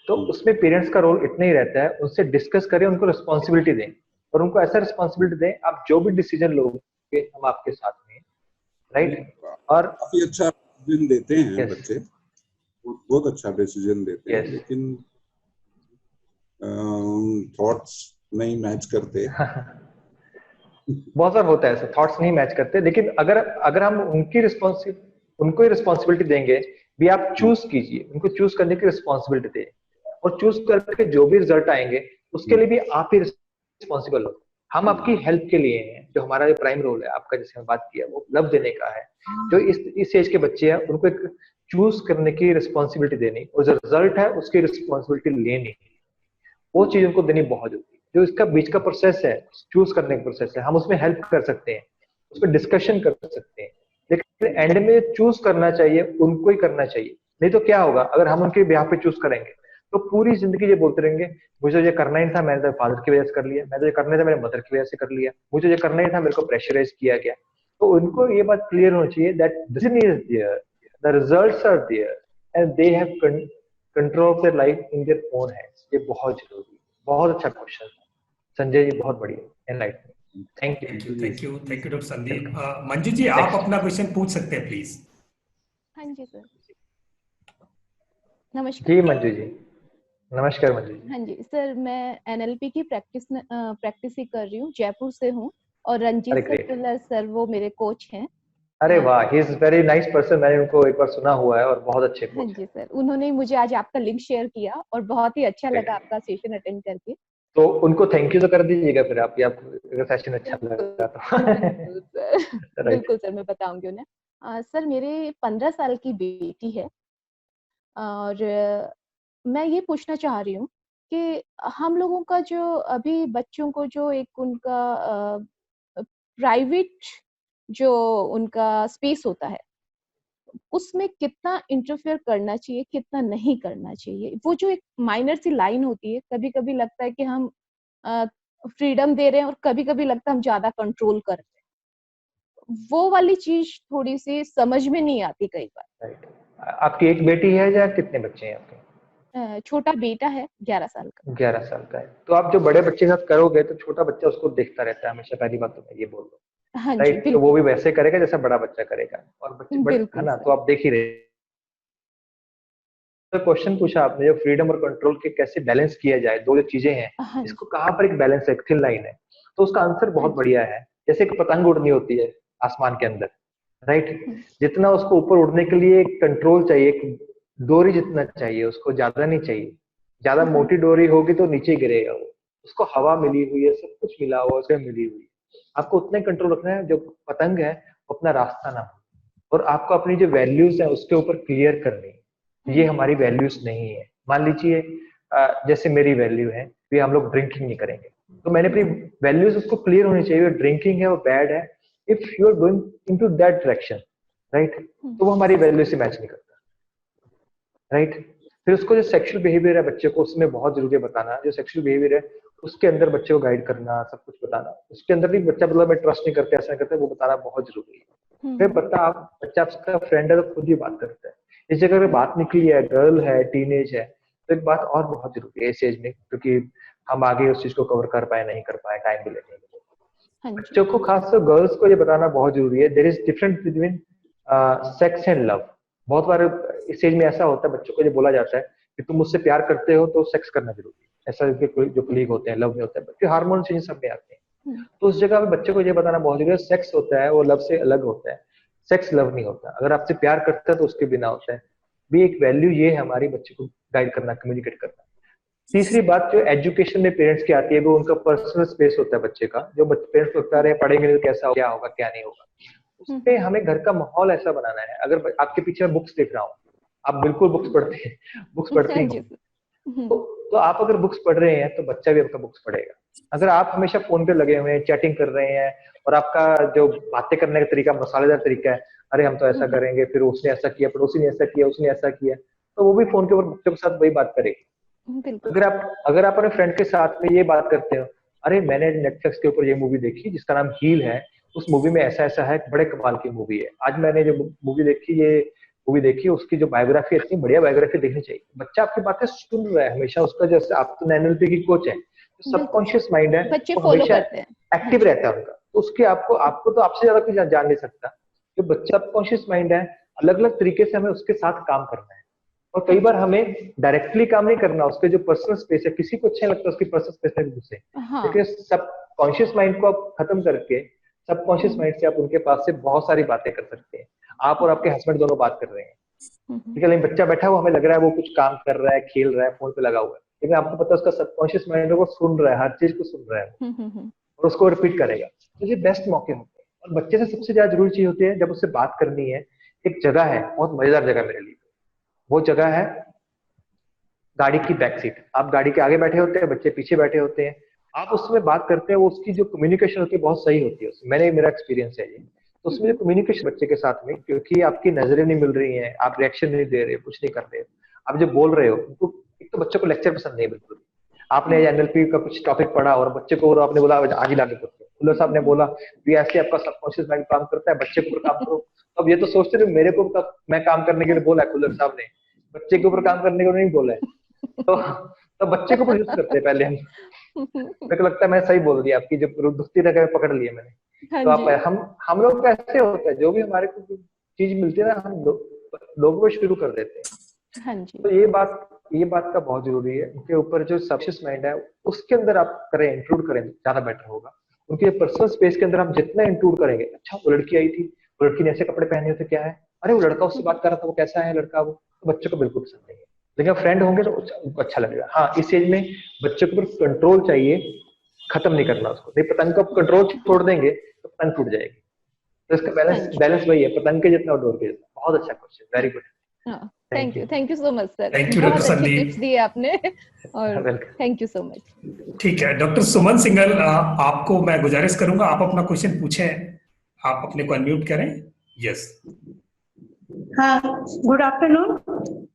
तो उसमें पेरेंट्स का रोल इतना ही रहता है, उनसे डिस्कस करें, उनको रिस्पॉन्सिबिलिटी दें, और उनको ऐसा रिस्पॉन्सिबिलिटी दें, आप जो भी डिसीजन लोगे हम आपके साथ में, राइट। और काफी अच्छा डिसीजन देते हैं yes, बच्चे, बहुत अच्छा डिसीजन देते हैं, yes. लेकिन थॉट्स नहीं मैच करते। बहुत बार होता है ऐसा, थॉट्स नहीं मैच करते, लेकिन अगर हम उनको ही रिस्पॉन्सिबिलिटी देंगे भी, आप चूज कीजिए, उनको चूज करने की रिस्पॉन्सिबिलिटी दें, और चूज करके जो भी रिजल्ट आएंगे उसके लिए भी आप ही रिस्पॉन्सिबल हो। हम आपकी हेल्प के लिए हैं, जो हमारा जो प्राइम रोल है आपका, जैसे हम बात किया, वो लव देने का है। जो इस एज के बच्चे हैं उनको एक चूज करने की रिस्पॉन्सिबिलिटी देनी, और जो रिजल्ट है उसकी रिस्पॉन्सिबिलिटी लेनी, वो चीज उनको देनी बहुत जरूरी है। जो इसका बीच का प्रोसेस है, चूज करने का प्रोसेस है, हम उसमें हेल्प कर सकते हैं, उसमें डिस्कशन कर सकते हैं, लेकिन एंड में चूज करना चाहिए, उनको ही करना चाहिए। नहीं तो क्या होगा, अगर हम उनके बिहाफ पे चूज करेंगे तो पूरी जिंदगी ये बोलते रहेंगे, मुझे ये करना ही था, मैंने तो फादर की वजह से कर लिया, मैं तो ये करना था मेरे मदर की वजह से कर लिया, मुझे ये करना ही था, मेरे को प्रेशराइज किया गया। तो उनको ये बात क्लियर होनी चाहिए that decision is there, the results are there, and they have control of their life in their own hands. ये बहुत जरूरी है। बहुत अच्छा क्वेश्चन संजय जी, बहुत बढ़िया, enlightening. Thank you doctor Sandeep. Manju ji, आप अपना क्वेश्चन पूछ सकते हैं प्लीज। हाँ जी सर, नमस्कार जी मंजू जी। नमस्कार मंजू जी। हाँ जी सर, मैं एनएलपी की प्रैक्टिस ही कर रही हूँ, जयपुर से हूँ, और रंजीत सर वो मेरे कोच हैं। अरे वाह, he is very nice person, मैंने उनको एक बार सुना हुआ है, और बहुत अच्छे कोच हैं। हाँ जी सर, उन्होंने मुझे आज आपका लिंक शेयर किया और बहुत ही अच्छा लगा आपका सेशन अटेंड करके। तो उनको थैंक यू तो कर दीजिएगा फिर आप, अगर सेशन अच्छा लगा तो। बिल्कुल सर, मैं बताऊंगी उन्हें। सर, मेरे 15 साल की बेटी है, और मैं ये पूछना चाह रही हूँ कि हम लोगों का जो अभी बच्चों को जो एक उनका प्राइवेट जो उनका स्पेस होता है, उसमें कितना इंटरफेयर करना चाहिए, कितना नहीं करना चाहिए। वो जो एक माइनर सी लाइन होती है, कभी-कभी लगता है कि हम फ्रीडम दे रहे हैं, और कभी-कभी लगता है हम ज्यादा कंट्रोल कर रहे हैं। वो वाली चीज थोड़ी सी समझ में नहीं आती कई बार। राइट। आपकी एक बेटी है या कितने बच्चे हैं आपके? छोटा बेटा है, 11 साल का। 11 साल का है। तो आप जो बड़े बच्चे के साथ करोगे तो छोटा बच्चा उसको देखता रहता है हमेशा, पहली बात तो मैं ये बोल रहा हूँ, हाँ जी, राइट। तो वो बिल्कुल। भी वैसे करेगा जैसा बड़ा बच्चा करेगा, और बच्चे बड़े है बिल्कुल ना, सर। तो आप देख ही रहे। तो क्वेश्चन पूछा आपने, जो फ्रीडम और कंट्रोल के कैसे बैलेंस किया जाए, दो जो चीजें हैं, हाँ जी। इसको कहाँ पर एक बैलेंस है, एक थिन लाइन है। तो उसका आंसर बहुत बढ़िया है। जैसे कि पतंग उड़नी होती है आसमान के अंदर, राइट, जितना उसको ऊपर उड़ने के लिए कंट्रोल चाहिए, डोरी जितना चाहिए उसको, ज्यादा नहीं चाहिए। ज्यादा मोटी डोरी होगी तो नीचे गिरेगा वो, उसको हवा मिली हुई है, सब कुछ मिला हुआ उसमें मिली हुई है। आपको उतना कंट्रोल रखना है जो पतंग है वो अपना रास्ता ना हो, और आपको अपनी जो वैल्यूज है उसके ऊपर क्लियर करनी है, ये हमारी वैल्यूज नहीं है। मान लीजिए जैसे मेरी वैल्यू है कि हम लोग ड्रिंकिंग नहीं करेंगे, तो मैंने अपनी वैल्यूज उसको क्लियर होनी चाहिए, ड्रिंकिंग है वो बैड है, if you are going into that direction, right, तो वो हमारी वैल्यू से मैच नहीं करता, राइट। फिर उसको जो सेक्सुअल बिहेवियर है बच्चे को, उसमें बहुत जरूरी है बताना, जो सेक्सुअल बिहेवियर है उसके अंदर बच्चे को गाइड करना, सब कुछ बताना। उसके अंदर भी बच्चा मतलब मैं ट्रस्ट नहीं करते, ऐसा नहीं करते, वो बताना बहुत जरूरी है। फिर बच्चा आपका फ्रेंड है तो खुद ही बात करता है। इस जगह अगर बात निकली है, गर्ल है, टीनेज है, तो एक बात और बहुत जरूरी है इस एज में, क्योंकि हम आगे उस चीज को कवर कर पाए नहीं कर पाए, टाइम भी लगेगा। बच्चों को, खासकर गर्ल्स को ये बताना बहुत जरूरी है, there is difference between sex and love. बहुत बार इस एज में ऐसा होता है, बच्चों को ये बोला जाता है कि तुम मुझसे प्यार करते हो तो सेक्स करना जरूरी है, ऐसा जो कलीग होते हैं लव में होता है, क्योंकि हार्मोन चेंज सब में आते हैं। तो उस जगह पे बच्चे को ये बताना बहुत जरूरी है, सेक्स होता है वो लव से अलग होता है, सेक्स लव नहीं होता। अगर आपसे प्यार करता है तो उसके बिना होता है भी, एक वैल्यू ये है हमारी, बच्चे को गाइड करना, कम्युनिकेट करना। तीसरी बात जो एजुकेशन में पेरेंट्स की आती है, वो उनका पर्सनल स्पेस होता है बच्चे का, जो पेरेंट्स को लगता है पढ़ेंगे तो कैसा क्या होगा क्या नहीं होगा, उसपे हमें घर का माहौल ऐसा बनाना है। अगर आपके पीछे मैं बुक्स देख रहा हूँ, आप बिल्कुल बुक्स पढ़ते हैं, बुक्स पढ़ती हो, तो आप अगर बुक्स पढ़ रहे हैं तो बच्चा भी आपका बुक्स पढ़ेगा। अगर आप हमेशा फोन पे लगे हुए हैं, चैटिंग कर रहे हैं, और आपका जो बातें करने का तरीका मसालेदार तरीका है, अरे हम तो ऐसा करेंगे, फिर उसने ऐसा किया, पड़ोसी ने ऐसा किया, उसने ऐसा किया, तो वो भी फोन के ऊपर बच्चों के साथ वही बात करेगी। अगर आप अपने फ्रेंड के साथ में ये बात करते हो, अरे मैंने नेटफ्लिक्स के ऊपर ये मूवी देखी जिसका नाम हील है, उस मूवी में ऐसा ऐसा है, बड़े कमाल की मूवी है, आज मैंने जो मूवी देखी, ये मूवी देखी, उसकी जो बायोग्राफी, इतनी बढ़िया बायोग्राफी देखनी चाहिए। बच्चा आपकी बातें सुन रहा है हमेशा, उसका जैसे आप तो एनएलपी की कोच है, सबकॉन्शियस माइंड है, वो हमेशा एक्टिव रहता है उनका, तो उसके आपको तो आपसे ज्यादा कोई जान नहीं सकता। जो बच्चा सबकॉन्शियस माइंड है, अलग अलग तरीके से हमें उसके साथ काम करना है, और कई बार हमें डायरेक्टली काम नहीं करना, उसके जो पर्सनल स्पेस है, किसी को अच्छा नहीं लगता उसकी पर्सनल स्पेस में घुसे, क्योंकि सबकॉन्शियस माइंड को आप खत्म करके सबकॉन्शियस माइंड से आप उनके पास से बहुत सारी बातें कर सकते हैं। आप और आपके हस्बैंड दोनों बात कर रहे हैं, ठीक है, लेकिन बच्चा बैठा हुआ, हमें लग रहा है वो कुछ काम कर रहा है, खेल रहा है, फोन पे लगा हुआ है, लेकिन आपको पता है उसका सबकॉन्शियस माइंड वो सुन रहा है, हर चीज को सुन रहा है और उसको रिपीट करेगा। तो ये बेस्ट मौके होते हैं। और बच्चे से सबसे ज्यादा जरूरी चीज होती है जब उससे बात करनी है, एक जगह है, बहुत मजेदार जगह मेरे लिए, वो जगह है गाड़ी की बैक सीट। आप गाड़ी के आगे बैठे होते हैं, बच्चे पीछे बैठे होते हैं, आप उसमें बात करते हैं, वो उसकी जो कम्युनिकेशन होती है बहुत सही होती है, मेरा एक्सपीरियंस है ये। तो उसमें जो कम्युनिकेशन बच्चे के साथ में, क्योंकि आपकी नजरें नहीं मिल रही हैं, आप रिएक्शन नहीं दे रहे, कुछ नहीं कर रहे, आप जो बोल रहे हो उनको, एक तो बच्चों को लेक्चर पसंद नहीं बिल्कुल। आपने एनएलपी का कुछ टॉपिक पढ़ा और बच्चे को आपने बोला आज ही लाके करते, खुल्लर साहब ने बोला भी ऐसे आपका सबकॉन्शियस माइंड काम करता है, बच्चे के ऊपर काम करो। अब ये तो सोचते थे मेरे को मैं काम करने के लिए बोला है खुल्लर साहब ने, बच्चे के ऊपर काम करने को नहीं बोला है, तो बच्चे को प्रोड्यूस करते हैं पहले हम। मेरे को लगता है मैं सही बोल दिया, आपकी जो दुखती रह पकड़ लिया मैंने। तो आप हम लोग कैसे होता है, जो भी हमारे को चीज मिलती है ना, हम लोगों को शुरू कर देते हैं। हाँ जी। तो ये बात का बहुत जरूरी है, उनके ऊपर जो सबकॉन्शियस माइंड है उसके अंदर आप करें, इंक्लूड करें, ज्यादा बेटर होगा। उनके पर्सनल स्पेस के अंदर हम जितना इंक्लूड करेंगे, अच्छा वो लड़की आई थी, वो लड़की ने ऐसे कपड़े पहने होते, क्या है, अरे वो लड़का उससे बात कर रहा था, वो कैसा है लड़का, वो तो बच्चों को बिल्कुल पसंद नहीं है। लेकिन फ्रेंड होंगे तो अच्छा लगेगा। हाँ, इस एज में बच्चों को कंट्रोल चाहिए, खत्म नहीं करना उसको, नहीं पतंग को कंट्रोल छोड़ देंगे तो पतंग टूट जाएगी। तो इसका बैलेंस वही है, पतंग के जितना और डोर के जितना। बहुत अच्छा question, very good. Thank you so much sir, thank you doctor Sandeep, tips दिए आपने, और थैंक यू सो मच। ठीक है डॉक्टर सुमन सिंघल, आपको मैं गुजारिश करूंगा आप अपना क्वेश्चन पूछें, आप अपने को अनम्यूट करें। यस। हाँ, गुड आफ्टरनून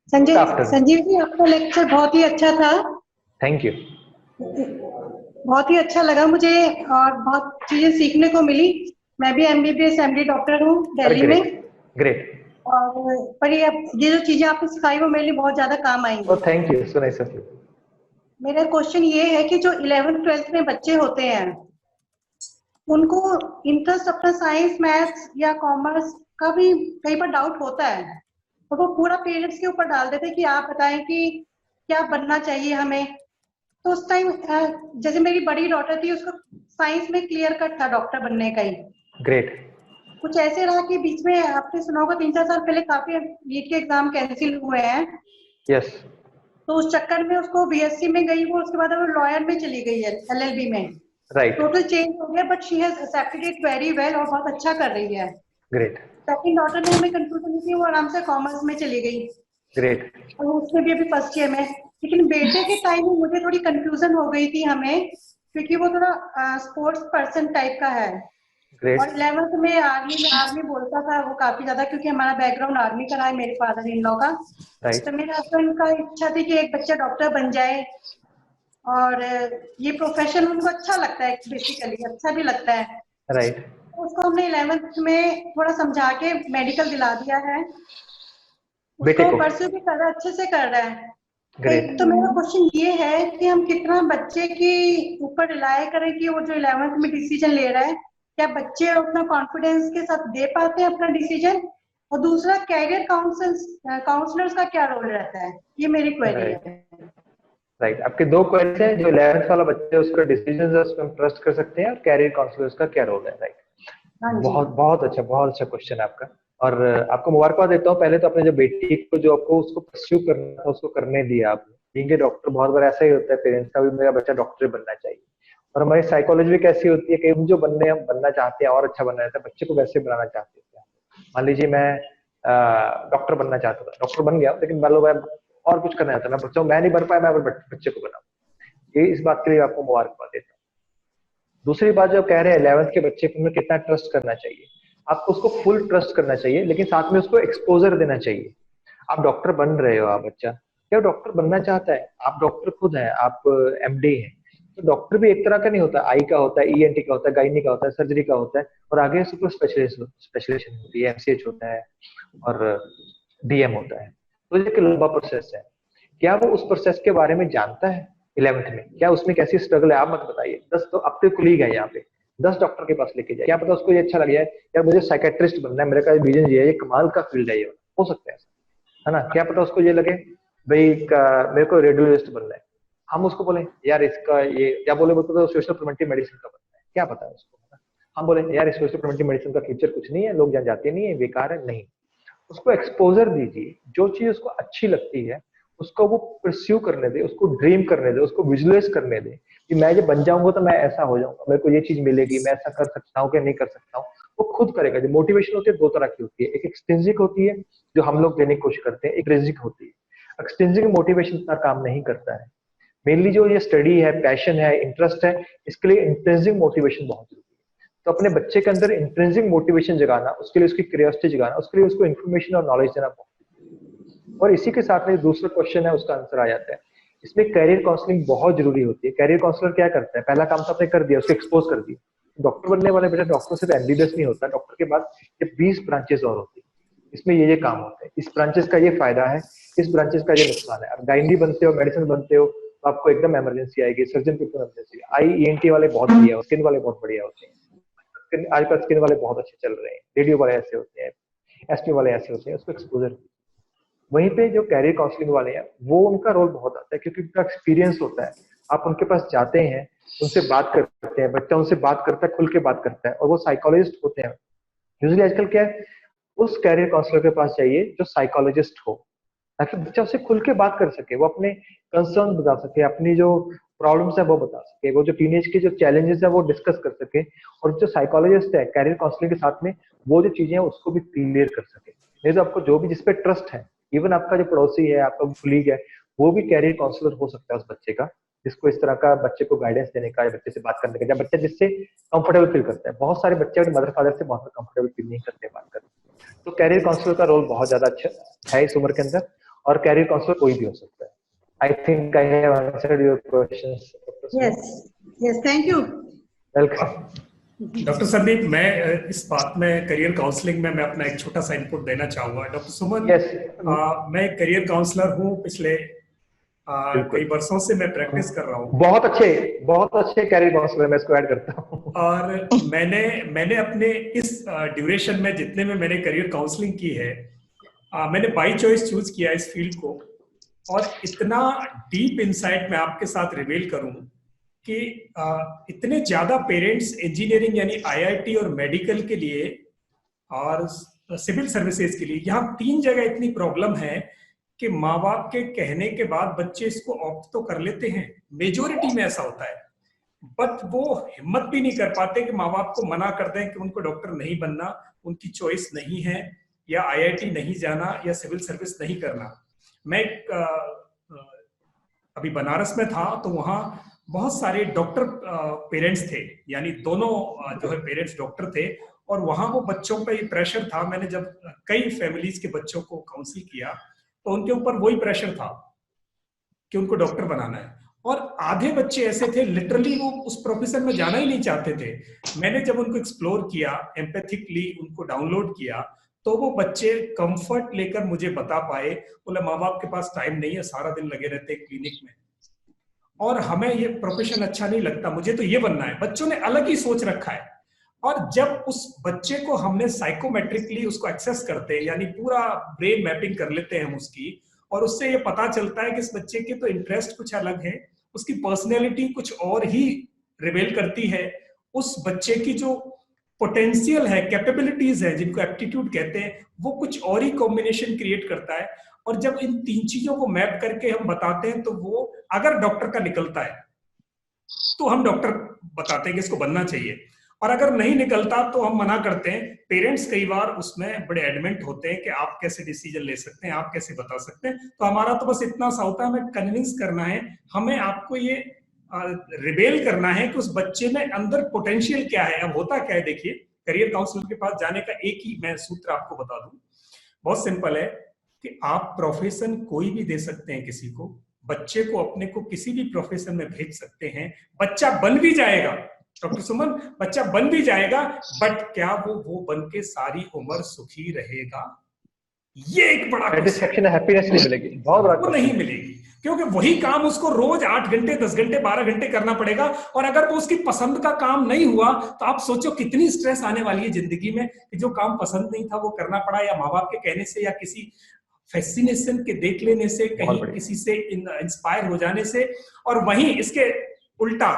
संजीव जी, आपका लेक्चर बहुत ही अच्छा था। Thank you. बहुत ही अच्छा लगा मुझे और बहुत चीजें सीखने को मिली। मैं भी MBBS MD डॉक्टर हूँ दिल्ली में। ग्रेट। और पर ये जो चीजें आपने सिखाई वो मेरे लिए बहुत ज्यादा काम आएंगी। Thank you, so nice of you. मेरा क्वेश्चन ये है कि जो 11th 12th में बच्चे होते हैं, उनको इंटरेस्ट अपना साइंस मैथ्स या कॉमर्स का भी कई बार डाउट होता है, और वो पूरा पेरेंट्स के ऊपर डाल देते हैं कि आप बताएं कि क्या बनना चाहिए हमें। तो उस टाइम जैसे मेरी बड़ी डॉटर थी, उसको साइंस में क्लियर कट था डॉक्टर बनने का ही। ग्रेट। कुछ ऐसे रहा कि बीच में आपने सुना होगा 3-4 साल पहले काफी नीट के एग्जाम कैंसिल हुए हैं। यस। तो उस चक्कर में उसको बीएससी में गई वो, उसके बाद वो लॉयर में चली गई है, एलएलबी में। राइट। टोटल चेंज हो गया, but she has accepted it very well और बहुत अच्छा कर रही है। ग्रेट। सेकंड डॉटर में हमें कंफ्यूजन हुई थी, वो आराम से कॉमर्स में चली गई ग्रेट। और उसमें भी अभी फर्स्ट ईयर में। लेकिन बेटे के टाइम में मुझे थोड़ी कंफ्यूजन हो गई थी हमें, क्योंकि वो थोड़ा स्पोर्ट्स पर्सन टाइप का है। ग्रेट। और 11th में आर्मी बोलता था वो काफी ज्यादा, क्योंकि हमारा बैकग्राउंड आर्मी का रहा है, मेरे फादर इन लॉ का। राइट। तो मेरे हस्बैंड का इच्छा थी कि एक बच्चा डॉक्टर बन जाए, और ये प्रोफेशन उनको अच्छा लगता है, बेसिकली अच्छा भी लगता है। राइट। उसको हमने 11th में थोड़ा समझा के मेडिकल दिला दिया है, बेटे उसको को। परस्यू भी कर रहा है, अच्छे से कर रहा है। ग्रेट। तो मेरा क्वेश्चन ये है कि हम कितना बच्चे के ऊपर रिलाय करें कि वो जो 11th में डिसीजन ले रहा है, क्या बच्चे अपना कॉन्फिडेंस के साथ दे पाते हैं अपना डिसीजन? और दूसरा, कैरियर काउंसलर्स का क्या रोल रहता है? ये मेरी क्वेरी है। राइट। आपके दो क्वेरीज हैं, जो 11th वाला बच्चा है उसका डिसीजन है, उस पर हम ट्रस्ट कर सकते हैं, और कैरियर काउंसलर्स का क्या रोल है। राइट। बहुत बहुत अच्छा क्वेश्चन है आपका, और आपको मुबारकबाद देता हूँ। पहले तो अपने जो बेटी को, जो आपको उसको परस्यू करना था, उसको करने दिया आपने। बीइंग डॉक्टर बहुत बार ऐसा ही होता है, पेरेंट्स का भी मेरा बच्चा डॉक्टर बनना चाहिए। और हमारी साइकोलॉजी भी कैसी होती है कि हम जो हम बनना चाहते हैं और अच्छा बनना चाहते हैं, बच्चे को वैसे बनाना चाहते हैं। मान लीजिए मैं डॉक्टर बनना चाहता था, डॉक्टर बन गया, लेकिन मान लो मैं और कुछ करना चाहता, मैं बच्चा मैं नहीं बन पाया, मैं बच्चे को बनाऊं। ये इस बात के लिए आपको मुबारकबाद देता हूँ। दूसरी बात जो कह रहे हैं 11th के बच्चे को कितना ट्रस्ट करना चाहिए, आपको उसको फुल ट्रस्ट करना चाहिए, लेकिन साथ में उसको एक्सपोजर देना चाहिए। आप डॉक्टर बन रहे हो, आप बच्चा क्या डॉक्टर बनना चाहता है, आप डॉक्टर खुद हैं, आप एमडी हैं, तो डॉक्टर भी एक तरह का नहीं होता, आई का होता है, ईएनटी का होता है, गायनी का होता है, सर्जरी का होता है, और आगे सुपर स्पेशलाइजेशन होती है, एमसीएच होता है और डीएम होता है। तो ये एक लंबा प्रोसेस है। क्या वो उस प्रोसेस के बारे में जानता है 11th में? क्या उसमें कैसी स्ट्रगल है, आप मत बताइए। 10 तो अब तक कुलीग है यहाँ पे, 10 डॉक्टर के पास लेके जाए, क्या पता उसको ये अच्छा लग जाए, यार मुझे साइकेट्रिस्ट बनना है, मेरे का विजन ये है, ये कमाल का फील्ड है, ये हो सकता है ना? क्या पता उसको ये लगे भाई मेरे को रेडियोलॉजिस्ट बनना है, हम उसको बोले यार इसका ये, या बोले मेरे को तो सोशल प्रिवेंटिव मेडिसिन का बनना है, क्या पता है उसको, हम बोले यार सोशल प्रिवेंटिव मेडिसिन का फ्यूचर कुछ नहीं है, लोग जहाँ जाते नहीं है, बेकार है। नहीं, उसको एक्सपोजर दीजिए, जो चीज उसको अच्छी लगती है उसको वो परस्यू करने दे, उसको ड्रीम करने दे, उसको विजुअलाइज करने दे कि मैं जब बन जाऊंगा तो मैं ऐसा हो जाऊंगा, मेरे को ये चीज मिलेगी, मैं ऐसा कर सकता हूँ कि नहीं कर सकता हूँ, वो खुद करेगा। जो मोटिवेशन होती है दो तरह की होती है, एक एक्सट्रिंसिक होती है जो हम लोग देने की कोशिश करते हैं, एक इंट्रिंसिक होती है। एक्सट्रिंसिक मोटिवेशन इतना काम नहीं करता है। मेनली जो ये स्टडी है, पैशन है, इंटरेस्ट है, इसके लिए इंट्रिंसिक मोटिवेशन बहुत जरूरी है। तो अपने बच्चे के अंदर इंट्रिंसिक मोटिवेशन जगाना, उसके लिए उसकी क्यूरियोसिटी जगाना, उसके लिए उसको इन्फॉर्मेशन और नॉलेज देना बहुत। और इसी के साथ में दूसरा क्वेश्चन है, उसका आंसर आ जाता है। इसमें कैरियर काउंसलिंग बहुत जरूरी होती है। कैरियर काउंसलर क्या करता है? पहला काम तो आपने कर दिया, उसको एक्सपोज कर दिया। डॉक्टर बनने वाले बेटा, डॉक्टर सिर्फ एमबीबीएस नहीं होता, डॉक्टर के बाद ये 20 ब्रांचेस और होती है, इसमें ये काम होते हैं, इस ब्रांचेस का ये फायदा है, इस ब्रांचेस का ये नुकसान है। अब गाइनी बनते हो, मेडिसिन बनते हो, तो आपको एकदम इमरजेंसी आएगी, सर्जन की इमरजेंसी। IENT वाले बहुत बढ़िया, स्किन वाले बहुत बढ़िया होते हैं, आजकल स्किन वाले बहुत अच्छे चल रहे हैं, रेडियो वाले ऐसे होते हैं, एसपी वाले ऐसे होते हैं, उसको एक्सपोजर। वहीं पे जो कैरियर काउंसलिंग वाले हैं, वो उनका रोल बहुत आता है, क्योंकि उनका एक्सपीरियंस होता है। आप उनके पास जाते हैं, उनसे बात करते हैं, बच्चा उनसे बात करता है, खुल के बात करता है, और वो साइकोलॉजिस्ट होते हैं। यूजुअली आजकल क्या है, उस कैरियर काउंसलर के पास चाहिए जो साइकोलॉजिस्ट हो, ताकि बच्चा उससे खुल के बात कर सके, वो अपने कंसर्न बता सके, अपनी जो प्रॉब्लम्स है वो बता सके, वो जो टीनेज के जो चैलेंजेस है वो डिस्कस कर सके, और जो साइकोलॉजिस्ट है कैरियर काउंसलिंग के साथ में, वो जो चीजें हैं उसको भी क्लियर कर सके। नहीं तो आपको जो भी जिसपे ट्रस्ट है, इवन आपका जो पड़ोसी है, आपका कुलीग है, वो भी कैरियर काउंसलर हो सकता है उस बच्चे का, जिसको इस तरह का बच्चे को गाइडेंस देने का, बच्चे से बात करने का, जब बच्चा जिससे कंफर्टेबल फील करता है। बहुत सारे बच्चे अपने मदर फादर से बहुत कंफर्टेबल फील नहीं करते बात करते। तो कैरियर काउंसलर का रोल बहुत ज्यादा अच्छा है इस उम्र के अंदर, और कैरियर काउंसलर कोई भी हो सकता है। I think I have answered your questions. Yes, thank you. Welcome. Doctor Sandeep, मैं इस बात में करियर काउंसलिंग में मैं अपना एक छोटा सा इनपुट देना चाहूंगा। डॉक्टर सुमन, मैं करियर काउंसलर हूँ, पिछले कई वर्षों से मैं प्रैक्टिस कर रहा हूँ। बहुत अच्छे कैरियर काउंसलर, मैं इसको ऐड करता हूँ। और मैंने अपने इस ड्यूरेशन में जितने में मैंने करियर काउंसलिंग की है, मैंने बाई चॉइस चूज किया इस फील्ड को। और इतना डीप इंसाइट मैं आपके साथ रिवील करूं कि इतने ज्यादा पेरेंट्स इंजीनियरिंग यानी आईआईटी और मेडिकल के लिए और सिविल सर्विसेज के लिए, यहाँ 3 जगह इतनी प्रॉब्लम है कि माँ बाप के कहने के बाद बच्चे इसको ऑप्ट तो कर लेते हैं, मेजोरिटी में ऐसा होता है, बट वो हिम्मत भी नहीं कर पाते कि माँ बाप को मना कर दें कि उनको डॉक्टर नहीं बनना, उनकी चॉइस नहीं है, या आईआईटी नहीं जाना, या सिविल सर्विस नहीं करना। मैं अभी बनारस में था तो वहाँ बहुत सारे डॉक्टर पेरेंट्स थे, यानी दोनों जो है पेरेंट्स डॉक्टर थे, और वहाँ वो बच्चों पे प्रेशर था। मैंने जब कई फैमिलीज के बच्चों को काउंसिल किया तो उनके ऊपर वही प्रेशर था कि उनको डॉक्टर बनाना है, और आधे बच्चे ऐसे थे लिटरली वो उस प्रोफेशन में जाना ही नहीं चाहते थे। मैंने जब उनको एक्सप्लोर किया, एम्पैथिकली उनको डाउनलोड किया, तो वो बच्चे कंफर्ट लेकर मुझे बता पाए, बोले माँ बाप के पास टाइम नहीं है, सारा दिन लगे रहते हैं क्लिनिक में, और हमें ये प्रोफेशन अच्छा नहीं लगता, मुझे तो ये बनना है। बच्चों ने अलग ही सोच रखा है। और जब उस बच्चे को हमने साइकोमेट्रिकली उसको एक्सेस करते हैं, यानी पूरा ब्रेन मैपिंग कर लेते हैं हम उसकी, और उससे ये पता चलता है कि इस बच्चे के तो इंटरेस्ट कुछ अलग है, उसकी पर्सनैलिटी कुछ और ही रिवेल करती है, उस बच्चे की जो पोटेंशियल है, कैपेबिलिटीज है, जिनको एप्टीट्यूड कहते हैं, वो कुछ और ही कॉम्बिनेशन क्रिएट करता है। और जब इन 3 चीजों को मैप करके हम बताते हैं तो वो अगर डॉक्टर का निकलता है तो हम डॉक्टर बताते हैं कि इसको बनना चाहिए, और अगर नहीं निकलता तो हम मना करते हैं। पेरेंट्स कई बार उसमें बड़े एडमेंट होते हैं कि आप कैसे डिसीजन ले सकते हैं, आप कैसे बता सकते हैं, तो हमारा तो बस इतना सा होता है, हमें कन्विंस करना है, हमें आपको ये रिवेल करना है कि उस बच्चे में अंदर पोटेंशियल क्या है। अब होता क्या है, देखिए, करियर काउंसलर के पास जाने का एक ही मैं सूत्र आपको बता दूं, बहुत सिंपल है कि आप प्रोफेशन कोई भी दे सकते हैं किसी को, बच्चे को अपने को किसी भी प्रोफेशन में भेज सकते हैं, बच्चा बन भी जाएगा डॉक्टर सुमन, बच्चा बन भी जाएगा, बट क्या वो बन के सारी उम्र सुखी रहेगा? ये एक बड़ा सेटिस्फैक्शन, हैप्पीनेस नहीं मिलेगी, बहुत बड़ा वो नहीं मिलेगी, क्योंकि वही काम उसको रोज 8 घंटे 10 घंटे 12 घंटे करना पड़ेगा, और अगर वो उसकी पसंद का काम नहीं हुआ तो आप सोचो कितनी स्ट्रेस आने वाली है जिंदगी में, कि जो काम पसंद नहीं था वो करना पड़ा, या माँ बाप के कहने से, या किसी फैसिनेशन के देख लेने से, कहीं किसी से इंस्पायर हो जाने से। और वहीं इसके उल्टा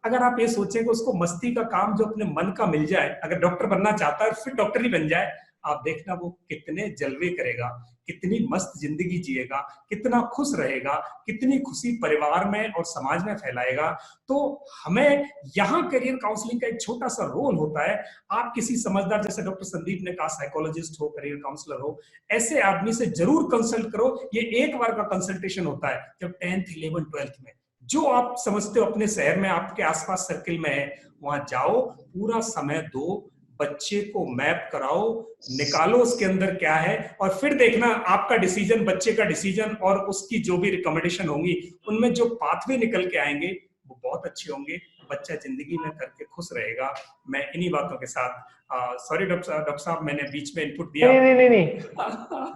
अगर आप ये सोचें कि उसको मस्ती का काम जो अपने मन का मिल जाए, अगर डॉक्टर बनना चाहता है फिर डॉक्टर ही बन जाए, आप देखना वो कितने जलवे करेगा, कितनी मस्त जिंदगी जिएगा, कितना खुश रहेगा, कितनी खुशी परिवार में और समाज में फैलाएगा। तो हमें यहाँ करियर काउंसलिंग का एक छोटा सा रोल होता है। आप किसी समझदार, जैसे डॉक्टर संदीप ने कहा, साइकोलॉजिस्ट हो, करियर काउंसलर हो, ऐसे आदमी से जरूर कंसल्ट करो। ये एक बार का कंसल्टेशन होता है, जब 10th 11th 12th में जो आप समझते हो अपने शहर में आपके आसपास सर्किल में है, वहां जाओ, पूरा समय दो, बच्चे को मैप कराओ, निकालो उसके अंदर क्या है, और फिर देखना आपका डिसीजन, बच्चे का डिसीजन और उसकी जो भी रिकमेंडेशन होंगी, उनमें जो पाथवे निकल के आएंगे वो बहुत अच्छे होंगे। बच्चा जिंदगी में करके खुश रहेगा। मैं इन्हीं बातों के साथ सॉरी डॉक्टर साहब, मैंने बीच में इनपुट दिया। नहीं,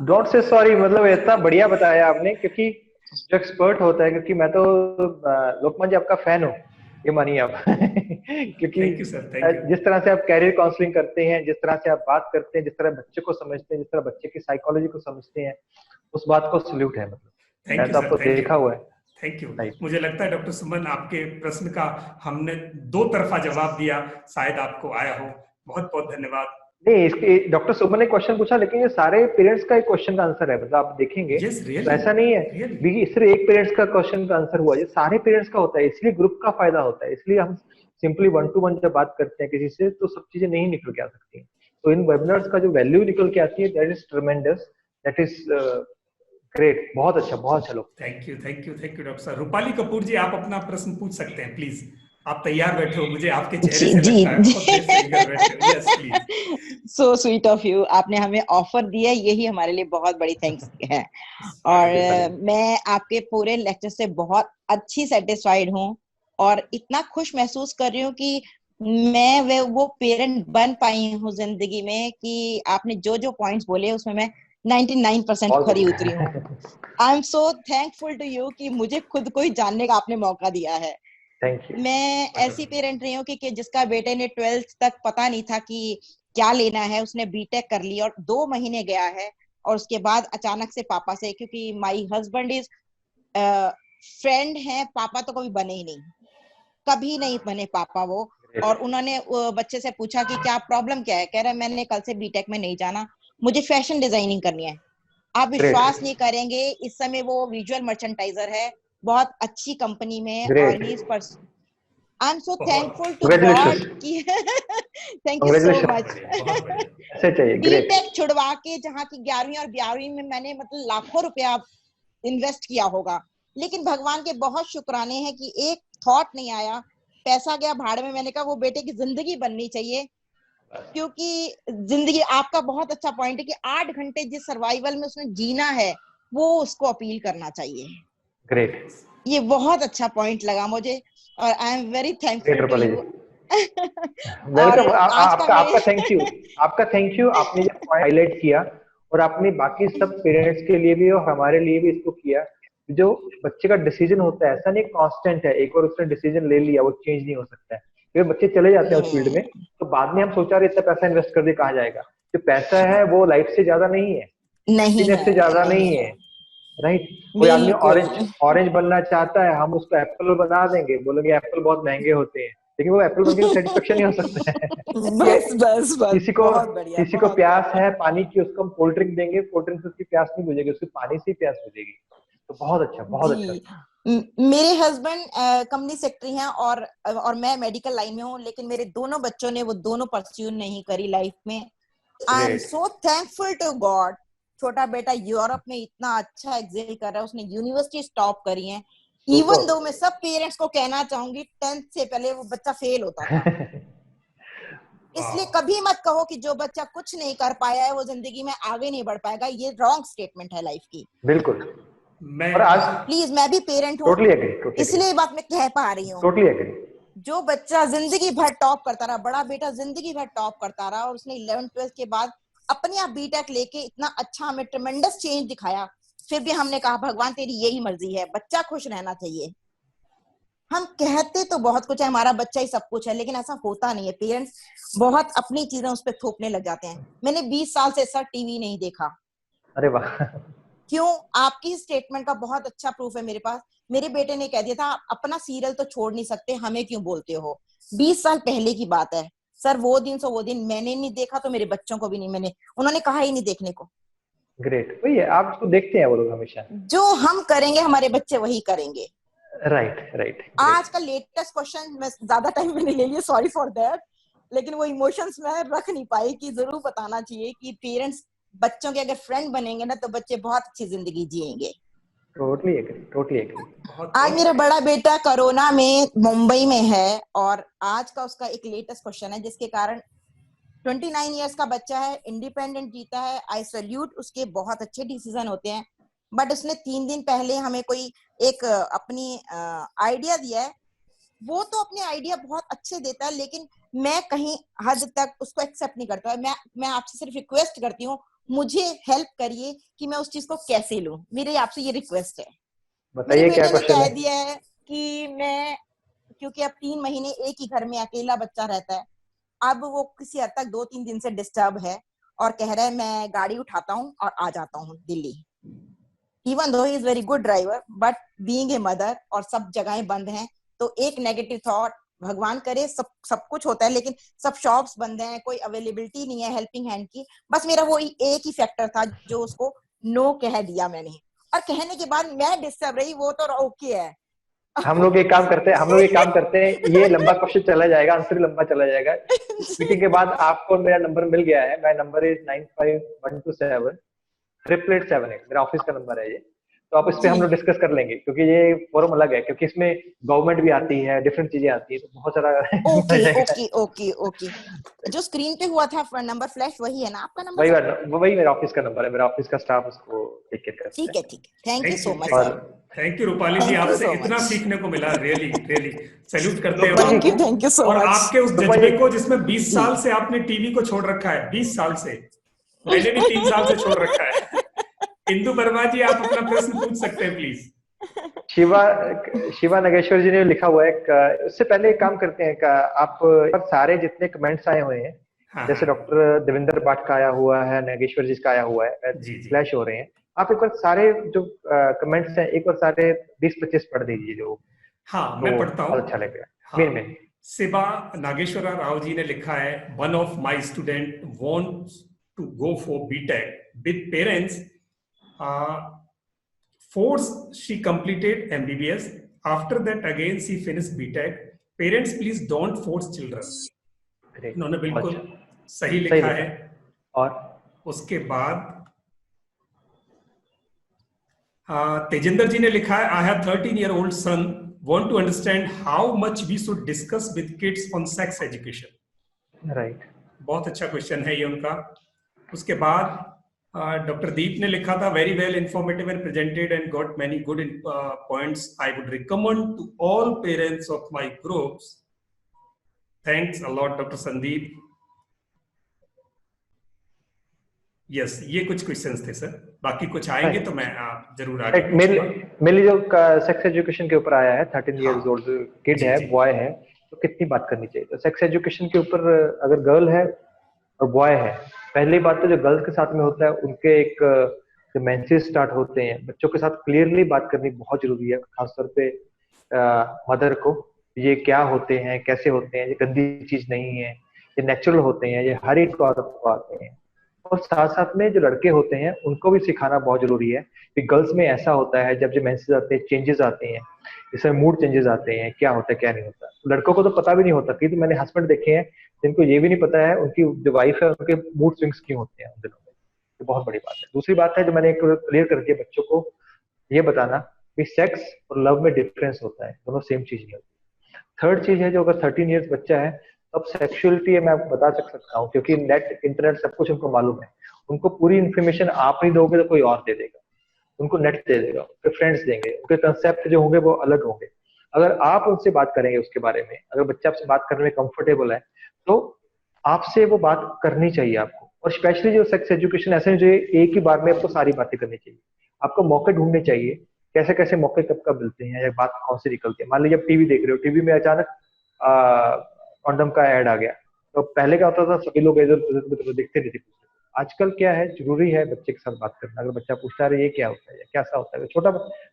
डोंट से सॉरी, मतलब इतना बढ़िया बताया आपने, क्योंकि जो एक्सपर्ट होता है, क्योंकि मैं तो लोकमान जी आपका फैन हूँ, ये मानिए आप क्योंकि जिस तरह से आप कैरियर काउंसलिंग करते हैं, जिस तरह से आप बात करते हैं, जिस तरह बच्चे को समझते हैं, जिस तरह बच्चे की साइकोलॉजी को समझते हैं, उस बात को सल्यूट है। मतलब मैं तो आपको देखा हुआ है। Thank you. मुझे लगता है डॉक्टर सुमन, आपके प्रश्न का हमने 2 तरफा जवाब दिया, शायद आपको आया हो। बहुत बहुत धन्यवाद। नहीं, इसके डॉक्टर सुमन ने क्वेश्चन पूछा, लेकिन ये सारे पेरेंट्स का एक क्वेश्चन का आंसर है। मतलब आप देखेंगे तो ऐसा नहीं है सिर्फ एक पेरेंट्स का क्वेश्चन का आंसर हुआ, ये सारे पेरेंट्स का होता है, इसलिए ग्रुप का फायदा होता है। इसलिए हम सिंपली 1-to-1 जब बात करते हैं किसी से, तो सब चीजें नहीं निकल के आ सकती हैं। तो इन वेबिनार्स का जो वैल्यू निकल के आती है, that is ट्रेमेंडस, that is great. बहुत अच्छा, बहुत अच्छा। थैंक यू डॉक्टर साहब। रूपाली कपूर जी, आप अपना प्रश्न पूछ सकते हैं प्लीज। आप तैयार बैठे हो, मुझे आपके चेहरे से लगता है बहुत देर से इधर बैठे हो। Yes please. So sweet of you, आपने हमें ऑफर दिया, यही हमारे लिए बहुत बड़ी थैंक्स है। और मैं आपके पूरे लेक्चर से बहुत अच्छी सेटिस्फाइड हूँ, और इतना खुश महसूस कर रही हूँ कि मैं वो पेरेंट बन पाई हूँ जिंदगी में, कि आपने जो जो पॉइंट्स बोले उसमें मैं 99% खरी उतरी हूँ। I am so thankful to you कि मुझे खुद को ही जानने का आपने मौका दिया है। मैं ऐसी पेरेंट रही हूँ कि जिसका बेटे ने 12th तक पता नहीं था कि क्या लेना है, उसने बीटेक कर ली और 2 महीने गया है, और उसके बाद अचानक से पापा से, क्योंकि माय हस्बैंड इज फ्रेंड है, पापा तो कभी बने ही नहीं, कभी नहीं बने पापा वो। और उन्होंने बच्चे से पूछा कि क्या प्रॉब्लम क्या है, कह रहा है मैंने कल से बीटेक में नहीं जाना, मुझे फैशन डिजाइनिंग करनी है। आप विश्वास नहीं करेंगे, इस समय वो विजुअल मर्चेंटाइजर है बहुत अच्छी कंपनी में। और he is I am so thankful to God कि थैंक यू सो मच। ऐसे चाहिए। बीटेक छुड़वा के जहाँ की 11वीं और 12वीं में मैंने मतलब लाखों रुपया इन्वेस्ट किया होगा, लेकिन भगवान के बहुत शुक्राने हैं कि एक थॉट नहीं आया, पैसा गया भाड़ में। मैंने कहा वो बेटे की जिंदगी बननी चाहिए, क्योंकि जिंदगी आपका बहुत अच्छा पॉइंट है कि 8 घंटे जिस सर्वाइवल में उसने जीना है वो उसको अपील करना चाहिए। ग्रेट, ये बहुत अच्छा पॉइंट लगा मुझे और I am very thankful to you. Welcome. आपका थैंक यू, आपका थैंक यू। आपने जो पॉइंट हाईलाइट किया और आपने बाकी सब पेरेंट्स के लिए भी और हमारे लिए भी इसको किया, जो बच्चे का डिसीजन होता है ऐसा नहीं कांस्टेंट है, एक बार उसने डिसीजन ले लिया वो चेंज नहीं हो सकता है। फिर बच्चे चले जाते हैं उस फील्ड में, तो बाद में हम सोचा रहे इतना पैसा इन्वेस्ट कर दे कहाँ जाएगा। जो पैसा है वो लाइफ से ज्यादा नहीं है, हैप्पीनेस से ज्यादा नहीं है, राइट। कोई आदमी ऑरेंज बनना चाहता है, हम उसको एप्पल बना देंगे, बोलेंगे एप्पल बहुत महंगे होते हैं, लेकिन वो एप्पल बन के सेटिस्फेक्शन नहीं हो सकता है। बस किसी को प्यास है पानी की, उसको हम कोल्ड ड्रिंक देंगे, कोल्ड ड्रिंक से उसकी प्यास नहीं बुझेगी, उसकी पानी से ही प्यास बुझेगी। तो बहुत अच्छा, बहुत अच्छा। मेरे हस्बैंड कंपनी सेक्रेटरी हैं और मैं मेडिकल लाइन में हूँ, लेकिन मेरे दोनों बच्चों ने वो दोनों परस्यू नहीं करी लाइफ में। I am so thankful to God. छोटा बेटा यूरोप में इतना अच्छा एक्सेल कर रहा है, उसने यूनिवर्सिटी टॉप करी है। इवन दो मैं सब पेरेंट्स को कहना चाहूंगी 10th से पहले वो बच्चा फेल होता था। इसलिए कभी मत कहो कि जो बच्चा कुछ नहीं कर पाया है वो जिंदगी में आगे नहीं बढ़ पाएगा, ये रॉन्ग स्टेटमेंट है लाइफ की। बिल्कुल। और आज प्लीज, मैं भी पेरेंट हूँ, इसलिए बात मैं कह पा रही हूँ। Totally agree. जो बच्चा जिंदगी भर टॉप करता रहा, बड़ा बेटा जिंदगी भर टॉप करता रहा और उसने 11th-12th के बाद अपने आप बीटेक लेके इतना अच्छा हमें ट्रेमेंडस चेंज दिखाया, फिर भी हमने कहा भगवान तेरी यही मर्जी है, बच्चा खुश रहना चाहिए। हम कहते तो बहुत कुछ है, हमारा बच्चा ही सब कुछ है, लेकिन ऐसा होता नहीं है। पेरेंट्स बहुत अपनी चीजें उस पर थोपने लग जाते हैं। मैंने 20 साल से सर टीवी नहीं देखा। अरे वाह। क्यों? आपकी स्टेटमेंट का बहुत अच्छा प्रूफ है मेरे पास। मेरे बेटे ने कह दिया था अपना सीरियल तो छोड़ नहीं सकते, हमें क्यों बोलते हो। 20 साल पहले की बात है सर। वो दिन मैंने नहीं देखा तो मेरे बच्चों को भी नहीं, उन्होंने कहा ही नहीं देखने को। ग्रेट, वही है, आप उसको देखते हैं वो लोग हमेशा। जो हम करेंगे हमारे बच्चे वही करेंगे। राइट। आज का लेटेस्ट क्वेश्चन, मैं ज्यादा टाइम मैंने ले लिया, सॉरी फॉर दैट, लेकिन वो इमोशंस में रख नहीं पाई कि जरूर बताना चाहिए कि पेरेंट्स बच्चों के अगर फ्रेंड बनेंगे ना तो बच्चे बहुत अच्छी जिंदगी जिएंगे। Totally agree. आज मेरा बड़ा बेटा कोरोना में मुंबई में है और आज का उसका एक लेटेस्ट क्वेश्चन है जिसके कारण 29 इयर्स का बच्चा है, इंडिपेंडेंट जीता है। आई सैल्यूट उसके, बहुत अच्छे डिसीजन होते हैं। बट उसने 3 दिन पहले हमें कोई एक अपनी आइडिया दिया है। वो तो अपने आइडिया बहुत अच्छे देता है, लेकिन मैं कहीं हद तक उसको एक्सेप्ट नहीं करता। मैं आपसे सिर्फ रिक्वेस्ट करती हूँ, मुझे हेल्प करिए कि मैं उस चीज को कैसे लूं। मेरे आपसे ये रिक्वेस्ट है। बताइए क्या क्वेश्चन है। कह दिया है कि मैं, क्योंकि अब 3 महीने एक ही घर में अकेला बच्चा रहता है, अब वो किसी हद तक 2-3 दिन से डिस्टर्ब है और कह रहा है मैं गाड़ी उठाता हूँ और आ जाता हूँ Delhi. Even though he is very good driver, but being a mother और सब जगहें बंद हैं, तो एक नेगेटिव थॉट, भगवान करे सब कुछ होता है, लेकिन सब शॉप्स बंद हैं, कोई अवेलेबिलिटी नहीं है हेल्पिंग हैंड की। बस मेरा वो एक ही फैक्टर था जो उसको नो कह दिया मैंने, और कहने के बाद मैं डिस्टर्ब रही, वो तो ओके है। हम लोग एक काम करते हैं, ये लंबा क्वेश्चन चला जाएगा, आंसर लंबा चला जाएगा। मीटिंग के बाद आपको मेरा नंबर मिल गया है, मेरा नंबर इज 9512788878, मेरा ऑफिस का नंबर है ये। तो आप इस पे हम लोग डिस्कस कर लेंगे, क्योंकि ये फोरम अलग है, क्योंकि इसमें गवर्नमेंट भी आती है, डिफरेंट चीजें आती है, तो बहुत सारा ओके। जो स्क्रीन पे हुआ था नंबर फ्लैश, वही है ना आपका नंबर? वही मेरा ऑफिस का नंबर है, मेरा ऑफिस का स्टाफ उसको टेक केयर करता है। ठीक है। Thank you so much sir. Thank you Rupali ji, आपसे इतना सीखने को मिला, रियली सैल्यूट करते हैं। Thank you so much. और आपके उस जज्बे को, जिसमें 20 साल से आपने टीवी को छोड़ रखा है, 20 साल से, मैंने भी 3 साल से छोड़ रखा है। इंदु वर्मा जी, आप अपना प्रश्न पूछ सकते हैं प्लीज। शिवा नागेश्वर जी ने लिखा हुआ है, उससे पहले एक काम करते हैं, आप सारे जितने कमेंट्स आए हुए हैं, जैसे डॉक्टर देवेंद्र पाठ का आया हुआ है, नागेश्वर जी का आया हुआ है, फ्लैश हो रहे हैं, आप एक बार सारे जो कमेंट्स हैं एक बार सारे 20-25 पढ़ दीजिए जो। हाँ, मैं पढ़ता हूँ। अच्छा लगेगा। मेन शिवा नागेश्वरा राव जी ने लिखा है, one of my student wants to go for B Tech with parents force she completed MBBS. After that again she finished BTech. Parents please don't force children. इन्होंने बिल्कुल सही लिखा है। और उसके बाद तेजिंदर जी ने लिखा है, I have 13-year-old son, want to understand how much we should discuss with kids on sex education. Right, बहुत अच्छा क्वेश्चन है ये उनका। उसके बाद डॉक्टर दीप ने लिखा था, very well informative and presented and got many good points, I would recommend to all parents of my groups. Thanks a lot doctor Sandeep. Yes, ये कुछ क्वेश्चंस थे सर, बाकी कुछ आएंगे तो मैं जरूर आगे मेरे जो सेक्स एजुकेशन के ऊपर आया है, 13 इयर्स ओल्ड किड है, बॉय है, तो कितनी बात करनी चाहिए। तो सेक्स एजुकेशन के ऊपर अगर गर्ल है और बॉय है, पहली बात तो जो गर्ल्स के साथ में होता है उनके एक जो मेंसेस स्टार्ट होते हैं, बच्चों के साथ क्लियरली बात करनी बहुत जरूरी है, खासतौर पे मदर को, ये क्या होते हैं, कैसे होते हैं, ये गंदी चीज नहीं है, ये नेचुरल होते हैं, ये हर एक औरत को आते हैं। और साथ साथ में जो लड़के होते हैं उनको भी सिखाना बहुत जरूरी है कि गर्ल्स में ऐसा होता है, जब जो मेंसेस आते हैं, चेंजेस आते हैं, इसमें मूड चेंजेस आते हैं, क्या होता है क्या नहीं होता। लड़कों को तो पता भी नहीं होता, क्योंकि मैंने हस्बैंड देखे हैं जिनको ये भी नहीं पता है उनकी जो वाइफ है उनके मूड स्विंग्स क्यों होते हैं उन दिनों में। तो बहुत बड़ी बात है। दूसरी बात है जो मैंने क्लियर कर दिया बच्चों को, ये बताना कि सेक्स और लव में डिफरेंस होता है, दोनों सेम चीज नहीं होती। थर्ड चीज है, जो अगर 13 इयर्स बच्चा है तब सेक्सुअलिटी मैं बता सकता हूँ, क्योंकि नेट इंटरनेट सब कुछ उनको मालूम है। उनको पूरी इन्फॉर्मेशन आप नहीं दोगे तो कोई और दे देगा, उनको नेट दे देगा, उनके फ्रेंड्स देंगे, उनके कंसेप्ट जो होंगे वो अलग होंगे। अगर आप उनसे बात करेंगे उसके बारे में, अगर बच्चा आपसे बात करने में कंफर्टेबल है तो आपसे वो बात करनी चाहिए आपको। और स्पेशली जो सेक्स एजुकेशन ऐसे जो एक ही बार में आपको सारी बातें करनी चाहिए, आपको मौके ढूंढने चाहिए, कैसे कैसे मौके कब कब मिलते हैं या बात कौन से निकलती है। मान लीजिए आप टीवी देख रहे हो, टीवी में अचानक कॉन्डम का ऐड आ गया, तो पहले क्या होता था, सभी लोग इधर दिखते नहीं थे। आजकल क्या है, जरूरी है बच्चे के साथ बात करना। अगर बच्चा पूछता है ये क्या होता है या कैसा होता है, छोटा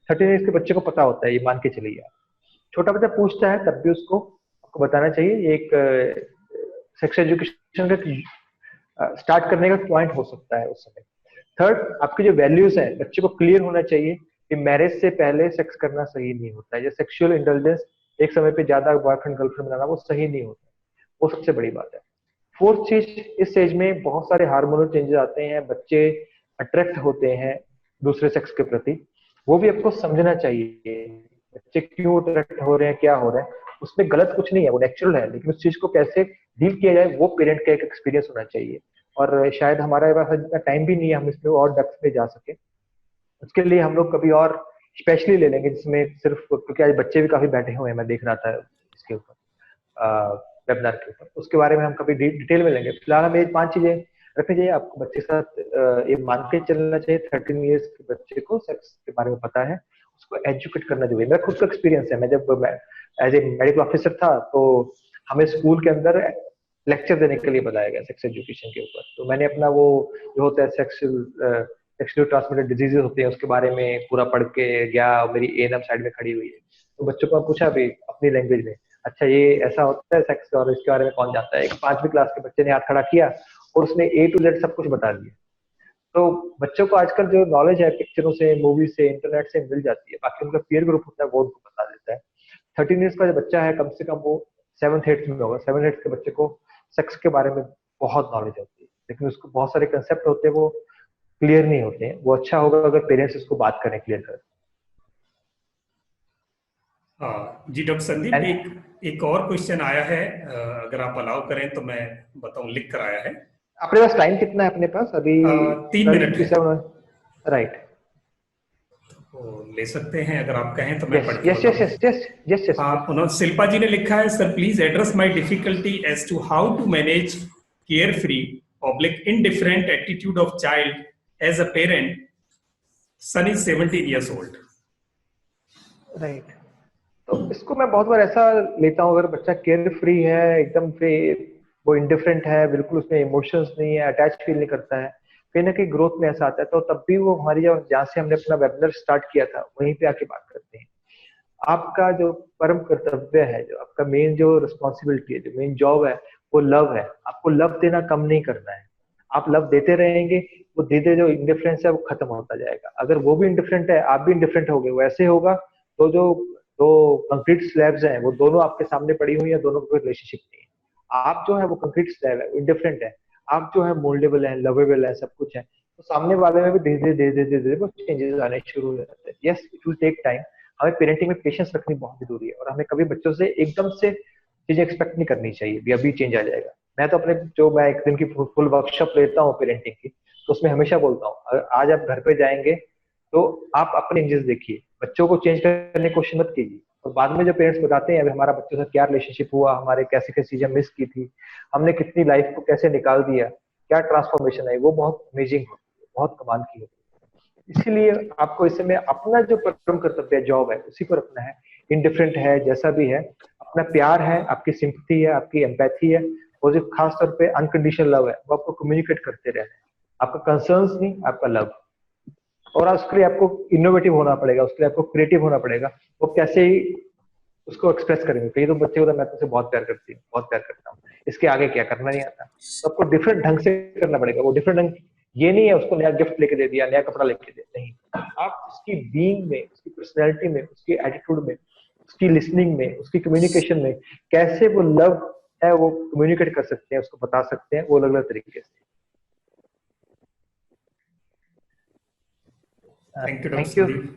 13 इयर्स के बच्चे को पता होता है, ये मान के चलिए आप। छोटा बच्चा पूछता है तब भी उसको आपको बताना चाहिए, ये एक सेक्स एजुकेशन का स्टार्ट करने का पॉइंट हो सकता है उस समय। थर्ड, आपकी जो वैल्यूज है बच्चे को क्लियर होना चाहिए कि मैरिज से पहले सेक्स करना सही नहीं होता है, या सेक्सुअल इंटेलिजेंस एक समय पे ज्यादा बॉयफ्रेंड गर्लफ्रेंड बनाना वो सही नहीं होता, वो सबसे बड़ी बात है। फोर्थ चीज, इस एज में बहुत सारे हार्मोनल चेंजेस आते हैं, बच्चे अट्रैक्ट होते हैं दूसरे सेक्स के प्रति, वो भी आपको समझना चाहिए बच्चे क्यों अट्रैक्ट हो रहे हैं, क्या हो रहा है। उसमें गलत कुछ नहीं है, वो नेचुरल है, लेकिन उस चीज को कैसे डील किया जाए वो पेरेंट का एक एक्सपीरियंस होना चाहिए। और शायद हमारे पास इतना टाइम भी नहीं है हम इसमें और डेप्थ में जा सके, उसके लिए हम लोग कभी और स्पेशली ले लेंगे, जिसमें सिर्फ, क्योंकि आज बच्चे भी काफी बैठे हुए हैं, मैं देख रहा था इसके ऊपर वेबिनार के ऊपर, उसके बारे में हम कभी डिटेल में लेंगे। फिलहाल हमें 5 चीजें रखनी चाहिए। आपको बच्चे के साथ ये मान के चलना चाहिए 13 इयर्स के बच्चे को सेक्स के बारे में पता है, उसको एजुकेट करना चाहिए। मेरा खुद का एक्सपीरियंस है, मैं जब एज ए मेडिकल ऑफिसर था तो हमें स्कूल के अंदर लेक्चर देने के लिए बताया गया सेक्स एजुकेशन के ऊपर। तो मैंने अपना वो जो होता है सेक्सुअली ट्रांसमिटेड डिजीजेस होते हैं उसके बारे में पूरा पढ़ के गया, मेरी एएनएम साइड में खड़ी हुई है, तो बच्चों को पूछा भी अपनी लैंग्वेज में, अच्छा ये ऐसा होता है सेक्स और इसके बारे में कौन जानता है। एक 5वीं क्लास के बच्चे ने हाथ खड़ा किया और उसने A to Z सब कुछ बता दिया। तो बच्चों को आजकल जो नॉलेज है पिक्चरों से, मूवी से, इंटरनेट से मिल जाती है, बाकी उनका पीयर ग्रुप होता है वो उनको बता देता है। 13 इयर्स का जो बच्चा है कम से कम वो 7th 8th में होगा, 7th 8th के बच्चे को सेक्स के बारे में बहुत नॉलेज होती है, लेकिन उसको बहुत सारे कंसेप्ट होते हैं वो क्लियर नहीं होते हैं। वो अच्छा होगा अगर पेरेंट्स उसको बात करें, क्लियर करें। जी डॉक्टर संदीप, एक और क्वेश्चन आया है, अगर आप अलाउ करें तो मैं बताऊं, लिख कर आया है। अपने पास टाइम कितना है? अपने पास अभी 3 मिनट है। राइट, तो ले सकते हैं अगर आप कहें तो मैं पढ़ के यस। उन्होंने, शिल्पा जी ने लिखा है, sir please address my difficulty as to how to manage carefree oblique indifferent attitude of child as a parent, son is 17 years old। Right, तो इसको मैं बहुत बार ऐसा लेता हूँ, अगर बच्चा केयर फ्री है, एकदम से वो इंडिफरेंट है, बिल्कुल उसमें इमोशंस नहीं है, अटैच फील नहीं करता है, कहीं ना कहीं ग्रोथ में ऐसा आता है, तो तब भी वो हमारी जहाँ से हमने अपना वेबिनार स्टार्ट किया था वहीं पे आके बात करते हैं। आपका जो परम कर्तव्य है, जो आपका मेन जो रिस्पॉन्सिबिलिटी है, जो मेन जॉब है, वो लव है। आपको लव देना कम नहीं करना है। आप लव देते रहेंगे, वो धीरे जो इंडिफरेंस है वो खत्म होता जाएगा। अगर वो भी इंडिफरेंट है, आप भी इंडिफरेंट हो गए, वैसे होगा तो जो दो कंक्रीट स्लैब्स हैं वो दोनों आपके सामने पड़ी हुई है, दोनों का रिलेशनशिप नहीं है। आप जो है वो कंक्रीट स्लैब है, इंडिफरेंट है। आप जो है मोल्डेबल है, लवेबल है, सब कुछ है। तो सामने वाले में भी धीरे धीरे धीरे धीरे धीरे वो चेंजेस आने शुरू हो जाते हैं। Yes, it will take time. हमें पेरेंटिंग में पेशेंस रखनी बहुत जरूरी है, और हमें कभी बच्चों से एकदम से चीजें एक्सपेक्ट नहीं करनी चाहिए भी अभी चेंज आ जाएगा। मैं एक दिन की फुल वर्कशॉप लेता हूँ पेरेंटिंग की, तो उसमें हमेशा बोलता हूँ, अगर आज आप घर पे जाएंगे तो आप अपने चेंजेस देखिए, बच्चों को चेंज करने की कोशिश मत कीजिए। और बाद में जो पेरेंट्स बताते हैं अभी हमारा बच्चों से क्या रिलेशनशिप हुआ, हमारे कैसे कैसे चीजें मिस की थी, हमने कितनी लाइफ को कैसे निकाल दिया, क्या ट्रांसफॉर्मेशन है, वो बहुत अमेजिंग होती है, बहुत कमाल की होती है। इसीलिए आपको इस समय अपना जो परम कर्तव्य जॉब है उसी को रखना है। इनडिफरेंट है जैसा भी है, अपना प्यार है, आपकी सिंपैथी है, आपकी एम्पैथी है, और जो खास तौर पे अनकंडीशनल लव है, वो आपको कम्युनिकेट करते रहना है। आपका कंसर्न्स नहीं, आपका लव। और उसके लिए आपको इनोवेटिव होना पड़ेगा, उसके लिए आपको क्रिएटिव होना पड़ेगा। वो कैसे ही उसको एक्सप्रेस करेंगे। कई तो बच्चे होता है, मैं तुझसे बहुत प्यार करती हूँ, बहुत प्यार करता हूँ, इसके आगे क्या करना नहीं आता। तो आपको डिफरेंट ढंग से करना पड़ेगा। वो डिफरेंट ढंग ये नहीं है उसको नया गिफ्ट लेके दे दिया, नया कपड़ा लेके दे, नहीं। आप उसकी बीइंग में, उसकी पर्सनैलिटी में, उसकी एटीट्यूड में, उसकी लिसनिंग में, उसकी कम्युनिकेशन में कैसे वो लव है वो कम्युनिकेट कर सकते हैं, उसको बता सकते हैं, वो अलग अलग तरीके से। Thank you doctor Thank you. Sandeep.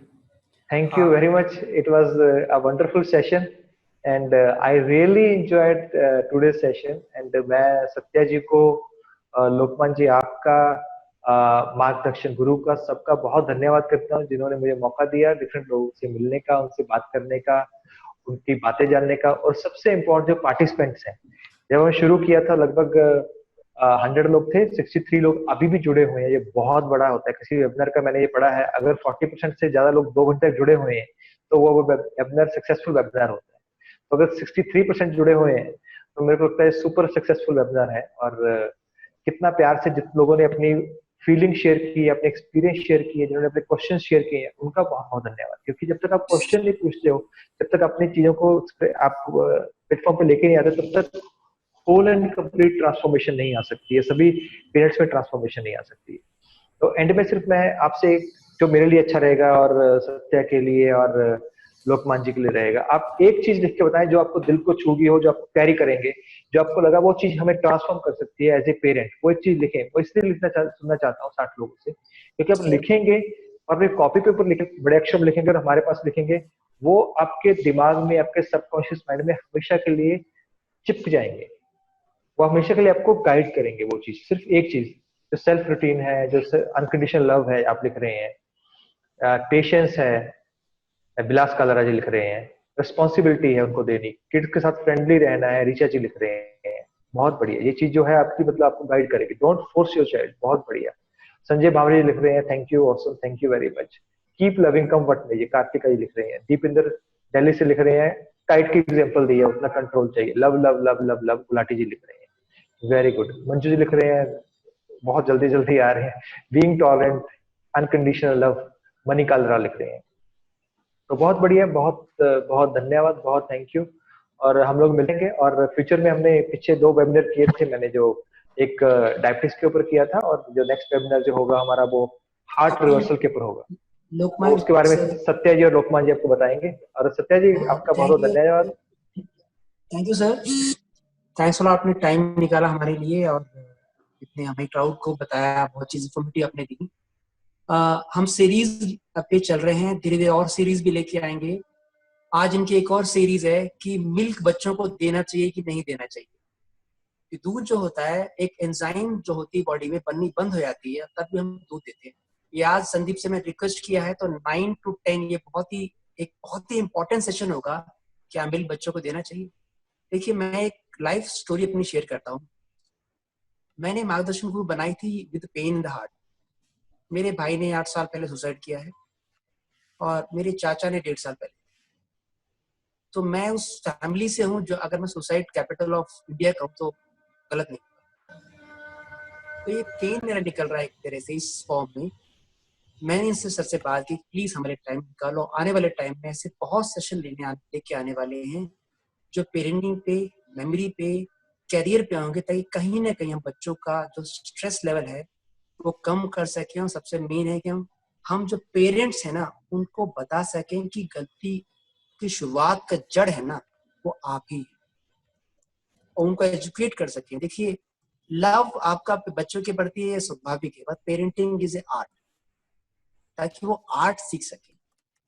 Thank you very much. It was a wonderful session, and I really enjoyed today's session. And मैं सत्या जी को, लोकमान जी आपका, मार्गदर्शन गुरु का, सबका बहुत धन्यवाद करता हूँ जिन्होंने मुझे मौका दिया डिफरेंट लोगों से मिलने का, उनसे बात करने का, उनकी बातें जानने का। और सबसे इम्पोर्टेंट जो पार्टिसिपेंट्स हैं, जब हमने शुरू किया था लगभग 100 लोग थे, 63 लोग अभी भी जुड़े हुए हैं। ये बहुत बड़ा होता है किसी वेबिनार का। मैंने ये पढ़ा है, अगर 40% से ज्यादा लोग 2 घंटे तक जुड़े हुए हैं तो वो वेबिनार सक्सेसफुल वेबिनार होता है। तो अगर 63% जुड़े हुए हैं तो मेरे को लगता है सुपर सक्सेसफुल वेबिनार है। और कितना प्यार से जिन लोगों ने अपनी फीलिंग शेयर की, अपने एक्सपीरियंस शेयर किए, जिन्होंने अपने क्वेश्चन शेयर किए हैं, उनका बहुत बहुत धन्यवाद। क्योंकि जब तक आप क्वेश्चन नहीं पूछते हो, जब तक अपनी चीजों को आप प्लेटफॉर्म पे लेके नहीं आते, तब तक होल एंड कंप्लीट ट्रांसफॉर्मेशन नहीं आ सकती है, सभी पेरेंट्स में ट्रांसफॉर्मेशन नहीं आ सकती है। तो एंड में सिर्फ मैं आपसे, जो मेरे लिए अच्छा रहेगा और सत्या के लिए और लोकमान जी के लिए रहेगा, आप एक चीज लिख के बताएं जो आपको दिल को छू गई हो, जो आपको कैरी करेंगे, जो आपको लगा वो चीज हमें ट्रांसफॉर्म कर सकती है एज ए पेरेंट। वो एक चीज लिखें। वो इसलिए सुनना चाहता हूँ 60 लोगों से, क्योंकि आप लिखेंगे और अपने कॉपी पेपर लिखे, बड़े अक्षर में लिखेंगे और हमारे पास लिखेंगे, वो आपके दिमाग में, आपके सबकॉन्शियस माइंड में हमेशा के लिए चिपक जाएंगे। वो हमेशा के लिए आपको गाइड करेंगे। वो चीज, सिर्फ एक चीज, जो सेल्फ रूटीन है, जो अनकंडीशनल लव है आप लिख रहे हैं, पेशेंस है, बिलास कालारा जी लिख रहे हैं, रिस्पॉन्सिबिलिटी है उनको देनी, किड्स के साथ फ्रेंडली रहना है, ऋचा जी लिख रहे हैं। बहुत बढ़िया, ये चीज जो है आपकी, मतलब आपको गाइड करेगी। डोंट फोर्स योर चाइल्ड, बहुत बढ़िया। संजय भावरे जी लिख रहे हैं, thank you, awesome, thank you very much. Keep loving comfort में, ये कार्तिका जी लिख रहे हैं। दीपिंदर दिल्ली से लिख रहे हैं, काइट की एग्जांपल दी है, उतना कंट्रोल चाहिए, love love love love love. Gulati ji लिख रहे हैं, वेरी गुड। मंजू जी लिख रहे हैं, बहुत जल्दी जल्दी आ रहे हैं, being tolerant, unconditional love. Money Kalra लिख रहे हैं। तो बहुत बढ़िया, बहुत बहुत धन्यवाद, बहुत थैंक यू। और हम लोग मिलेंगे। और फ्यूचर में हमने पीछे 2 वेबिनार किए थे, मैंने जो एक डायबिटीज के ऊपर किया था, और जो नेक्स्ट वेबिनार जो होगा हमारा वो हार्ट रिवर्सल के ऊपर होगा। तो उसके बारे में सत्या जी और लोकमान जी आपको बताएंगे। और सत्या जी आपका बहुत बहुत धन्यवाद। Thank you sir, thanks for आपने टाइम निकाला हमारे लिए और इतने हमें क्राउड को बताया, बहुत चीज इन्फॉर्मेटिव आपने दी। हम सीरीज पे चल रहे हैं, धीरे धीरे और सीरीज भी लेके आएंगे। आज इनकी एक और सीरीज है कि मिल्क बच्चों को देना चाहिए कि नहीं देना चाहिए। कि दूध जो होता है, एक एंजाइम जो होती है बॉडी में बननी बंद हो जाती है, तब भी हम दूध देते हैं। ये आज संदीप से मैं रिक्वेस्ट किया है, तो 9 to 10 ये बहुत ही इंपॉर्टेंट सेशन होगा, क्या मिल्क बच्चों को देना चाहिए। देखिए, मैं एक लाइफ स्टोरी अपनी शेयर करता हूँ। मैंने मार्गदर्शन ग्रुप बनाई थी with pain in the heart. मेरे भाई ने 8 साल पहले सुसाइड किया है और मेरे चाचा ने 1.5 साल पहले। तो मैं उस फैमिली से हूँ जो, अगर मैं सुसाइड कैपिटल ऑफ इंडिया कहूँ तो गलत नहीं। तो ये पेन मेरा निकल रहा है एक तरह से इस फॉर्म में। मैंने इनसे सर से बात की, प्लीज हमारे टाइम निकालो, आने वाले टाइम में ऐसे बहुत सेशन लेके आने वाले हैं जो पेरेंटिंग पे, मेमोरी पे, कैरियर पे होंगे, ताकि कहीं ना कहीं हम बच्चों का जो स्ट्रेस लेवल है वो कम कर सकें। और सबसे मेन है कि हम जो पेरेंट्स हैं ना उनको बता सकें कि गलती की शुरुआत का जड़ है ना वो आप ही, और उनको एजुकेट कर सकें। देखिए, लव आपका बच्चों के प्रति है स्वाभाविक है, but parenting is a art, ताकि वो आर्ट सीख सके।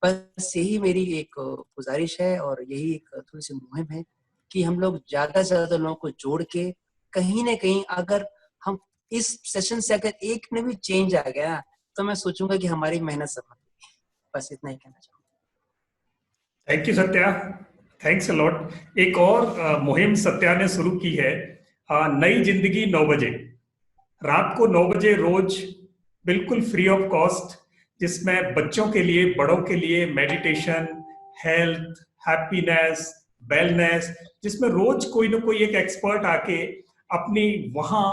बस यही मेरी एक गुजारिश है और यही एक थोड़ी सी मुहिम है कि हम लोग ज्यादा से ज्यादा लोगों को जोड़ के कहीं ना कहीं, अगर हम इस सेशन से अगर एक में भी चेंज आ गया तो मैं सोचूंगा कि हमारी मेहनत सफल हुई। बस इतना ही कहना चाहूंगा। Thank you Satya, thanks a lot. एक और मुहिम सत्या ने शुरू की है, नई जिंदगी 9 बजे, रात को 9 बजे रोज, बिल्कुल फ्री ऑफ कॉस्ट, जिसमें बच्चों के लिए, बड़ों के लिए मेडिटेशन, हेल्थ, हैप्पीनेस, वेलनेस, जिसमें रोज कोई ना कोई एक एक्सपर्ट आके अपनी वहां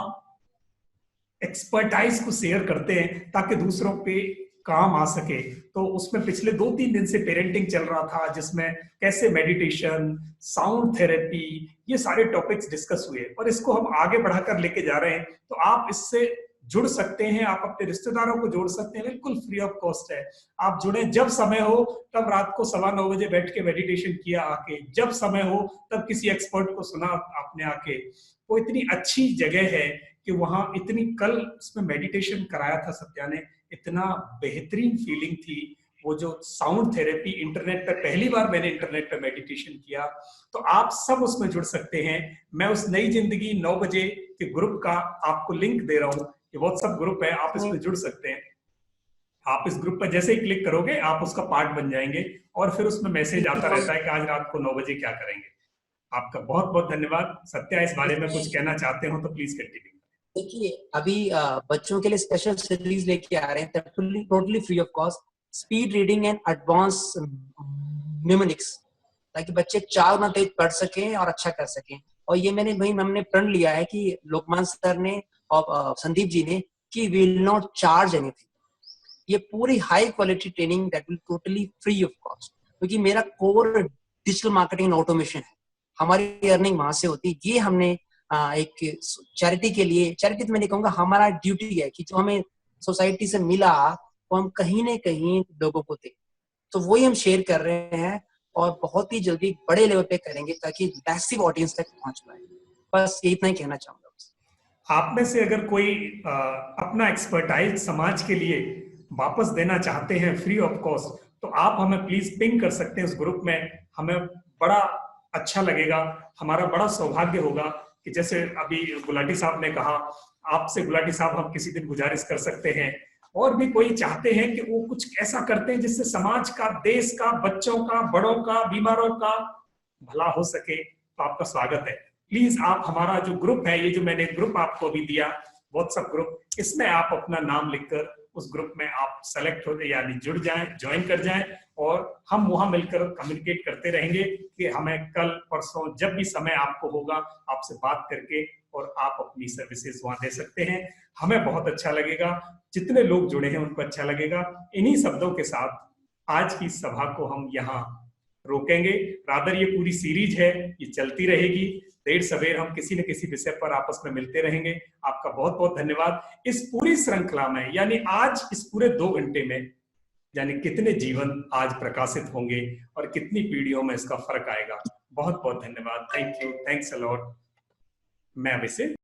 एक्सपर्टाइज को शेयर करते हैं ताकि दूसरों पे काम आ सके। तो उसमें पिछले 2-3 दिन से पेरेंटिंग चल रहा था, जिसमें कैसे मेडिटेशन, साउंड थेरेपी, ये सारे टॉपिक्स डिस्कस हुए और इसको हम आगे बढ़ाकर लेके जा रहे हैं। तो आप इससे जुड़ सकते हैं, आप अपने रिश्तेदारों को जोड़ सकते हैं, बिल्कुल फ्री ऑफ कॉस्ट है। आप जुड़े, जब समय हो तब रात को 9:15 बजे बैठ के मेडिटेशन किया आके, जब समय हो तब किसी एक्सपर्ट को सुना आपने आके। वो इतनी अच्छी जगह है कि वहां इतनी, कल उसमें मेडिटेशन कराया था सत्या ने, इतना बेहतरीन फीलिंग थी। वो जो साउंड थेरेपी, इंटरनेट पे पहली बार मैंने इंटरनेट पे मेडिटेशन किया। तो आप सब उसमें जुड़ सकते हैं। मैं उस नई जिंदगी 9 बजे के ग्रुप का आपको लिंक दे रहा हूँ, ये व्हाट्सएप ग्रुप है, आप इसमें जुड़ सकते हैं। आप इस ग्रुप पर जैसे ही क्लिक करोगे आप उसका पार्ट बन जाएंगे और फिर उसमें मैसेज आता रहता है कि आज रात को 9 बजे क्या करेंगे। आपका बहुत बहुत धन्यवाद। सत्या, इस बारे में कुछ कहना चाहते हो तो प्लीज कंटिन्यू। देखिए, अभी बच्चों के लिए स्पेशल सीरीज लेके आ रहे हैं, totally free of cost, speed reading and advance numerics, ताकि बच्चे 4 गुना तेज पढ़ सकें और अच्छा कर सकें। और ये हमने प्रण लिया है कि लोकमान सर ने और संदीप जी ने कि we will not charge anything. ये पूरी high quality training that will totally free of cost, क्योंकि मेरा core digital marketing and automation है, हमारी अर्निंग वहां से होती है। ये हमने एक चैरिटी के लिए, चैरिटी तो मैं नहीं कहूंगा, हमारा ड्यूटी है कि जो हमें सोसाइटी से मिला वो हम कहीं ना कहीं लोगों को दें। तो वही हम शेयर कर रहे हैं और बहुत ही जल्दी बड़े लेवल पे करेंगे ताकि मैसिव ऑडियंस तक पहुंच पाए। बस इतना ही कहना चाहूंगा। आप में से अगर कोई अपना एक्सपर्टाइज समाज के लिए वापस देना चाहते हैं फ्री ऑफ कॉस्ट, तो आप हमें प्लीज पिंग कर सकते हैं उस ग्रुप में। हमें बड़ा अच्छा लगेगा, हमारा बड़ा सौभाग्य होगा कि जैसे अभी गुलाटी साहब ने कहा, आपसे गुलाटी साहब हम किसी दिन गुजारिश कर सकते हैं, और भी कोई चाहते हैं कि वो कुछ ऐसा करते हैं जिससे समाज का, देश का, बच्चों का, बड़ों का, बीमारों का भला हो सके, तो आपका स्वागत है। प्लीज आप हमारा जो ग्रुप है, ये जो मैंने ग्रुप आपको अभी दिया, व्हाट्सएप ग्रुप, इसमें आप अपना नाम लिखकर उस ग्रुप में आप सेलेक्ट हो, यानी जुड़ जाएं, ज्वाइन कर जाएं, और हम वहां मिलकर कम्युनिकेट करते रहेंगे कि हमें कल परसों जब भी समय आपको होगा आपसे बात करके और आप अपनी सर्विसेज वहां दे सकते हैं। हमें बहुत अच्छा लगेगा, जितने लोग जुड़े हैं उनको अच्छा लगेगा। इन्हीं शब्दों के साथ आज की सभा को हम यहाँ रोकेंगे। रादर ये पूरी सीरीज है, ये चलती रहेगी, देर सवेर हम किसी न किसी विषय पर आपस में मिलते रहेंगे। आपका बहुत बहुत धन्यवाद। इस पूरी श्रृंखला में, यानी आज इस पूरे 2 घंटे में, यानी कितने जीवन आज प्रकाशित होंगे और कितनी पीढ़ियों में इसका फर्क आएगा। बहुत बहुत धन्यवाद। Thank you, thanks a lot. मैं अब इसे